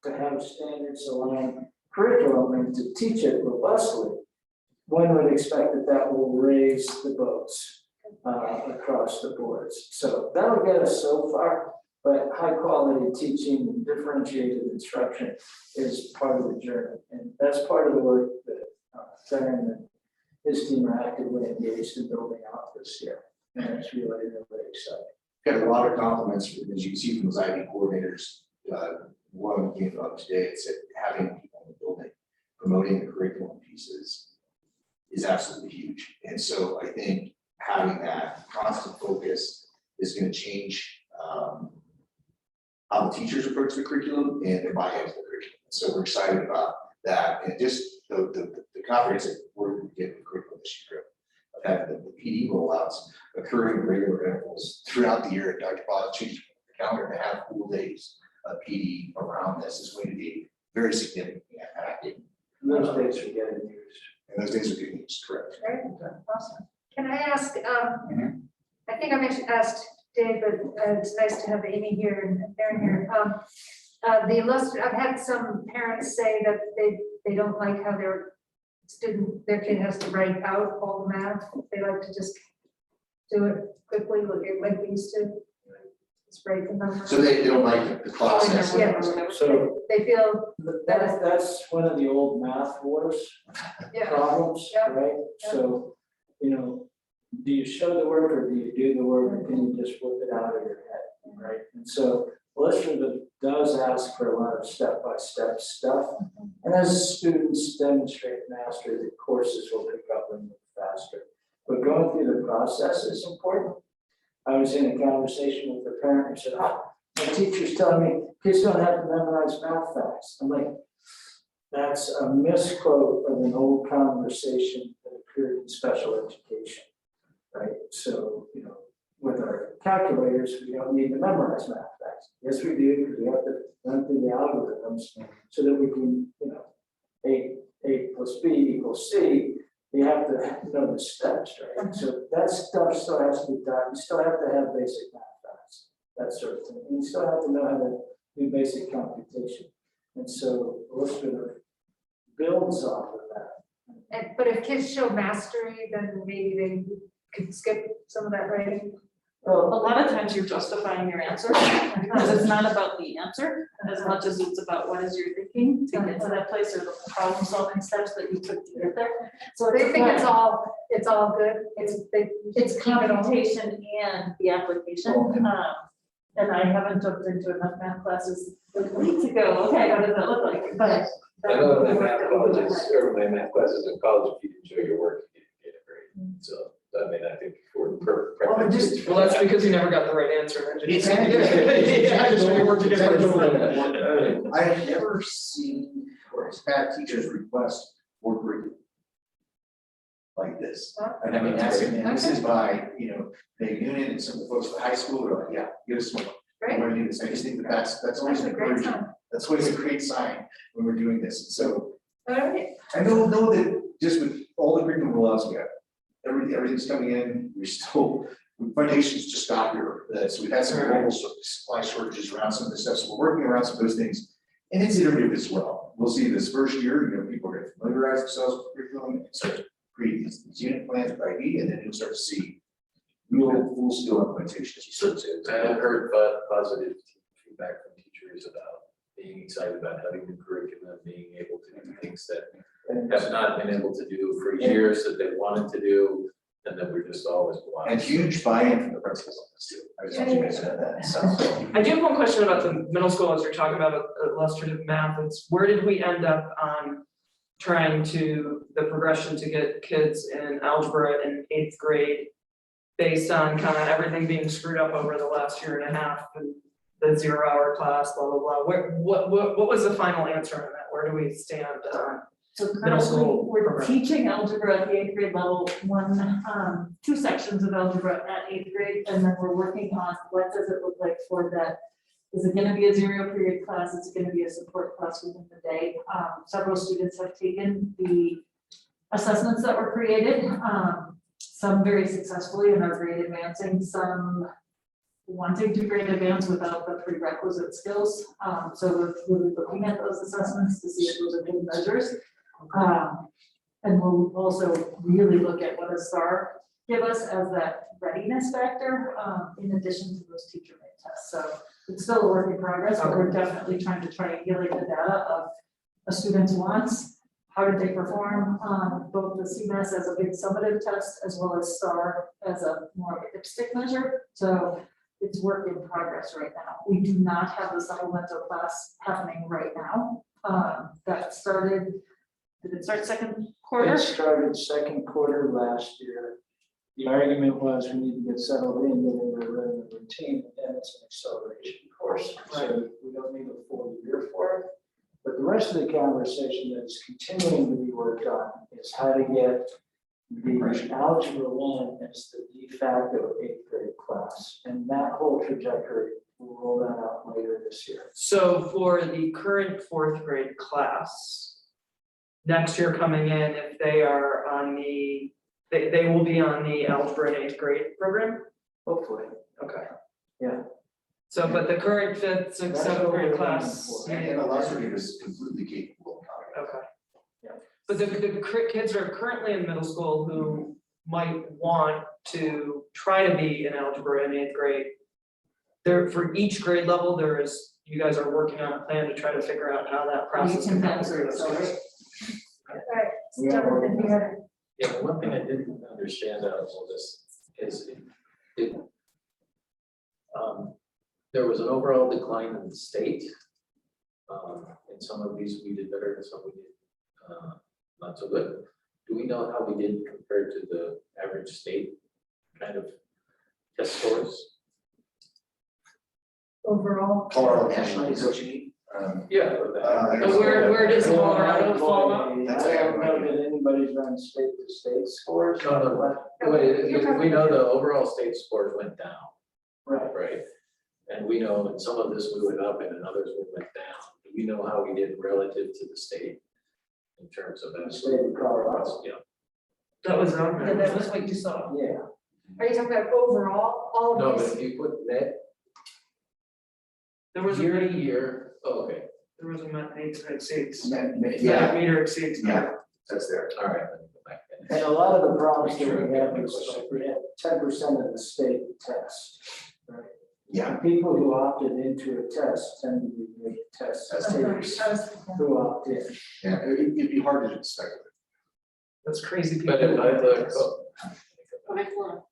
Speaker 3: have standards aligned curriculum and to teach it robustly, one would expect that will raise the boats across the boards. So that'll get us so far, but high quality teaching and differentiated instruction is part of the journey. And that's part of the work that Darren and his team are actively engaged in building out this year. And it's really, really exciting.
Speaker 14: Got a lot of compliments, as you can see from those IB coordinators. One of them came up today, it said having people in the building promoting the curriculum pieces is absolutely huge. And so I think having that constant focus is going to change how the teachers approach the curriculum and their buy-in to the curriculum. So we're excited about that. And just the comprehensive work we did with curriculum this year of having the PD rollouts occurring at regular intervals throughout the year. Dr. Bob changed the calendar to have full days of PD around this is going to be very significant.
Speaker 3: Those days are getting used.
Speaker 14: And those days are being used, correct?
Speaker 1: Right, awesome. Can I ask, I think I mentioned, asked Dave, but it's nice to have Amy here and Aaron here. I've had some parents say that they don't like how their kid has to write out all the math. They like to just do it quickly, like we used to. Just write the numbers.
Speaker 14: So they don't like the process.
Speaker 1: Yeah.
Speaker 3: So
Speaker 1: They feel
Speaker 3: that's one of the old math wars problems,
Speaker 1: Yeah.
Speaker 3: right?
Speaker 1: Yeah.
Speaker 3: So, do you show the work or do you do the work and then you just whip it out of your head, right? And so illustrative does ask for a lot of step-by-step stuff. And as students demonstrate mastery, the courses will pick up and move faster. But going through the process is important. I was in a conversation with a parent who said, my teacher's telling me kids don't have to memorize math facts. I'm like, that's a misquote of an old conversation that occurred in special education, right? So, with our calculators, we don't need to memorize math facts. Yes, we do, because we have to run through the algorithms so that we can, A plus B equals C. You have to know the steps, right? So that stuff still has to be done. You still have to have basic math facts, that sort of thing. And you still have to know how to do basic computation. And so illustrative builds off of that. But if kids show mastery, then maybe they could skip some of that writing.
Speaker 15: A lot of times you're justifying your answer, because it's not about the answer as much as it's about what is your thinking to get to that place, or the problem solving steps that you took to get there.
Speaker 1: So they think it's all good.
Speaker 15: It's computation and the application. And I haven't jumped into enough math classes to go, okay, what does that look like? But
Speaker 9: I know in my math colleges, or my math classes in college, if you didn't show your work, you didn't get a grade. So, I mean, I think for
Speaker 6: Well, that's because you never got the right answer.
Speaker 14: I have never seen or had teachers request work review like this. And I mean, this is by, Dave Noonan and some of the folks at the high school are like, yeah, give us more.
Speaker 1: Right.
Speaker 14: We're gonna do this. I just think that's always
Speaker 1: That's a great
Speaker 14: encouraging.
Speaker 1: sign.
Speaker 14: That's always a great sign when we're doing this. And so
Speaker 1: All right.
Speaker 14: I know that just with all the curriculum rollouts we got, everything's coming in, foundations just got here. So we've had some global supply shortages around some of this stuff. So we're working around some of those things. And it's iterative as well. We'll see this first year, people are going to familiarize themselves with curriculum and start creating these unit plans with ID, and then you'll start to see real full scale implementation.
Speaker 9: I've heard positive feedback from teachers about being excited about having new curriculum, being able to do things that have not been able to do for years that they wanted to do, and that we're just always blind.
Speaker 14: And huge buy-in from the principals on this too. I just want you guys to know that. So
Speaker 6: I do have one question about the middle school as you're talking about illustrative math. It's where did we end up on trying to, the progression to get kids in algebra in 8th grade based on kind of everything being screwed up over the last year and a half and the 0-hour class, blah, blah, blah. What was the final answer on that? Where do we stand on
Speaker 15: so
Speaker 6: middle
Speaker 15: currently,
Speaker 6: school
Speaker 15: we're
Speaker 6: program?
Speaker 15: teaching algebra at the 8th grade level, two sections of algebra at 8th grade, and then we're working on what does it look like for that. Is it gonna be a 0 period class? Is it gonna be a support class within the day? Several students have taken the assessments that were created, some very successfully and are grade advancing, some wanting to grade advance without the prerequisite skills. So we're really looking at those assessments to see if those are good measures. And we'll also really look at what a STAR give us as that readiness factor, in addition to those teacher-made tests. So it's still a work in progress, but we're definitely trying to triangulate the data of a student's wants, how did they perform on both the CMAS as a big summative test, as well as STAR as a more of a dipstick measure. So it's work in progress right now. We do not have the supplemental class happening right now. That started, did it start second quarter?
Speaker 3: It started second quarter last year. The argument was we need to get settled in, get into a rhythm and routine, and it's an acceleration course. So we don't need a full year for it. But the rest of the conversation that is continuing to be worked on is how to get the Algebra 1 as the de facto 8th grade class. And that whole trajectory, we'll roll that out later this year.
Speaker 6: So for the current 4th grade class, next year coming in, if they are on they will be on the algebra and 8th grade program?
Speaker 3: Hopefully.
Speaker 6: Okay.
Speaker 3: Yeah.
Speaker 6: So, but the current 5th, 6th,
Speaker 3: That's
Speaker 6: 7th
Speaker 3: what
Speaker 6: grade
Speaker 3: we're
Speaker 6: class.
Speaker 14: And a lot of is completely capable of coming.
Speaker 6: Okay.
Speaker 3: Yeah.
Speaker 6: But the kids are currently in middle school who might want to try to be in algebra in 8th grade. There, for each grade level, you guys are working on a plan to try to figure out how that process can happen for those kids.
Speaker 3: We have our-
Speaker 9: Yeah, the one thing I didn't understand out of all this is there was an overall decline in the state. In some of these we did better, and some we did not so good. Do we know how we did compared to the average state kind of test scores?
Speaker 13: Overall.
Speaker 14: Colorado nationally is what you need.
Speaker 9: Yeah.
Speaker 6: Where does Colorado fall out?
Speaker 3: I don't know that anybody's run state to state scores.
Speaker 9: We know the overall state scores went down,
Speaker 3: Right.
Speaker 9: right? And we know in some of this we went up and in others we went down. Do we know how we did relative to the state in terms of
Speaker 3: The
Speaker 9: that?
Speaker 3: state of Colorado.
Speaker 9: Yeah.
Speaker 6: That was on there.
Speaker 15: Yeah, that was what you saw.
Speaker 3: Yeah.
Speaker 13: Are you talking about overall, all
Speaker 9: No,
Speaker 13: of
Speaker 9: but
Speaker 13: this?
Speaker 9: if you put net
Speaker 6: There was
Speaker 9: year
Speaker 6: a,
Speaker 9: to year, oh, okay,
Speaker 6: there was a meter exceeds.
Speaker 14: Yeah,
Speaker 6: Meter exceeds.
Speaker 14: yeah, that's there.
Speaker 9: all right. Let me go back then.
Speaker 3: And a lot of the problems that we have is like we have 10% of the state test. Right?
Speaker 14: Yeah.
Speaker 3: And people who opted into a test tend to be the test takers who opt in.
Speaker 14: Yeah, it'd be hard to speculate.
Speaker 6: That's crazy.
Speaker 9: But
Speaker 6: people.
Speaker 9: if I look,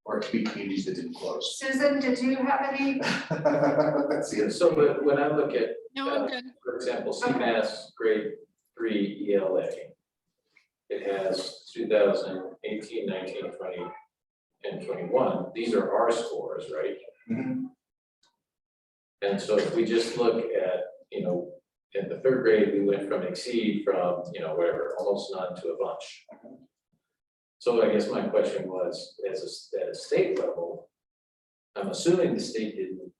Speaker 14: Or it could be communities that didn't close.
Speaker 13: Susan, did you have any?
Speaker 14: That's the other.
Speaker 9: so but when I look at,
Speaker 5: No, I'm good.
Speaker 9: for example, CMAS grade 3 ELA, it has 2018, 19, 20, and 21. These are our scores, right?
Speaker 14: Mhm.
Speaker 9: And so if we just look at, in the 3rd grade, we went from exceed from, whatever, almost none to a bunch. So I guess my question was, at a state level, I'm assuming the state didn't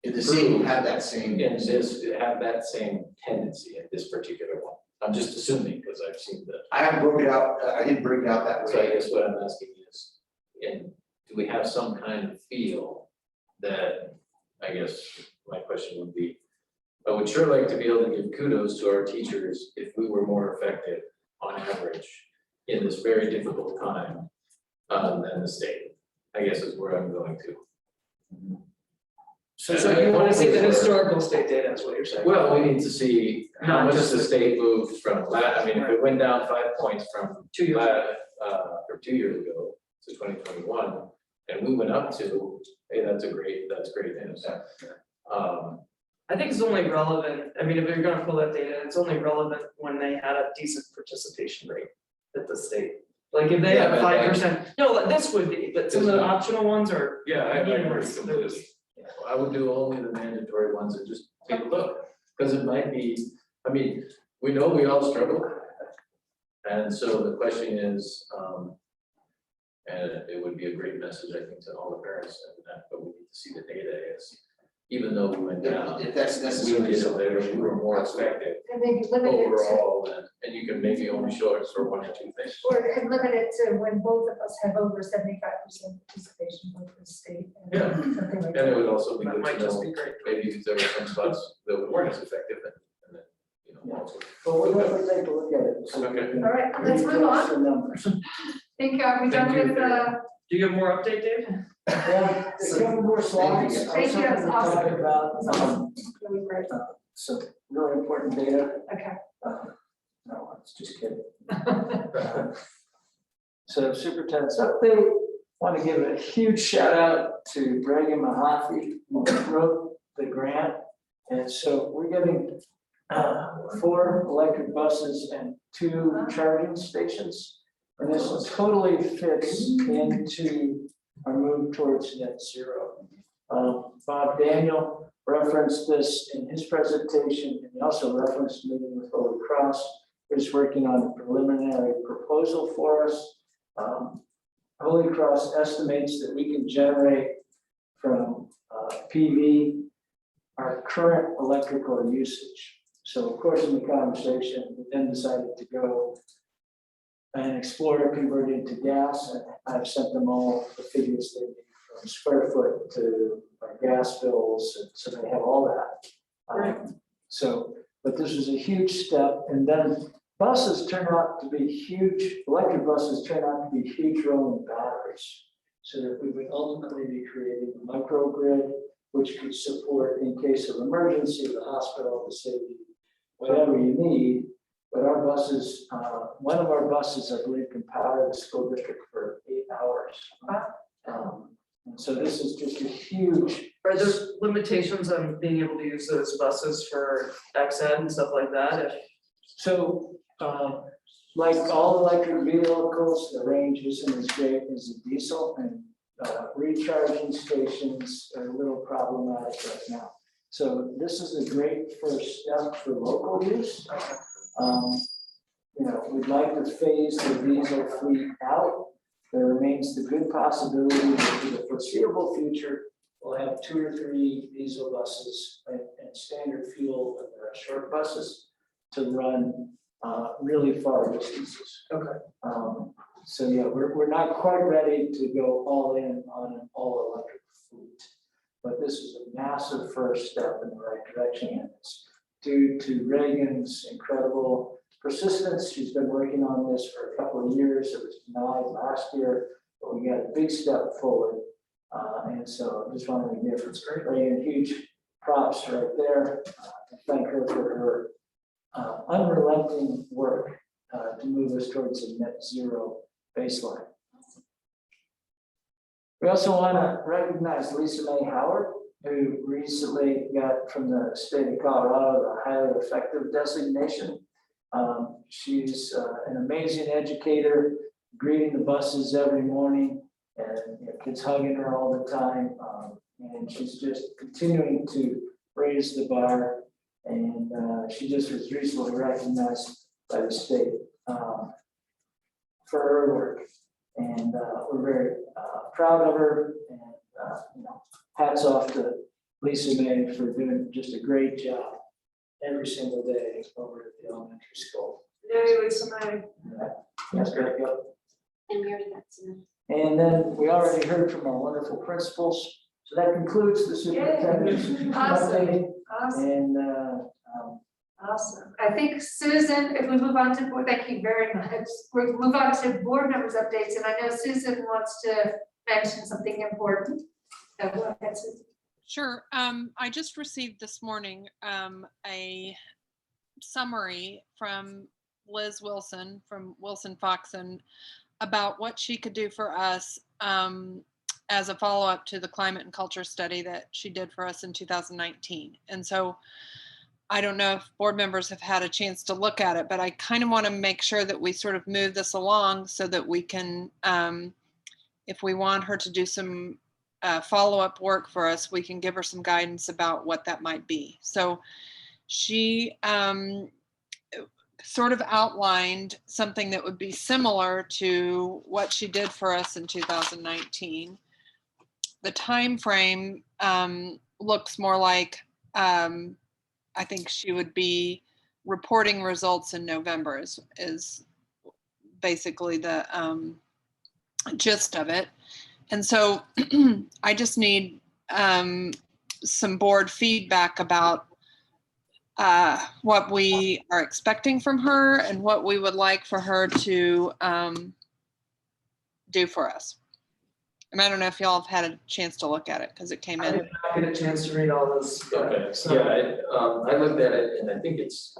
Speaker 14: If the city will have that same.
Speaker 9: have that same tendency in this particular one. I'm just assuming because I've seen the.
Speaker 14: I haven't broken it out, I didn't break it out that
Speaker 9: So I
Speaker 14: way.
Speaker 9: guess what I'm asking is, do we have some kind of feel that, I guess my question would be, I would sure like to be able to give kudos to our teachers if we were more effective on average in this very difficult time than the state, I guess is where I'm going to.
Speaker 6: So you want to see the historical state data, is what you're saying?
Speaker 9: Well, we need to see how
Speaker 6: Not
Speaker 9: much
Speaker 6: just
Speaker 9: the state moved from if it went down 5 points from
Speaker 6: 2 years.
Speaker 9: or 2 years ago to 2021, and we went up to, hey, that's great news.
Speaker 6: I think it's only relevant, if you're gonna pull that data, it's only relevant when they had a decent participation rate at the state. Like if they
Speaker 9: Yeah,
Speaker 6: had
Speaker 9: but
Speaker 6: 5%, no, this would be, but some of the optional ones are.
Speaker 9: Yeah, I agree
Speaker 6: meaningless.
Speaker 9: completely. I would do only the mandatory ones and just take a look, because it might be, we know we all struggle. And so the question is, and it would be a great message, I think, to all the parents, but we need to see the data is, even though we went down,
Speaker 14: If that's
Speaker 9: we
Speaker 14: necessary.
Speaker 9: did it there, we were more effective
Speaker 13: And maybe limit it to,
Speaker 9: overall, and you can maybe only show us for 1 or 2 things.
Speaker 13: and limit it to when both of us have over 75% participation with the state. And
Speaker 9: Yeah.
Speaker 13: something like
Speaker 9: And it
Speaker 13: that.
Speaker 9: would also be
Speaker 6: That
Speaker 9: good
Speaker 6: might
Speaker 9: to
Speaker 6: just
Speaker 9: know,
Speaker 6: be great.
Speaker 9: maybe if there were some spots that weren't as effective, and then, also.
Speaker 3: But we'll definitely take a look at it. So we
Speaker 9: Okay.
Speaker 3: can
Speaker 13: All right, let's move
Speaker 3: retest
Speaker 13: on.
Speaker 3: the numbers.
Speaker 13: Think, are we done
Speaker 9: Thank you.
Speaker 13: with,
Speaker 6: Do you have more update, Dave?
Speaker 3: Yeah, a couple more slides. I
Speaker 13: Thank
Speaker 3: was
Speaker 13: you,
Speaker 3: hoping
Speaker 13: that's
Speaker 3: to talk
Speaker 13: awesome.
Speaker 3: about
Speaker 13: really great?
Speaker 3: some really important data.
Speaker 13: Okay.
Speaker 3: No, it's just kidding. So superintendent's update, want to give a huge shout out to Greg and Mahaffey, who wrote the grant. And so we're getting 4 electric buses and 2 charging stations. And this totally fits into our move towards net zero. Bob Daniel referenced this in his presentation, and he also referenced meeting with Holy Cross, who's working on a preliminary proposal for us. Holy Cross estimates that we can generate from PV our current electrical usage. So of course, in the conversation, we then decided to go and explore converting to gas, and I've sent them all the figures they need from square foot to gas bills, and so they have all that. So, but this was a huge step, and then buses turn out to be huge, electric buses turn out to be huge rolling batteries. So that we would ultimately be creating a microgrid, which could support in case of emergency, the hospital, the city, whatever you need. But our buses, one of our buses, I believe, can power the school district for 8 hours. And so this is just a huge.
Speaker 6: Are there limitations on being able to use those buses for XN and stuff like that?
Speaker 3: So, like all electric vehicles, the range isn't as great as a diesel, and recharging stations are a little problematic right now. So this is a great first step for local use. You know, we'd like to phase the diesel fleet out. There remains the good possibility that for the foreseeable future, we'll have 2 or 3 diesel buses and standard fuel and short buses to run really far distances.
Speaker 6: Okay.
Speaker 3: So yeah, we're not quite ready to go all in on an all electric fleet, but this is a massive first step in the right direction. And it's due to Reagan's incredible persistence. She's been working on this for a couple of years. It was denied last year, but we got a big step forward. And so I just wanted to give Reagan huge props right there. And thank her for her unrelenting work to move us towards a net zero baseline. We also want to recognize Lisa Mae Howard, who recently got from the state of Colorado the highly effective designation. She's an amazing educator, greeting the buses every morning, and kids hugging her all the time. And she's just continuing to raise the bar. And she just was recently recognized by the state for her work. And we're very proud of her. And hats off to Lisa Mae for doing just a great job every single day over at the elementary school.
Speaker 6: Yay, Lisa Mae.
Speaker 3: That's great.
Speaker 4: And we already got some.
Speaker 3: And then we already heard from our wonderful principals. So that concludes the superintendent's update.
Speaker 1: Awesome.
Speaker 3: And
Speaker 1: Awesome. I think Susan, if we move on to board, thank you very much. We'll move on to board members updates, and I know Susan wants to mention something important. So go ahead, Susan.
Speaker 5: Sure. I just received this morning a summary from Liz Wilson from Wilson Foxen about what she could do for us as a follow-up to the climate and culture study that she did for us in 2019. And so I don't know if board members have had a chance to look at it, but I kind of want to make sure that we sort of move this along so that we can, if we want her to do some follow-up work for us, we can give her some guidance about what that might be. So she sort of outlined something that would be similar to what she did for us in 2019. The time frame looks more like I think she would be reporting results in November is basically the gist of it. And so I just need some board feedback about what we are expecting from her and what we would like for her to do for us. And I don't know if y'all have had a chance to look at it because it came in.
Speaker 6: I did not get a chance to read all this.
Speaker 9: Okay,
Speaker 6: So-
Speaker 9: yeah, I looked at it and I think it's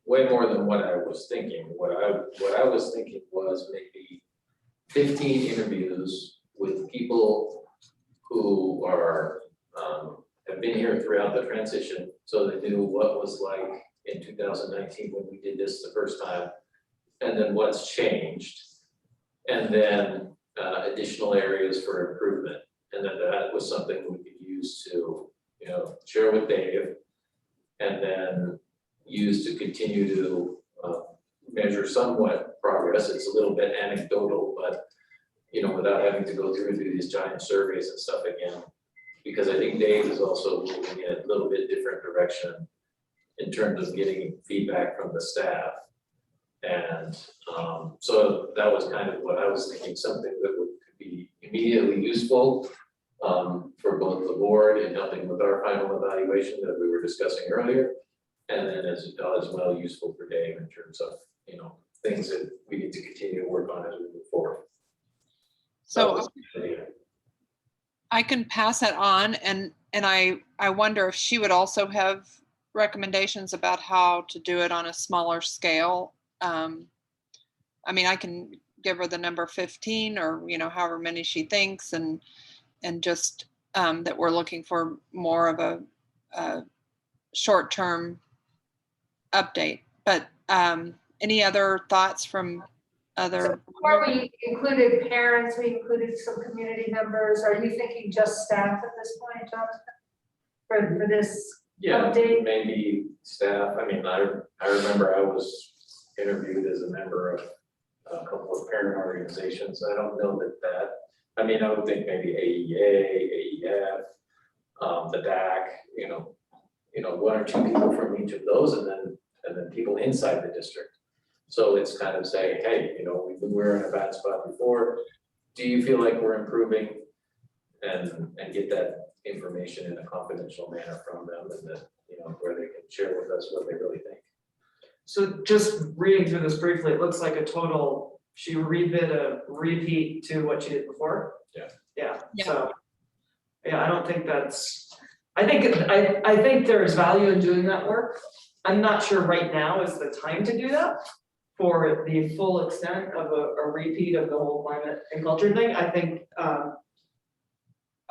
Speaker 9: way more than what I was thinking. What I was thinking was maybe 15 interviews with people who are have been here throughout the transition, so they knew what was like in 2019 when we did this the first time, and then what's changed, and then additional areas for improvement, and then that was something we could use to, share with Dave, and then use to continue to measure somewhat progress. It's a little bit anecdotal, but without having to go through and do these giant surveys and stuff again, because I think Dave is also moving in a little bit different direction in terms of getting feedback from the staff. And so that was kind of what I was thinking, something that would be immediately useful for both the board in helping with our final evaluation that we were discussing earlier. And then as well useful for Dave in terms of, you know, things that we need to continue to work on as we move forward.
Speaker 5: So I can pass it on, and I wonder if she would also have recommendations about how to do it on a smaller scale. I mean, I can give her the number 15 or, you know, however many she thinks, and just that we're looking for more of a short-term update. But any other thoughts from other?
Speaker 1: Before we included parents, we included some community members. Are you thinking just staff at this point, Jonathan? For this update?
Speaker 9: Maybe staff. I mean, I remember I was interviewed as a member of a couple of parent organizations. I don't know that. I mean, I would think maybe AEA, AEF, the DAC. You know, one or two people from each of those, and then people inside the district. So it's kind of saying, hey, you know, we're in a bad spot before. Do you feel like we're improving? And get that information in a confidential manner from them, and that, you know, where they can share with us what they really think.
Speaker 6: So just reading through this briefly, it looks like a total, she redid a repeat to what she did before. Yeah, so, yeah, I don't think that's, I think there's value in doing that work. I'm not sure right now is the time to do that for the full extent of a repeat of the whole climate and culture thing. I think,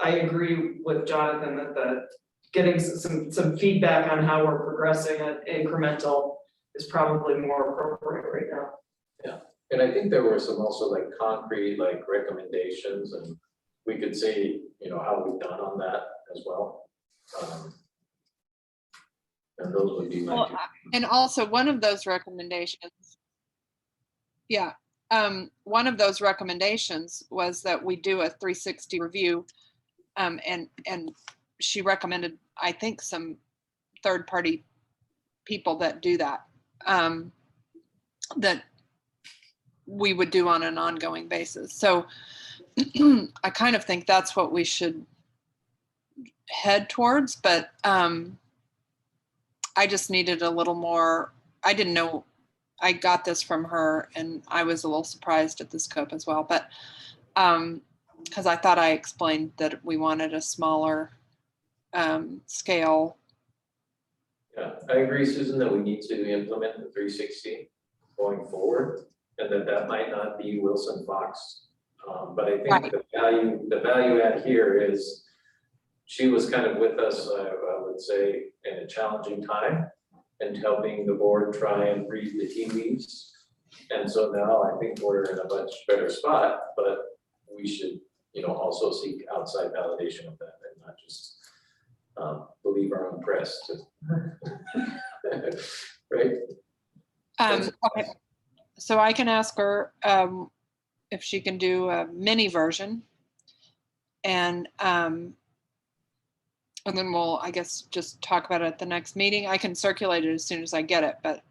Speaker 6: I agree with Jonathan that getting some feedback on how we're progressing at incremental is probably more appropriate right now.
Speaker 9: Yeah, and I think there were some also like concrete like recommendations, and we could see, you know, how we've done on that as well. And those would be my
Speaker 5: Well, and also one of those recommendations, one of those recommendations was that we do a 360 review. And she recommended, I think, some third-party people that do that, that we would do on an ongoing basis. So I kind of think that's what we should head towards, but I just needed a little more. I didn't know, I got this from her, and I was a little surprised at the scope as well, but because I thought I explained that we wanted a smaller scale.
Speaker 9: Yeah, I agree, Susan, that we need to implement the 360 going forward, and that might not be Wilson Fox. But I think the value add here is she was kind of with us, I would say, in a challenging time, and helping the board try and read the tea leaves. And so now I think we're in a much better spot, but we should, you know, also seek outside validation of that, and not just believe our own press. Right?
Speaker 5: Okay. So I can ask her if she can do a mini version, and then we'll, I guess, just talk about it at the next meeting. I can circulate it as soon as I get it, but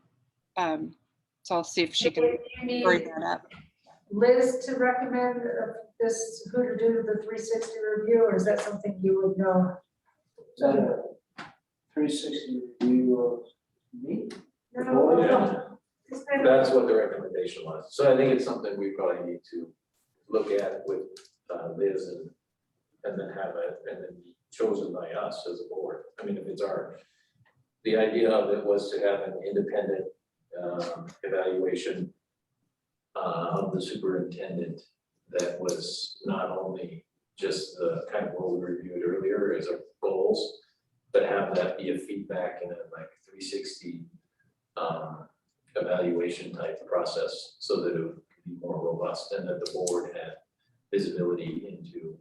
Speaker 5: so I'll see if she can hurry that up.
Speaker 1: Liz to recommend this, who to do the 360 review, or is that something you would know?
Speaker 3: Is that a 360 review of me?
Speaker 1: No.
Speaker 9: That's what the recommendation was. So I think it's something we probably need to look at with Liz, and then have it, and then be chosen by us as a board. I mean, if it's the idea of it was to have an independent evaluation of the superintendent that was not only just the kind of what we reviewed earlier as our goals, but have that be a feedback in a like 360 evaluation type process, so that it would be more robust, and that the board had visibility into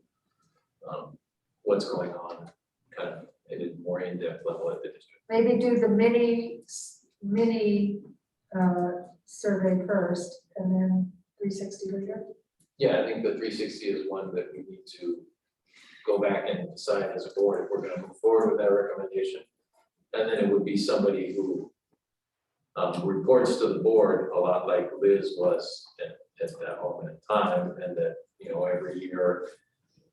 Speaker 9: what's going on kind of at a more in-depth level at the district.
Speaker 1: Maybe do the mini survey first, and then 360 later.
Speaker 9: Yeah, I think the 360 is one that we need to go back and decide as a board if we're going to move forward with that recommendation, And then it would be somebody who reports to the board a lot like Liz was at that moment in time, and that, you know, every year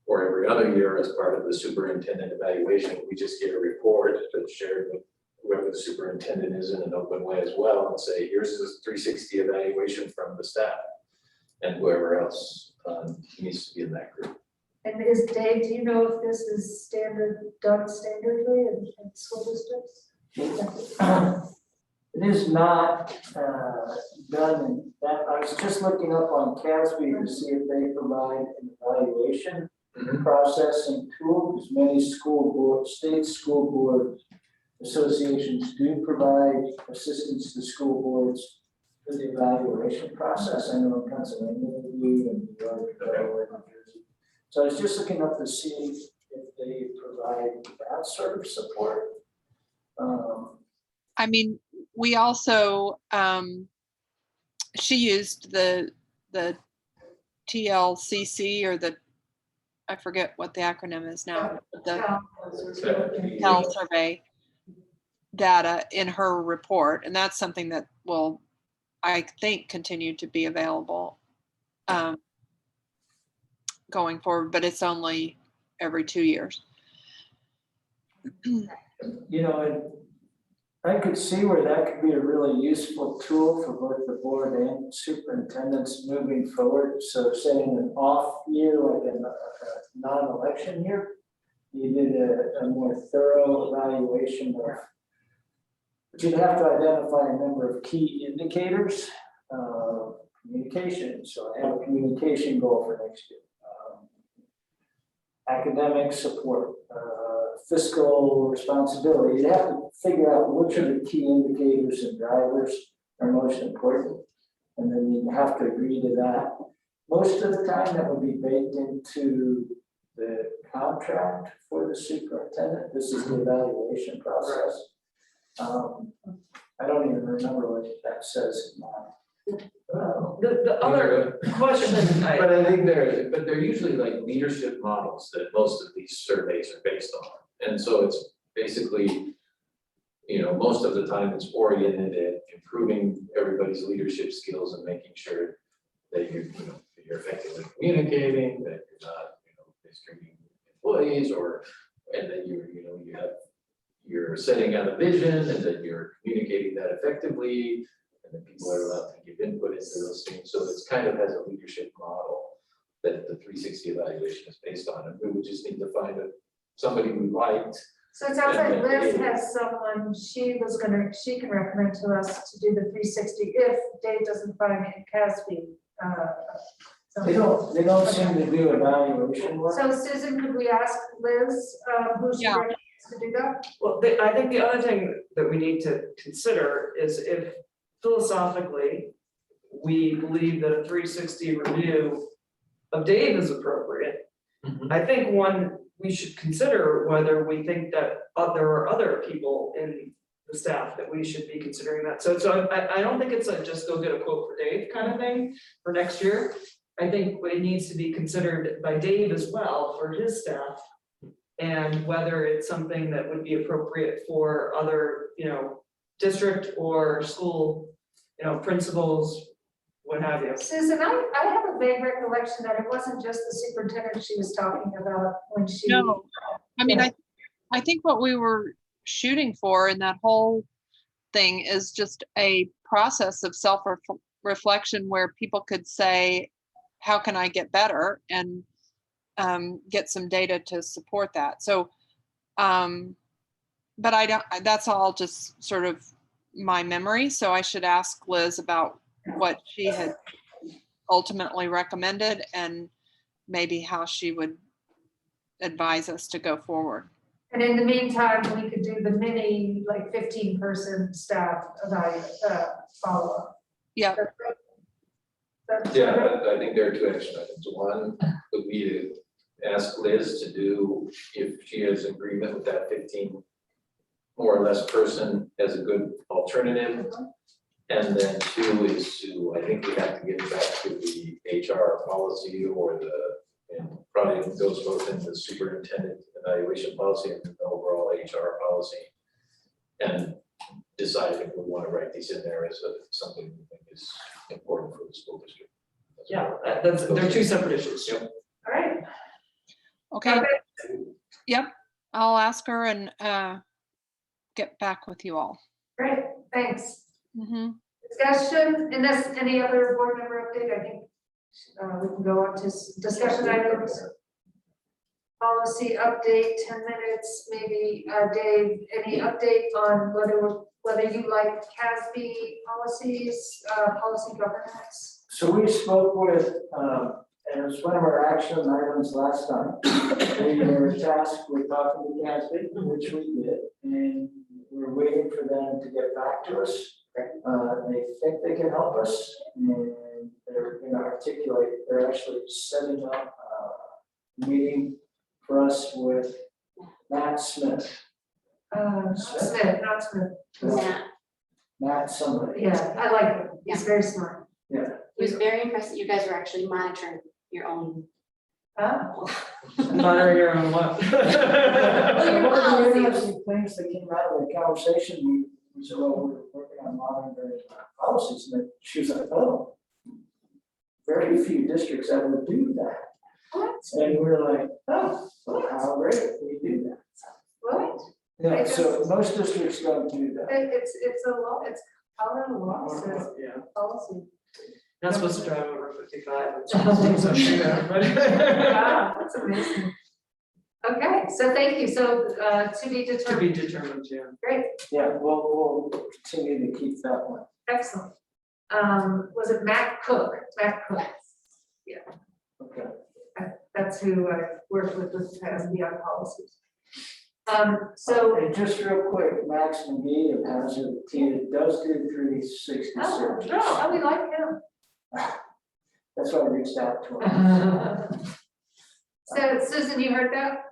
Speaker 9: or every other year as part of the superintendent evaluation, we just get a report that's shared with whoever the superintendent is in an open way as well, and say, here's this 360 evaluation from the staff and whoever else needs to be in that group.
Speaker 13: And is Dave, do you know if this is done standardly in school districts?
Speaker 3: It is not done in that, I was just looking up on CASB to see if they provide an evaluation process and tool, because many school boards, state school board associations do provide assistance to school boards with the evaluation process. I know in Pennsylvania they do, and New York, Delaware, New Jersey. So I was just looking up to see if they provide that sort of support.
Speaker 5: I mean, we also, she used the TLCC or I forget what the acronym is now, but the health survey data in her report. And that's something that will, I think, continue to be available going forward, but it's only every 2 years.
Speaker 3: You know, I could see where that could be a really useful tool for both the board and superintendents moving forward. So say in an off year, like a non-election year, you did a more thorough evaluation of, but you'd have to identify a number of key indicators. Communication, so I have a communication goal for next year. Academic support, fiscal responsibility. You have to figure out which are the key indicators and drivers are most important, and then you have to agree to that. Most of the time that would be baked into the contract for the superintendent. This is the evaluation process. I don't even remember what that says in mine.
Speaker 6: The other question,
Speaker 9: But I think they're usually like leadership models that most of these surveys are based on. And so it's basically, you know, most of the time it's oriented at improving everybody's leadership skills and making sure that you're effectively communicating, that you're not, mistreating employees, and that you're setting out a vision, and that you're communicating that effectively, and that people are allowed to give input into those things. So it's kind of has a leadership model that the 360 evaluation is based on. And we would just need to find somebody we liked.
Speaker 13: So it sounds like Liz has someone she can recommend to us to do the 360 if Dave doesn't find it in CASB.
Speaker 3: They don't seem to do evaluation work.
Speaker 13: So Susan, could we ask Liz who she recommends to do that?
Speaker 6: well, I think the other thing that we need to consider is if philosophically we believe that a 360 review of Dave is appropriate. I think we should consider whether we think that there are other people in the staff that we should be considering that. So I don't think it's a just go get a quote for Dave kind of thing for next year. I think it needs to be considered by Dave as well for his staff, and whether it's something that would be appropriate for other, district or school, principals, what have you.
Speaker 13: Susan, I have a vague recollection that it wasn't just the superintendent she was talking about when she.
Speaker 5: No, I mean, I think what we were shooting for in that whole thing is just a process of self-reflection where people could say, how can I get better, and get some data to support that. So, but that's all just sort of my memory. So I should ask Liz about what she had ultimately recommended and maybe how she would advise us to go forward.
Speaker 13: And in the meantime, we could do the mini, 15-person staff follow-up.
Speaker 5: Yeah.
Speaker 9: Yeah, I think there are two action items. One would be to ask Liz to do, if she has agreement with that 15 more or less person as a good alternative. And then two is I think we have to get back to the HR policy or and probably it goes both in the superintendent evaluation policy and the overall HR policy and decided if we want to write these in there as something we think is important for the school district.
Speaker 6: Yeah, they're two separate issues.
Speaker 9: Yep.
Speaker 1: All right.
Speaker 5: Okay. Yep. I'll ask her and get back with you all.
Speaker 1: Great, thanks.
Speaker 5: Mhm.
Speaker 1: Discussion, unless any other board member update, I think we can go on to discussion items. Policy update, 10 minutes, maybe, Dave, any update on whether you like CASB policies, policy governance?
Speaker 3: So we spoke with, and it was one of our action items last time. We were tasked with talking to Gatsby, which we did, and we're waiting for them to get back to us. They think they can help us, and they're gonna articulate, they're actually setting up a meeting for us with Matt Smith.
Speaker 1: Smith, not Smith.
Speaker 4: Yeah,
Speaker 3: Matt somebody.
Speaker 1: Yeah, I like him. He's very smart.
Speaker 3: Yeah.
Speaker 4: he was very impressed that you guys were actually monitoring your own.
Speaker 1: Huh?
Speaker 6: Monitor your own what?
Speaker 3: One of the
Speaker 4: policies.
Speaker 3: interesting things that came out of the conversation, we said, well, we're working on monitoring policies, and then she was like, oh, very few districts ever do that.
Speaker 1: What?
Speaker 3: And we're like, oh, well, how great, we do that.
Speaker 1: What?
Speaker 3: Yeah, so most districts don't do that.
Speaker 1: It's a law, it's Colorado law says
Speaker 6: Yeah,
Speaker 1: policy.
Speaker 6: not supposed to drive over 55. But
Speaker 1: Wow, that's amazing. Okay, so thank you. So to be
Speaker 6: to be
Speaker 1: determined.
Speaker 6: determined, yeah.
Speaker 1: Great,
Speaker 3: Yeah, we'll continue to keep that one.
Speaker 1: excellent. Was it Matt Cook? Matt Cook.
Speaker 3: Okay.
Speaker 1: That's who I work with the on policies. So,
Speaker 3: And just real quick, Max McGee of Hazard Team does do 360
Speaker 1: oh,
Speaker 3: searches.
Speaker 1: no, we like him.
Speaker 3: That's why I reached out to him.
Speaker 1: So Susan, you heard that?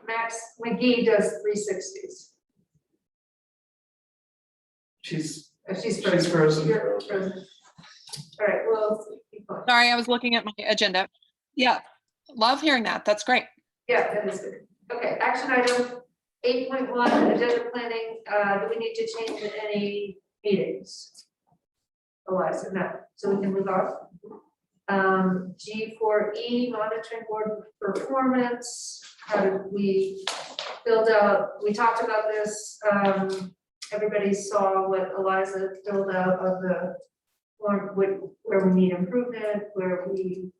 Speaker 1: Max McGee does 360s.
Speaker 6: She's
Speaker 1: She's
Speaker 6: She's frozen.
Speaker 1: You're frozen. All right, well, keep going.
Speaker 5: Sorry, I was looking at my agenda. Yeah, love hearing that. That's great.
Speaker 1: Yeah, that is good. Okay, action item 8.1, agenda planning. Do we need to change any meetings? Eliza, no, so we can move on. G4E, monitoring board performance. How did we build out? We talked about this. Everybody saw what Eliza filled out of the form, where we need improvement, where we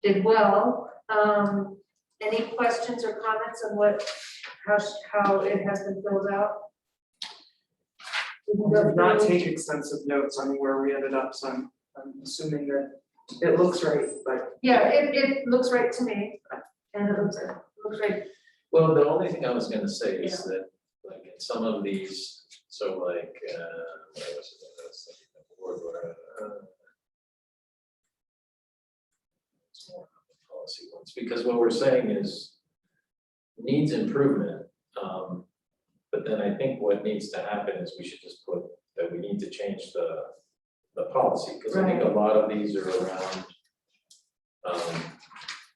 Speaker 1: did well. Any questions or comments on how it has been filled out? We can go
Speaker 6: did not
Speaker 1: through-
Speaker 6: take extensive notes on where we ended up, so I'm assuming that it looks right, but
Speaker 1: Yeah, it looks right to me, and it looks right.
Speaker 9: Well, the only thing I was gonna say is that, like, in some of these, so like, what was it, I was thinking of the word where, it's more on the policy ones, because what we're saying is needs improvement, but then I think what needs to happen is we should just put that we need to change the policy, because I think a lot of these are around,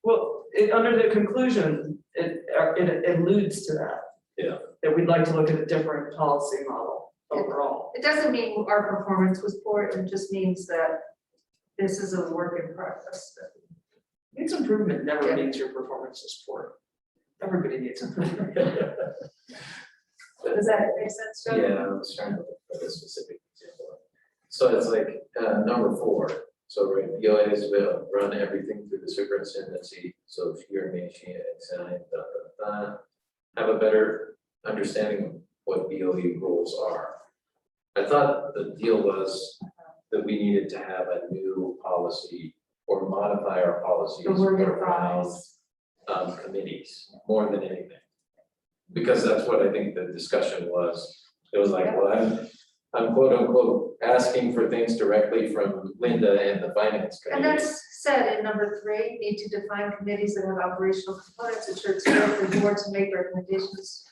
Speaker 6: well, under the conclusion, it alludes to that.
Speaker 9: Yeah.
Speaker 6: That we'd like to look at a different policy model overall.
Speaker 1: It doesn't mean our performance was poor, it just means that this is a work in progress.
Speaker 6: Needs improvement never means your performance is poor. Everybody needs improvement.
Speaker 1: Does that make sense, Joe?
Speaker 9: yeah, I was trying to look for a specific example. So it's like, number 4, so right, BOAs will run everything through the superintendency, so if you're making it, have a better understanding of what BOE rules are. I thought the deal was that we needed to have a new policy or modify our policies
Speaker 1: The word
Speaker 9: around committees more than anything. Because that's what I think the discussion was. It was like, well, I'm quote unquote asking for things directly from Linda and the finance
Speaker 1: And
Speaker 9: committee.
Speaker 1: that's said in number 3, need to define committees that have operational components, ensure it's fair for the board to make recommendations.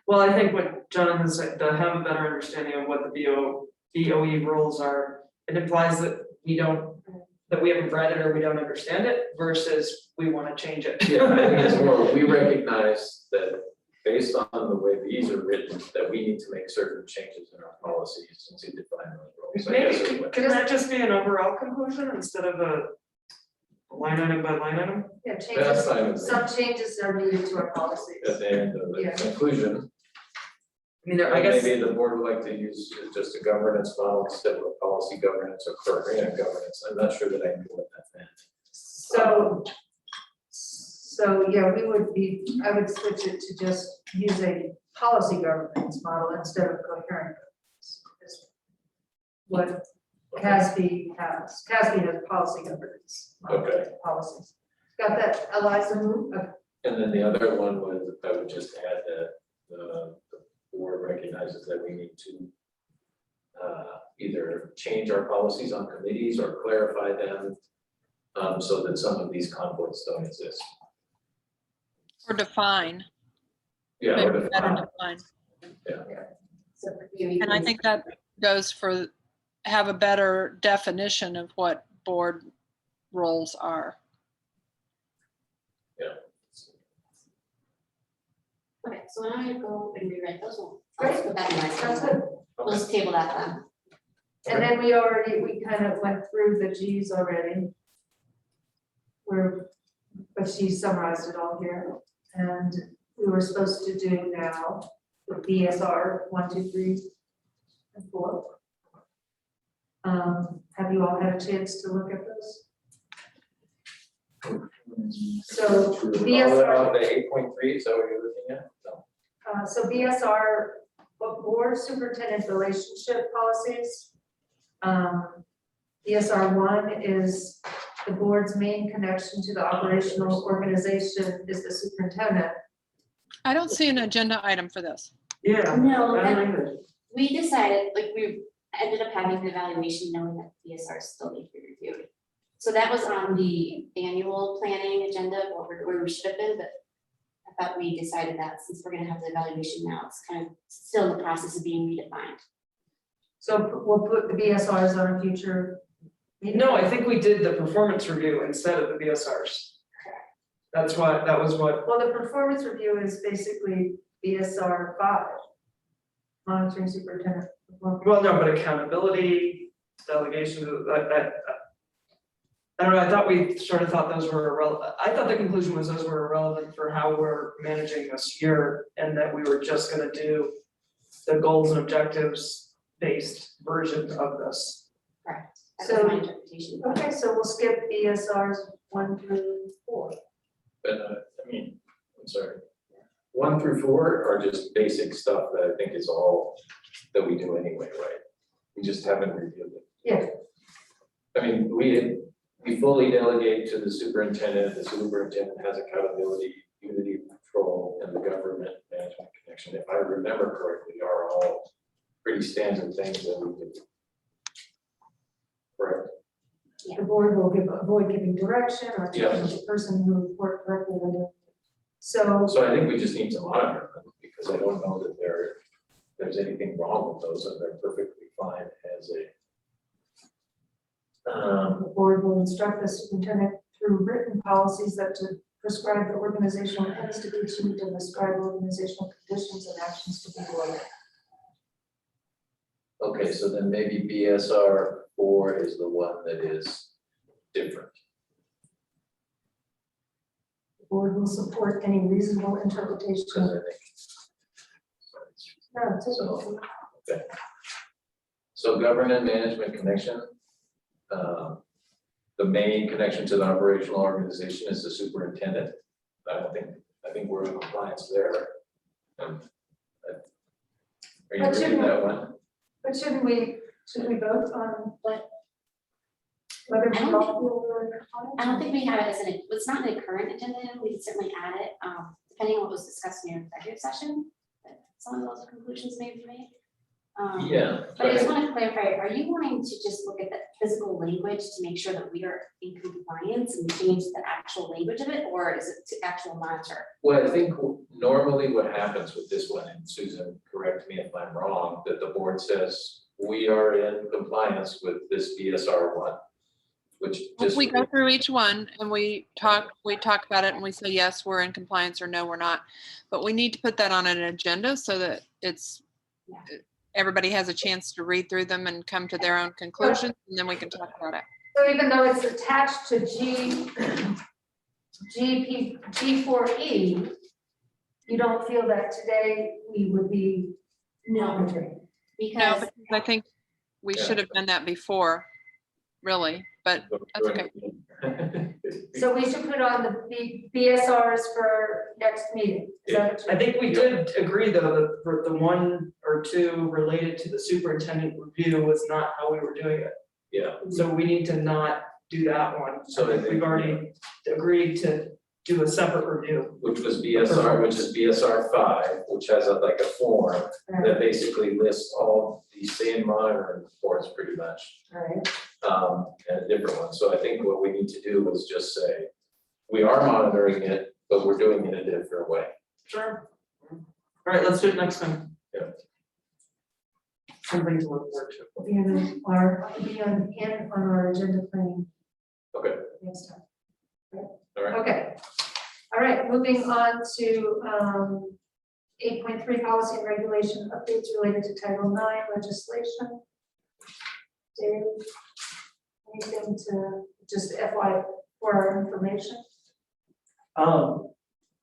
Speaker 6: Well, I think what Jonathan said, to have a better understanding of what the BOE rules are, it implies that we haven't read it or we don't understand it versus we want to change it.
Speaker 9: Yeah, I think it's more, we recognize that based on the way these are written, that we need to make certain changes in our policies and to define those roles. I guess it
Speaker 6: Maybe,
Speaker 9: would-
Speaker 6: can that just be an overall conclusion instead of a line item by line item?
Speaker 1: Yeah,
Speaker 9: That's
Speaker 1: changes,
Speaker 9: fine with me.
Speaker 1: some changes are needed to our policies.
Speaker 9: At the end of the
Speaker 1: Yeah.
Speaker 9: conclusion,
Speaker 6: I mean, I guess,
Speaker 9: maybe the board would like to use just a governance model instead of a policy governance or program governance. I'm not sure that I knew what that meant.
Speaker 1: So, yeah, I would switch it to just use a policy governance model instead of coherent. governance, is What CASB has policy governance. model
Speaker 9: Okay.
Speaker 1: Policies. Got that, Eliza? Okay.
Speaker 9: And then the other one was, I would just add that the board recognizes that we need to either change our policies on committees or clarify them so that some of these conflicts don't exist.
Speaker 5: Or define.
Speaker 9: Yeah,
Speaker 5: Maybe
Speaker 9: or
Speaker 5: better
Speaker 9: define.
Speaker 5: define.
Speaker 4: So maybe-
Speaker 5: And I think that goes for have a better definition of what board roles are.
Speaker 4: Okay, so when I go and rewrite those, I'll
Speaker 1: Great.
Speaker 4: just put that in my
Speaker 1: Sounds
Speaker 4: schedule.
Speaker 1: good.
Speaker 4: We'll just table that then.
Speaker 1: And then we kind of went through the Gs already. But she summarized it all here. And we were supposed to do now the BSR 1, 2, 3, and 4. Have you all had a chance to look at those? So BSR,
Speaker 9: The 8.3, is that what you're looking at? No.
Speaker 1: so BSR, board superintendent relationship policies. BSR 1 is the board's main connection to the operational organization is the superintendent.
Speaker 5: I don't see an agenda item for this.
Speaker 6: Yeah.
Speaker 4: No,
Speaker 6: I
Speaker 4: that-
Speaker 6: don't either.
Speaker 4: We decided, like, we ended up having the evaluation knowing that BSR still need to be reviewed. So that was on the annual planning agenda, where we should have been, but I thought we decided that since we're gonna have the evaluation now, it's kind of still in the process of being redefined.
Speaker 1: So we'll put the BSRs on a future meeting.
Speaker 6: No, I think we did the performance review instead of the BSRs. That was what,
Speaker 1: Well, the performance review is basically BSR 5. Monitoring superintendent. performance.
Speaker 6: well, no, but accountability, delegation, I don't know, I thought we sort of thought those were irrelevant. I thought the conclusion was those were irrelevant for how we're managing this year and that we were just gonna do the goals and objectives based version of this.
Speaker 4: Correct. That
Speaker 1: So-
Speaker 4: was my interpretation.
Speaker 1: Okay, so we'll skip BSRs 1 through 4.
Speaker 9: But I'm sorry. 1 through 4 are just basic stuff that I think is all that we do anyway, right? We just haven't reviewed it.
Speaker 1: Yeah.
Speaker 9: I mean, we fully delegate to the superintendent has accountability, unity of control, and the government management connection. If I remember correctly, are all pretty standard things that we do. Correct?
Speaker 1: The board will avoid giving direction or
Speaker 9: Yeah.
Speaker 1: to the person who report directly under. So,
Speaker 9: So I think we just need to monitor them, because I don't know that there's anything wrong with those, and they're perfectly fine as a.
Speaker 1: the board will instruct the superintendent through written policies that to prescribe the organizational ends to be achieved and describe organizational conditions and actions to be avoided.
Speaker 9: Okay, so then maybe BSR 4 is the one that is different.
Speaker 1: The board will support any reasonable interpretation.
Speaker 9: Because I think.
Speaker 1: No, it's okay.
Speaker 9: So, okay. So government management connection. The main connection to the operational organization is the superintendent. I think we're in compliance there. Are you
Speaker 1: But
Speaker 9: reading that one?
Speaker 1: But shouldn't we vote on what? Whether we all feel we're in compliance?
Speaker 4: I don't think we have it as it's not in the current agenda, we can certainly add it, depending on what was discussed in your executive session. But some of those conclusions may be made.
Speaker 9: Yeah.
Speaker 4: But I just want to clarify, are you wanting to just look at the physical language to make sure that we are in compliance and change the actual language of it, or is it to actual monitor?
Speaker 9: Well, I think normally what happens with this one, and Susan, correct me if I'm wrong, that the board says, we are in compliance with this BSR 1. which just.
Speaker 5: We go through each one and we talk about it and we say, yes, we're in compliance, or no, we're not. But we need to put that on an agenda so that everybody has a chance to read through them and come to their own conclusions, and then we can talk about it.
Speaker 1: So even though it's attached to G4E, you don't feel that today we would be monitoring?
Speaker 5: No,
Speaker 4: Because
Speaker 5: because I think we should have done that before, really, but that's okay.
Speaker 1: So we should put on the BSRs for next meeting. Is that what
Speaker 6: I think we did agree though, that for the 1 or 2 related to the superintendent review was not how we were doing it.
Speaker 9: Yeah,
Speaker 6: So we need to not do that one.
Speaker 9: So I think-
Speaker 6: we've already agreed to do a separate review.
Speaker 9: which was BSR, which is BSR 5, which has like a form that basically lists all the same monitoring reports pretty much.
Speaker 1: All right.
Speaker 9: And a different one. So I think what we need to do is just say, we are monitoring it, but we're doing it in a different way.
Speaker 6: Sure. All right, let's do it next time.
Speaker 9: Yeah.
Speaker 6: Something to look forward to.
Speaker 1: It'll be on our agenda frame
Speaker 9: Okay,
Speaker 1: next time.
Speaker 9: all right.
Speaker 1: Okay. All right, moving on to 8.3 policy and regulation updates related to Title IX legislation. Dave, anything to just FY for our information?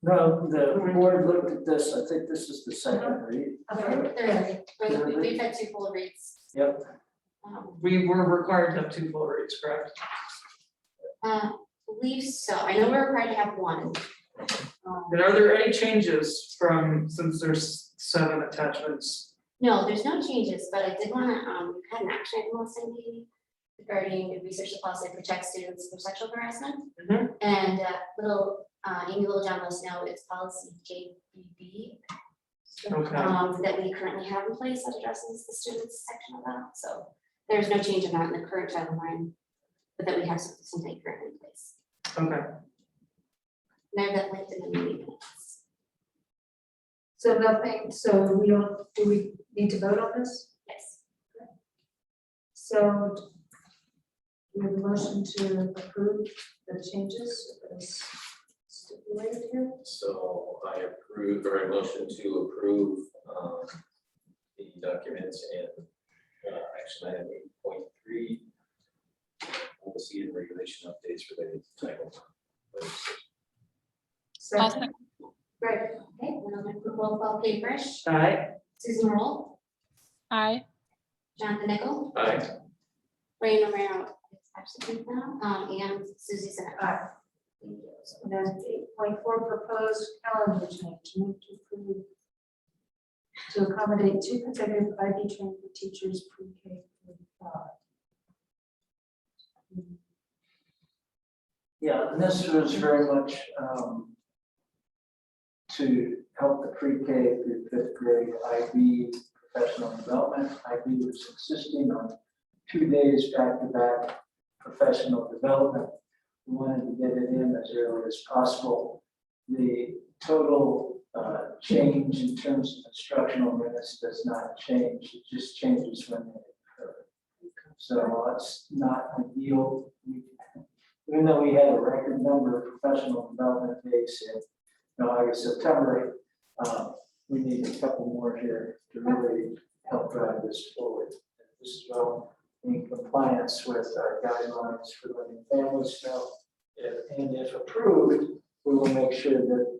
Speaker 3: No, the board looked at this, I think this is the second read.
Speaker 4: we've had 2 full reads.
Speaker 3: Yep.
Speaker 6: We were required to have 2 full reads, correct?
Speaker 4: Believe so. I know we're required to have 1.
Speaker 6: And are there any changes since there's 7 attachments?
Speaker 4: No, there's no changes, but I did want to, we had an action item last meeting regarding research the policy to protect students from sexual harassment.
Speaker 6: Mhm.
Speaker 4: And Amy Littlejohn let us know it's policy JBB.
Speaker 6: Okay.
Speaker 4: That we currently have in place that addresses the students section of that. So there's no change in that in the current Title IX, but that we have something currently in place.
Speaker 6: Okay.
Speaker 4: And I have that linked in the meeting minutes.
Speaker 1: So nothing, do we need to vote on this?
Speaker 4: Yes.
Speaker 1: So we have a motion to approve the changes as stipulated here.
Speaker 9: So I approve, or I motion to approve the documents and action item 8.3. Policy and regulation updates related to Title IX.
Speaker 5: I'll
Speaker 1: Second.
Speaker 5: second.
Speaker 1: Great.
Speaker 4: Okay, we'll have a roll call. Kate Frisch,
Speaker 6: All right.
Speaker 4: Susan Roll,
Speaker 5: Aye.
Speaker 4: Jonathan Nickel,
Speaker 9: Aye.
Speaker 4: Ray Romero is absent now, and Susie Zimmer.
Speaker 1: Aye. And then 8.4 proposed calendar change, move to approve to accommodate 2 consecutive IB training for teachers pre-K through 5.
Speaker 3: Yeah, and this was very much to help the pre-K through 5th grade IB professional development. IB was insisting on 2 days back-to-back professional development. We wanted to get it in as early as possible. The total change in terms of instructional minutes does not change. It just changes when they occur. So it's not ideal. Even though we had a record number of professional development days in August, September, we need a couple more here to really help drive this forward. This is all in compliance with our guidelines for letting families know. And if approved, we will make sure that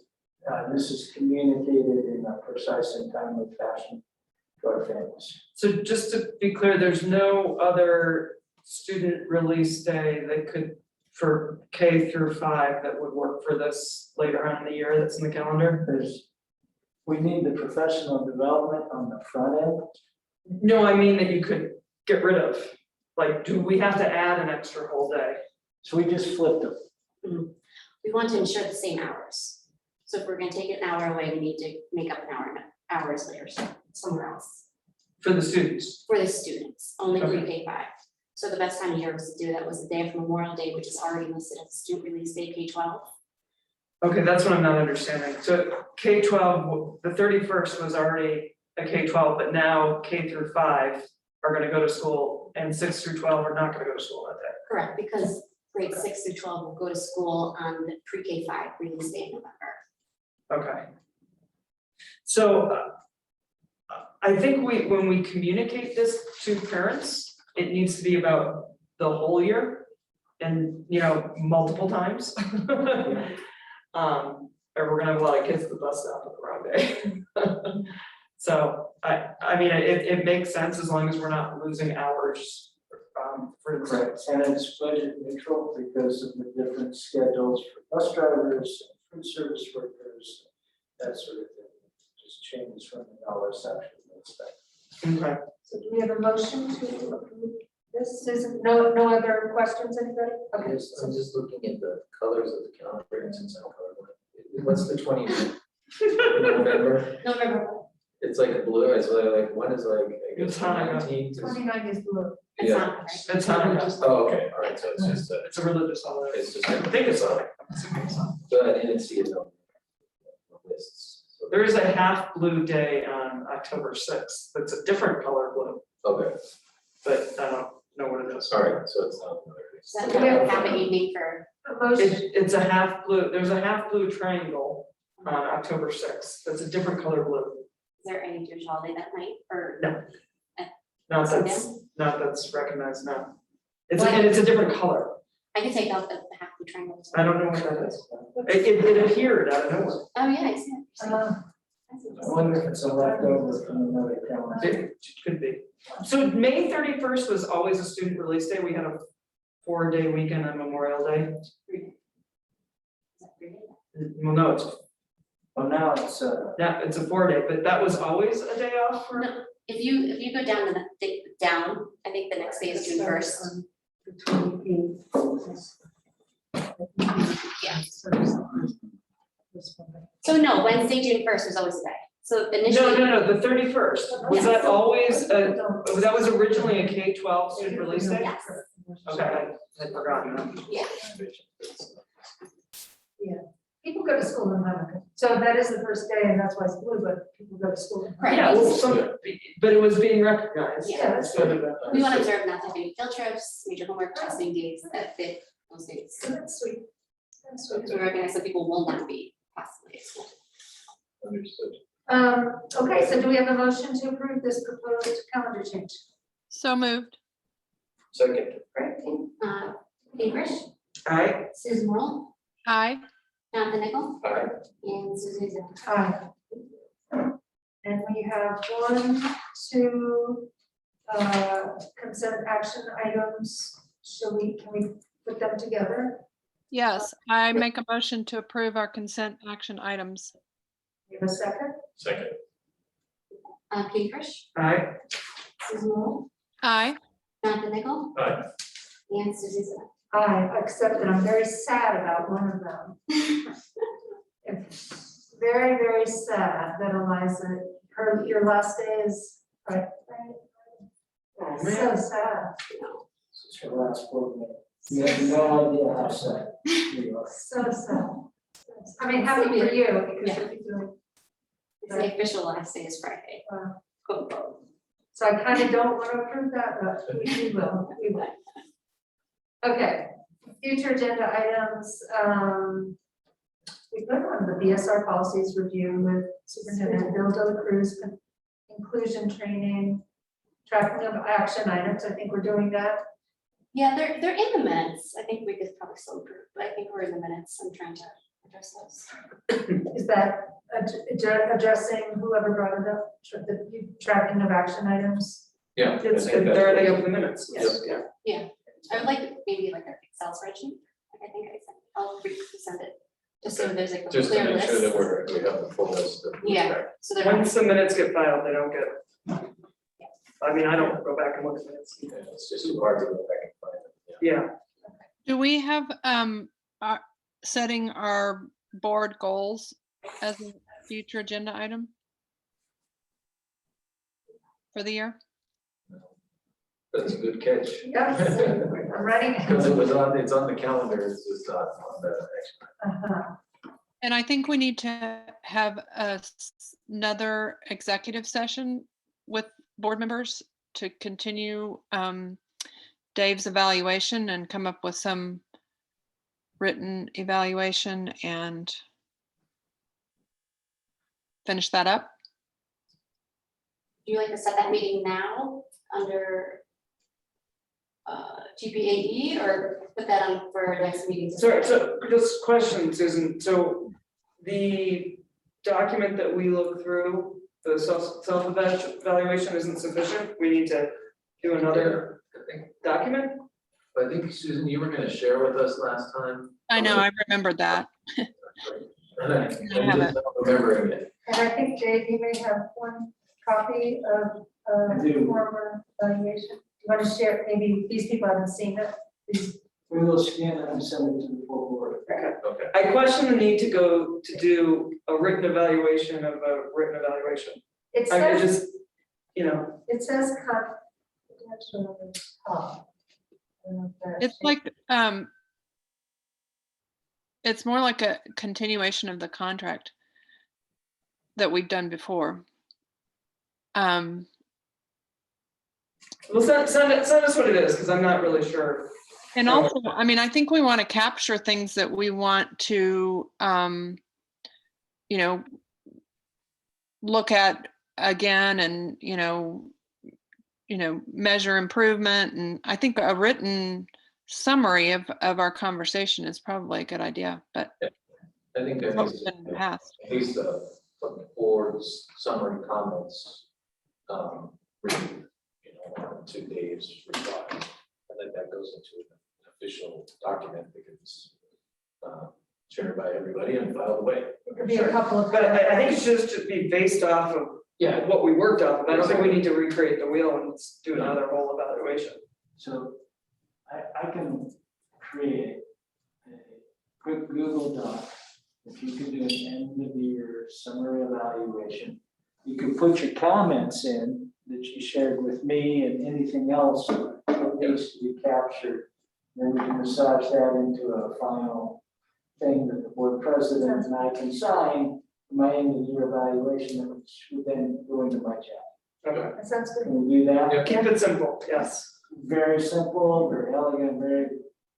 Speaker 3: this is communicated in a precise and timely fashion to our families.
Speaker 6: So just to be clear, there's no other student release day that could, for K through 5, that would work for this later on in the year that's in the calendar?
Speaker 3: We need the professional development on the front end.
Speaker 6: No, I mean that you could get rid of. Like, do we have to add an extra whole day?
Speaker 3: So we just flipped them.
Speaker 4: We want to ensure the same hours. So if we're gonna take an hour away, we need to make up an hours later, so somewhere else.
Speaker 6: For the students?
Speaker 4: For the students, only
Speaker 6: Okay.
Speaker 4: pre-K 5. So the best time of year was to do that was the day of Memorial Day, which is already listed as student release day, K-12.
Speaker 6: Okay, that's what I'm not understanding. So K-12, the 31st was already a K-12, but now K through 5 are gonna go to school and 6 through 12 are not gonna go to school that day.
Speaker 4: Correct, because grade 6 through 12 will go to school on the pre-K 5 release day in November.
Speaker 6: Okay. So I think when we communicate this to parents, it needs to be about the whole year and, multiple times. Or we're gonna have a lot of kids at the bus stop at the wrong day. So I mean, it makes sense as long as we're not losing hours for the
Speaker 3: Right, and it's budget neutral because of the different schedules for bus drivers, food service workers, that sort of thing. Just changes from the dollar section and stuff.
Speaker 6: Okay.
Speaker 1: So do we have a motion to approve this? Isn't, no other questions, anybody? Okay.
Speaker 16: I'm just looking at the colors of the calendar and since I'm colorblind. What's the 20th? November?
Speaker 4: November.
Speaker 16: It's like blue, it's like, one is like, I guess,
Speaker 6: It's Hanukkah.
Speaker 16: 19th.
Speaker 1: 29 is blue.
Speaker 4: It's
Speaker 16: Yeah.
Speaker 4: not, right?
Speaker 6: It's Hanukkah.
Speaker 16: Oh, okay, all right, so it's just a,
Speaker 6: It's a religious holiday.
Speaker 16: it's just.
Speaker 6: I think it's on.
Speaker 16: So I didn't see it on the lists. So-
Speaker 6: There is a half blue day on October 6th. That's a different color blue,
Speaker 16: Okay,
Speaker 6: but I don't know what it is.
Speaker 16: sorry, so it's not.
Speaker 4: So that's kind of half an evening for,
Speaker 1: A motion,
Speaker 6: It's a half blue, there's a half blue triangle on October 6th. That's a different color blue.
Speaker 4: is there any Jewish holiday that night or?
Speaker 6: No.
Speaker 4: Sunday?
Speaker 6: Not that's recognized, no. And it's a different color.
Speaker 4: I can take out the half blue triangle.
Speaker 6: I don't know what that is. It appeared out of nowhere.
Speaker 4: Oh, yeah, I see it. I see
Speaker 3: I wonder if it's a leftover from another calendar.
Speaker 6: It could be. So May 31st was always a student release day. We had a 4-day weekend on Memorial Day. Well, no,
Speaker 3: Well, now it's,
Speaker 6: it's a 4-day, but that was always a day off for.
Speaker 4: No, if you go down down, I think the next day is June 1st. Yeah. So no, Wednesday, June 1st was always a day. So initially.
Speaker 6: No, the 31st. Was that always, that was originally a K-12 student release day?
Speaker 4: Yes.
Speaker 6: Okay, I had forgotten that.
Speaker 4: Yeah.
Speaker 1: people go to school in Hanukkah. So that is the first day and that's why it's blue, but people go to school. in Hanukkah.
Speaker 4: Right.
Speaker 6: Yeah, well, but it was being recognized.
Speaker 4: Yeah.
Speaker 6: instead of a-
Speaker 4: We want to observe not to do field trips, major homework, testing days that fit those dates.
Speaker 1: So that's sweet. That's sweet.
Speaker 4: Because we recognize that people will not be possibly at school.
Speaker 16: Understood.
Speaker 1: Okay, so do we have a motion to approve this proposed calendar change?
Speaker 5: So moved.
Speaker 16: Second,
Speaker 4: Great. Cambridge,
Speaker 6: Aye.
Speaker 4: Susan Roll,
Speaker 5: Aye.
Speaker 4: Jonathan Nickel,
Speaker 16: aye.
Speaker 4: and Susan Zimmer.
Speaker 1: Aye. And we have 1, 2 consent action items. Can we put them together?
Speaker 5: Yes, I make a motion to approve our consent action items.
Speaker 1: You have a second?
Speaker 16: Second,
Speaker 4: Cambridge,
Speaker 6: Aye.
Speaker 4: Susan Roll,
Speaker 5: Aye.
Speaker 4: Jonathan Nickel,
Speaker 16: aye.
Speaker 4: and Susan Zimmer.
Speaker 1: I accept it. I'm very sad about one of them. It's very, very sad that Eliza, your last day is, right?
Speaker 6: Oh,
Speaker 1: So
Speaker 6: man.
Speaker 1: sad,
Speaker 3: it's your last board meeting. You have no idea how sad you are.
Speaker 1: so sad. I mean, happy for you because you're doing.
Speaker 4: The official last day is Friday.
Speaker 1: Wow.
Speaker 4: Quote, unquote.
Speaker 1: So I kind of don't want to approve that, but we will. Okay, future agenda items, we put on the BSR policies review with Superintendent Bill De La Cruz, inclusion training, tracking of action items. I think we're doing that.
Speaker 4: Yeah, they're in the minutes. I think we could probably still improve, but I think we're in the minutes. I'm trying to address those.
Speaker 1: Is that addressing whoever brought it up, the tracking of action items?
Speaker 16: Yeah. I
Speaker 6: It's,
Speaker 16: think
Speaker 6: they're
Speaker 16: that's-
Speaker 6: the open minutes.
Speaker 16: Yes.
Speaker 6: Yeah.
Speaker 4: I would like maybe like an Excel spreadsheet. Like I think I sent, I'll resend it. Just so there's like a
Speaker 16: Just to
Speaker 4: clear
Speaker 16: make sure that
Speaker 4: list.
Speaker 16: we have the full list of. who's
Speaker 4: Yeah.
Speaker 16: back.
Speaker 4: So they're not,
Speaker 6: Once the minutes get filed, they don't get. I mean, I don't go back and look at minutes.
Speaker 16: Yeah, it's just too hard to go back and find it.
Speaker 6: Yeah.
Speaker 5: Do we have setting our board goals as a future agenda item for the year?
Speaker 16: That's a good catch.
Speaker 1: Yes, I'm writing.
Speaker 16: Because it's on the calendar, it's just not on the action.
Speaker 1: Uh-huh.
Speaker 5: And I think we need to have another executive session with board members to continue Dave's evaluation and come up with some written evaluation and finish that up.
Speaker 4: Do you like to set that meeting now under GPAE or put that on for next meeting?
Speaker 6: So just question, Susan, so the document that we look through, the self-evaluation isn't sufficient, we need to do another document?
Speaker 9: I think, Susan, you were gonna share with us last time.
Speaker 5: I know, I remembered that.
Speaker 9: And I just not remembering it.
Speaker 1: And I think, Dave, you may have one copy of
Speaker 3: I do.
Speaker 1: former evaluation. Do you want to share, maybe these people haven't seen it?
Speaker 3: We will scan it and send it to the full board.
Speaker 9: Okay.
Speaker 6: I question the need to go to do a written evaluation of a written evaluation.
Speaker 1: It
Speaker 6: I mean,
Speaker 1: says,
Speaker 6: just, you know,
Speaker 1: it says confidential at the top. I don't know if that
Speaker 5: It's like, it's more like a continuation of the contract that we've done before.
Speaker 6: well, send us what it is, because I'm not really sure.
Speaker 5: And also, I mean, I think we want to capture things that we want to, you know, look at again and, you know, measure improvement. And I think a written summary of our conversation is probably a good idea, but
Speaker 9: I think
Speaker 5: it's
Speaker 9: that
Speaker 5: what we've done in the past.
Speaker 9: at least from the board's summary comments, written, 1 or 2 days reply. I think that goes into an official document that gets shared by everybody and filed away.
Speaker 1: It could be a couple of.
Speaker 6: But I think it should just be based off of what we worked off, of. I don't think we need to recreate the wheel and do another whole evaluation.
Speaker 3: So I can create a quick Google Doc. If you could do an end of year summary evaluation, you could put your comments in that you shared with me and anything else that needs to be captured. Then we can massage that into a final thing that the board president and I can sign for my end of year evaluation, which would then go into my job.
Speaker 6: Okay.
Speaker 1: That sounds good.
Speaker 3: Can we do that?
Speaker 6: Keep it simple, yes.
Speaker 3: Very simple, very elegant, very,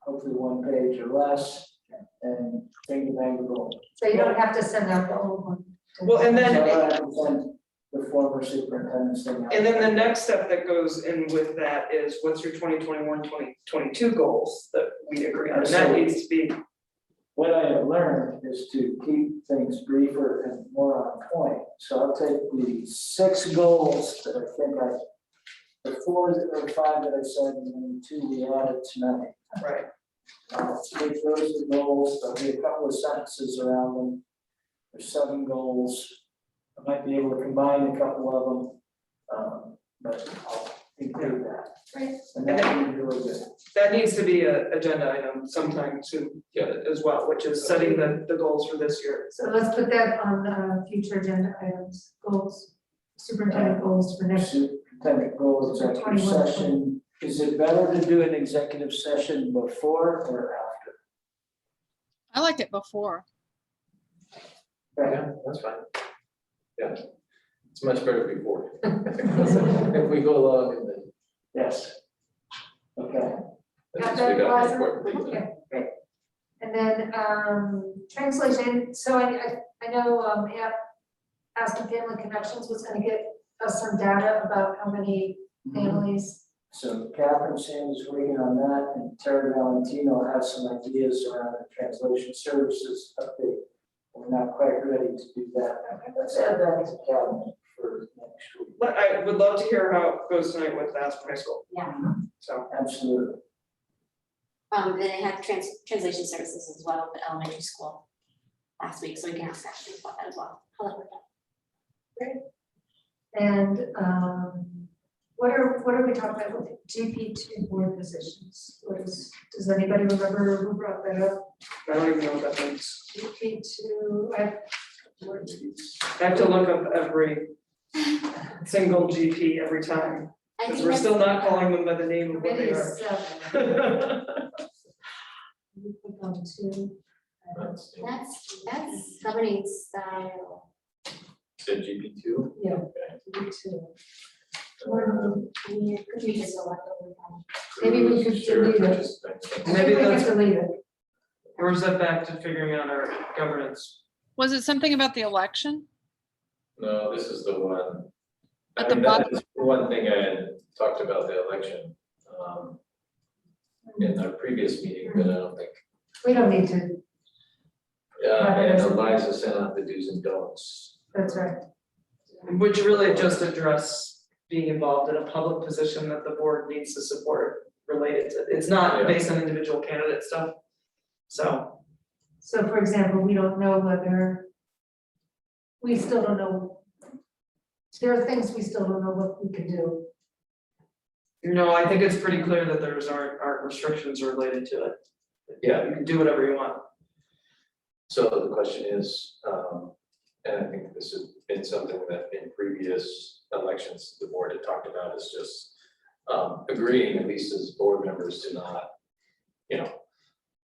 Speaker 3: hopefully 1 page or less, and bang bang boom.
Speaker 1: So you don't have to send out the old one.
Speaker 6: Well, and then,
Speaker 3: So I can send the former superintendent's thing out.
Speaker 6: and then the next step that goes in with that is what's your 2021-2022 goals that we agree on, and that needs to be.
Speaker 3: What I have learned is to keep things briefer and more on point. So I'll take the 6 goals that I think the 4 or 5 that I said, and then the 2 we added tonight.
Speaker 6: Right.
Speaker 3: Take those as goals, there'll be a couple of sentences around them. There's 7 goals. I might be able to combine a couple of them, but I'll include that.
Speaker 1: Right.
Speaker 3: And that would be really good.
Speaker 6: That needs to be an agenda item sometime soon as well, which is setting the goals for this year.
Speaker 1: So let's put that on future agenda items, goals, superintendent goals for next year.
Speaker 3: Superintendent goals, executive
Speaker 1: 21.
Speaker 3: session. Is it better to do an executive session before or after?
Speaker 5: I like it before.
Speaker 9: Yeah, that's fine. Yeah, it's much better before. If we go along and then.
Speaker 3: Yes. Okay.
Speaker 9: At least we got important things in.
Speaker 1: Okay, great. And then, translation, so I know, Aspen Family Connections was gonna get us some data about how many families.
Speaker 3: So Catherine Sand is working on that, and Terry Valentino has some ideas around the translation services update. We're not quite ready to do that. Let's add that to cabinet for next week.
Speaker 6: But I would love to hear how it goes tonight with Aspen High School.
Speaker 4: Yeah.
Speaker 6: So,
Speaker 3: Absolutely.
Speaker 4: Then they had translation services as well at the elementary school last week, so we can ask Ashley about that as well. How that worked out.
Speaker 1: And, what are we talking about with GP2 board positions? Does anybody remember who brought that up?
Speaker 6: I don't even know what that means.
Speaker 1: GP2, I
Speaker 6: I have to look up every single GP every time,
Speaker 4: I
Speaker 6: because
Speaker 4: think
Speaker 6: we're
Speaker 4: that's-
Speaker 6: still not calling them by the name of what
Speaker 1: committee
Speaker 6: they
Speaker 1: is
Speaker 6: are.
Speaker 1: 7. We click on 2.
Speaker 4: That's somebody's style.
Speaker 9: Said GP2?
Speaker 1: Yeah, GP2.
Speaker 13: Could you just elect them? Maybe we could delete it.
Speaker 6: Maybe
Speaker 13: we could
Speaker 6: that's,
Speaker 13: delete it.
Speaker 6: or is that back to figuring out our governance?
Speaker 5: Was it something about the election?
Speaker 9: No, this is the one.
Speaker 5: At
Speaker 9: I
Speaker 5: the
Speaker 9: mean,
Speaker 5: bottom.
Speaker 9: that is one thing I had talked about the election, in our previous meeting, but I don't think.
Speaker 13: We don't need to,
Speaker 9: And Eliza sent out the do's and don'ts.
Speaker 13: that's right.
Speaker 6: Which really just address being involved in a public position that the board needs to support related to, it's not
Speaker 9: Yeah.
Speaker 6: based on individual candidate stuff. So,
Speaker 13: So for example, we don't know whether, we still don't know. There are things we still don't know what we can do.
Speaker 6: no, I think it's pretty clear that there's aren't restrictions related to it.
Speaker 9: Yeah.
Speaker 6: You can do whatever you want.
Speaker 9: So the question is, and I think this has been something that in previous elections, the board had talked about, is just agreeing, at least as board members, to not,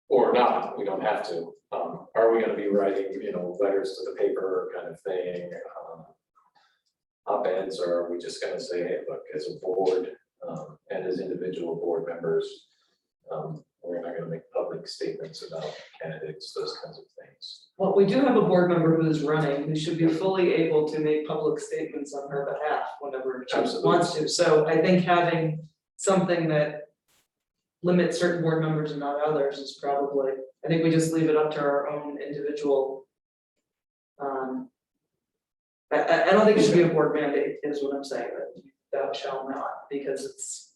Speaker 9: or not, we don't have to. Are we gonna be writing, letters to the paper kind of thing, op-eds, or are we just gonna say, hey, look, as a board, and as individual board members, we're not gonna make public statements about candidates, those kinds of things.
Speaker 6: Well, we do have a board member who is running, who should be fully able to make public statements on her behalf whenever she
Speaker 9: Absolutely.
Speaker 6: wants to. So I think having something that limits certain board members and not others is probably, I think we just leave it up to our own individual. I don't think it should be a board mandate, is what I'm saying, that thou shall not, because it's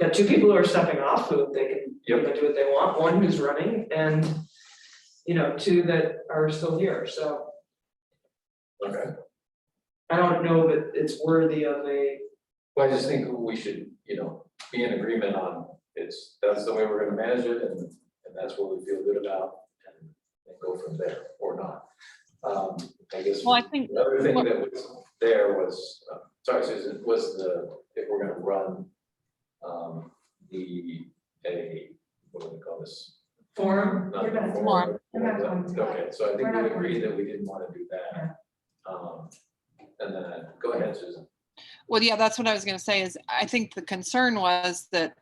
Speaker 6: got two people who are stepping off, who they can do what they want, one who's running, and two that are still here, so.
Speaker 9: Okay.
Speaker 6: I don't know that it's worthy of a,
Speaker 9: Well, I just think we should, be in agreement on, that's the way we're gonna manage it, and that's what we feel good about, and go from there, or not. I guess.
Speaker 5: Well, I think
Speaker 9: the other thing that was there was, sorry, Susan, was if we're gonna run, what do we call this?
Speaker 6: forum.
Speaker 9: Not
Speaker 13: You're gonna-
Speaker 9: forum.
Speaker 13: You're not going to.
Speaker 9: Okay, so I think
Speaker 13: We're not
Speaker 9: we
Speaker 13: going
Speaker 9: agreed
Speaker 13: to.
Speaker 9: that we didn't wanna do that. And then, go ahead, Susan.
Speaker 5: Well, yeah, that's what I was gonna say is I think the concern was that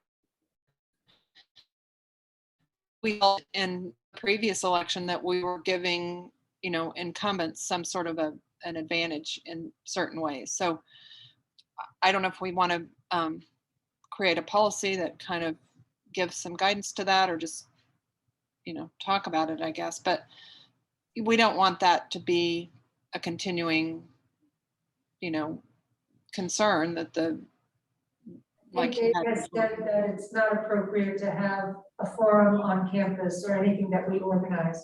Speaker 5: we felt in previous election that we were giving, incumbents some sort of an advantage in certain ways. So I don't know if we want to create a policy that kind of gives some guidance to that, or just, talk about it, I guess. But we don't want that to be a continuing, concern that
Speaker 13: Like Dave has said that it's not appropriate to have a forum on campus or anything that we organize.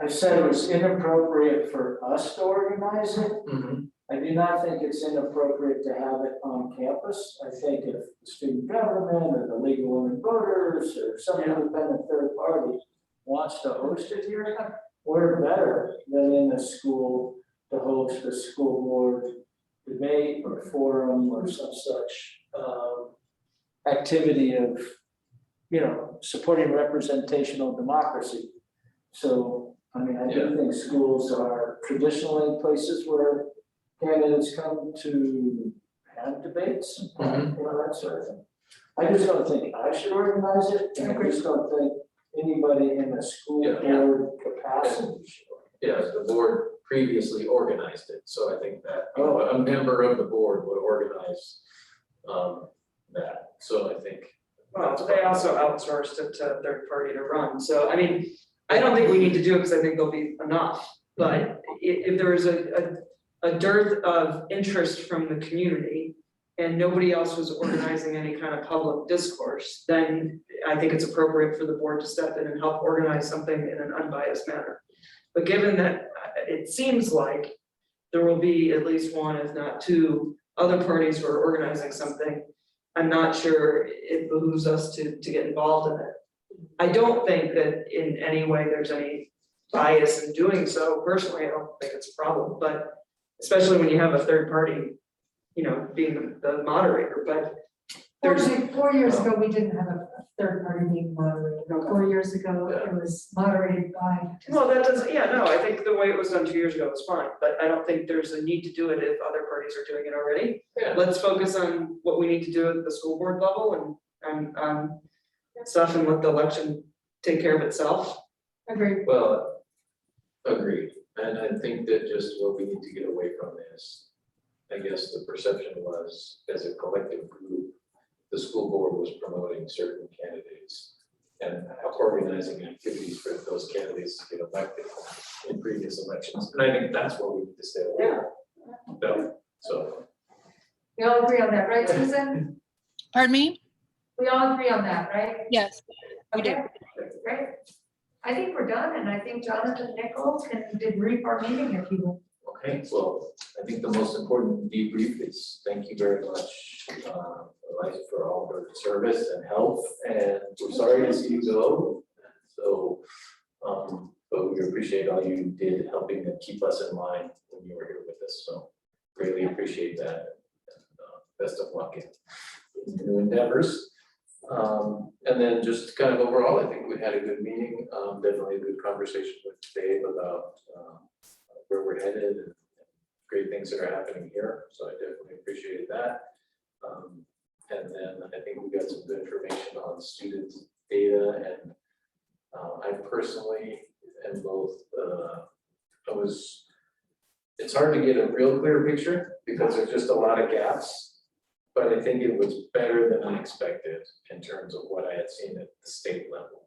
Speaker 3: I said it was inappropriate for us to organize it. I do not think it's inappropriate to have it on campus. I think if the student government or the League of Women Voters or some independent third party wants to host it here, we're better than in the school to host a school board debate or forum or some such activity of, supporting representational democracy. So, I do think schools are traditionally places where candidates come to have debates, that sort of thing. I just don't think I should organize it, and I just don't think anybody in a school board capacity should.
Speaker 9: Yes, the board previously organized it, so I think that, a member of the board would organize that, so I think.
Speaker 6: Well, they also outsourced it to a third party to run, so I don't think we need to do it because I think there'll be enough. But if there is a dearth of interest from the community and nobody else was organizing any kind of public discourse, then I think it's appropriate for the board to step in and help organize something in an unbiased manner. But given that it seems like there will be at least one, if not two, other parties who are organizing something, I'm not sure it behooves us to get involved in it. I don't think that in any way there's any bias in doing so. Personally, I don't think it's a problem, but especially when you have a third party, being the moderator, but there's.
Speaker 13: 4 years ago, we didn't have a third party being moderated. 4 years ago, it was moderated by.
Speaker 6: Well, that doesn't, I think the way it was done 2 years ago was fine, but I don't think there's a need to do it if other parties parties are doing it already.
Speaker 9: Yeah.
Speaker 6: Let's focus on what we need to do at the school board level and stuff and let the election take care of itself.
Speaker 1: Agreed.
Speaker 9: Well, agreed, and I think that just what we need to get away from is, I guess the perception was, as a collective group, the school board was promoting certain candidates and organizing activities for those candidates to get elected in previous elections, and I think that's what we need to stay away from. No, so,
Speaker 1: We all agree on that, right, Susan?
Speaker 5: Pardon me?
Speaker 1: We all agree on that, right?
Speaker 5: Yes, we do.
Speaker 1: Okay, great. I think we're done, and I think Jonathan Nichols can debrief our meeting if you will.
Speaker 9: okay, well, I think the most important debrief is thank you very much, Eliza, for all of your service and help, and we're sorry to see you go. So, but we appreciate all you did helping to keep us in line when you were here with us, so greatly appreciate that. And, best of luck in new endeavors. And then just kind of overall, I think we had a good meeting, definitely a good conversation with Dave about where we're headed and great things that are happening here, so I definitely appreciated that. And then I think we got some good information on student data, and I personally am both, it's hard to get a real clear picture because there's just a lot of gaps, but I think it was better than I expected in terms of what I had seen at the state level.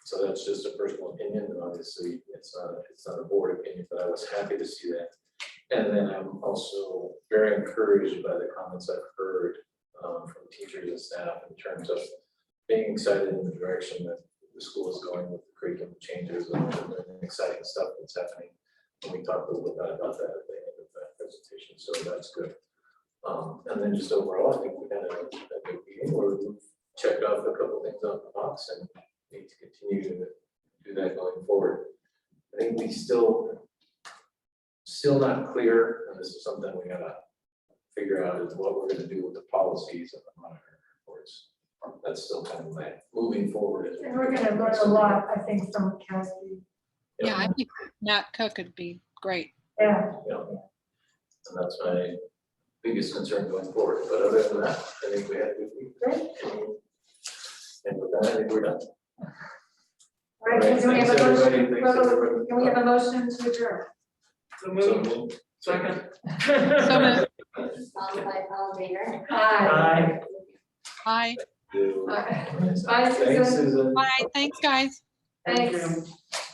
Speaker 9: So that's just a personal opinion, and obviously it's not a board opinion, but I was happy to see that. And then I'm also very encouraged by the comments I've heard from teachers and staff in terms of being excited in the direction that the school is going with the curriculum changes and the exciting stuff that's happening. And we talked a little bit about that at the end of that presentation, so that's good. And then just overall, I think we had a good meeting where we checked off a couple things off the box and need to continue to do that going forward. I think we still not clear, and this is something we gotta figure out, is what we're gonna do with the policies and the monitoring reports. That's still kind of like moving forward.
Speaker 1: And we're gonna learn a lot, I think, from Cassie.
Speaker 5: Yeah, I think Nat Cook would be great.
Speaker 1: Yeah.
Speaker 9: And that's my biggest concern going forward, but other than that, I think we had a good week.
Speaker 1: Great.
Speaker 9: And with that, I think we're done.
Speaker 1: All right, can we have a
Speaker 9: Thanks,
Speaker 1: motion,
Speaker 9: everybody. Thanks, everybody.
Speaker 1: can we have a motion to adjourn?
Speaker 6: So
Speaker 9: So
Speaker 6: move.
Speaker 9: moved.
Speaker 6: Second.
Speaker 5: So moved.
Speaker 4: All in favor?
Speaker 1: Aye.
Speaker 5: Bye.
Speaker 9: You.
Speaker 1: Bye,
Speaker 9: Thanks,
Speaker 1: Susan.
Speaker 9: Susan.
Speaker 5: Bye. Thanks, guys.
Speaker 1: Thanks.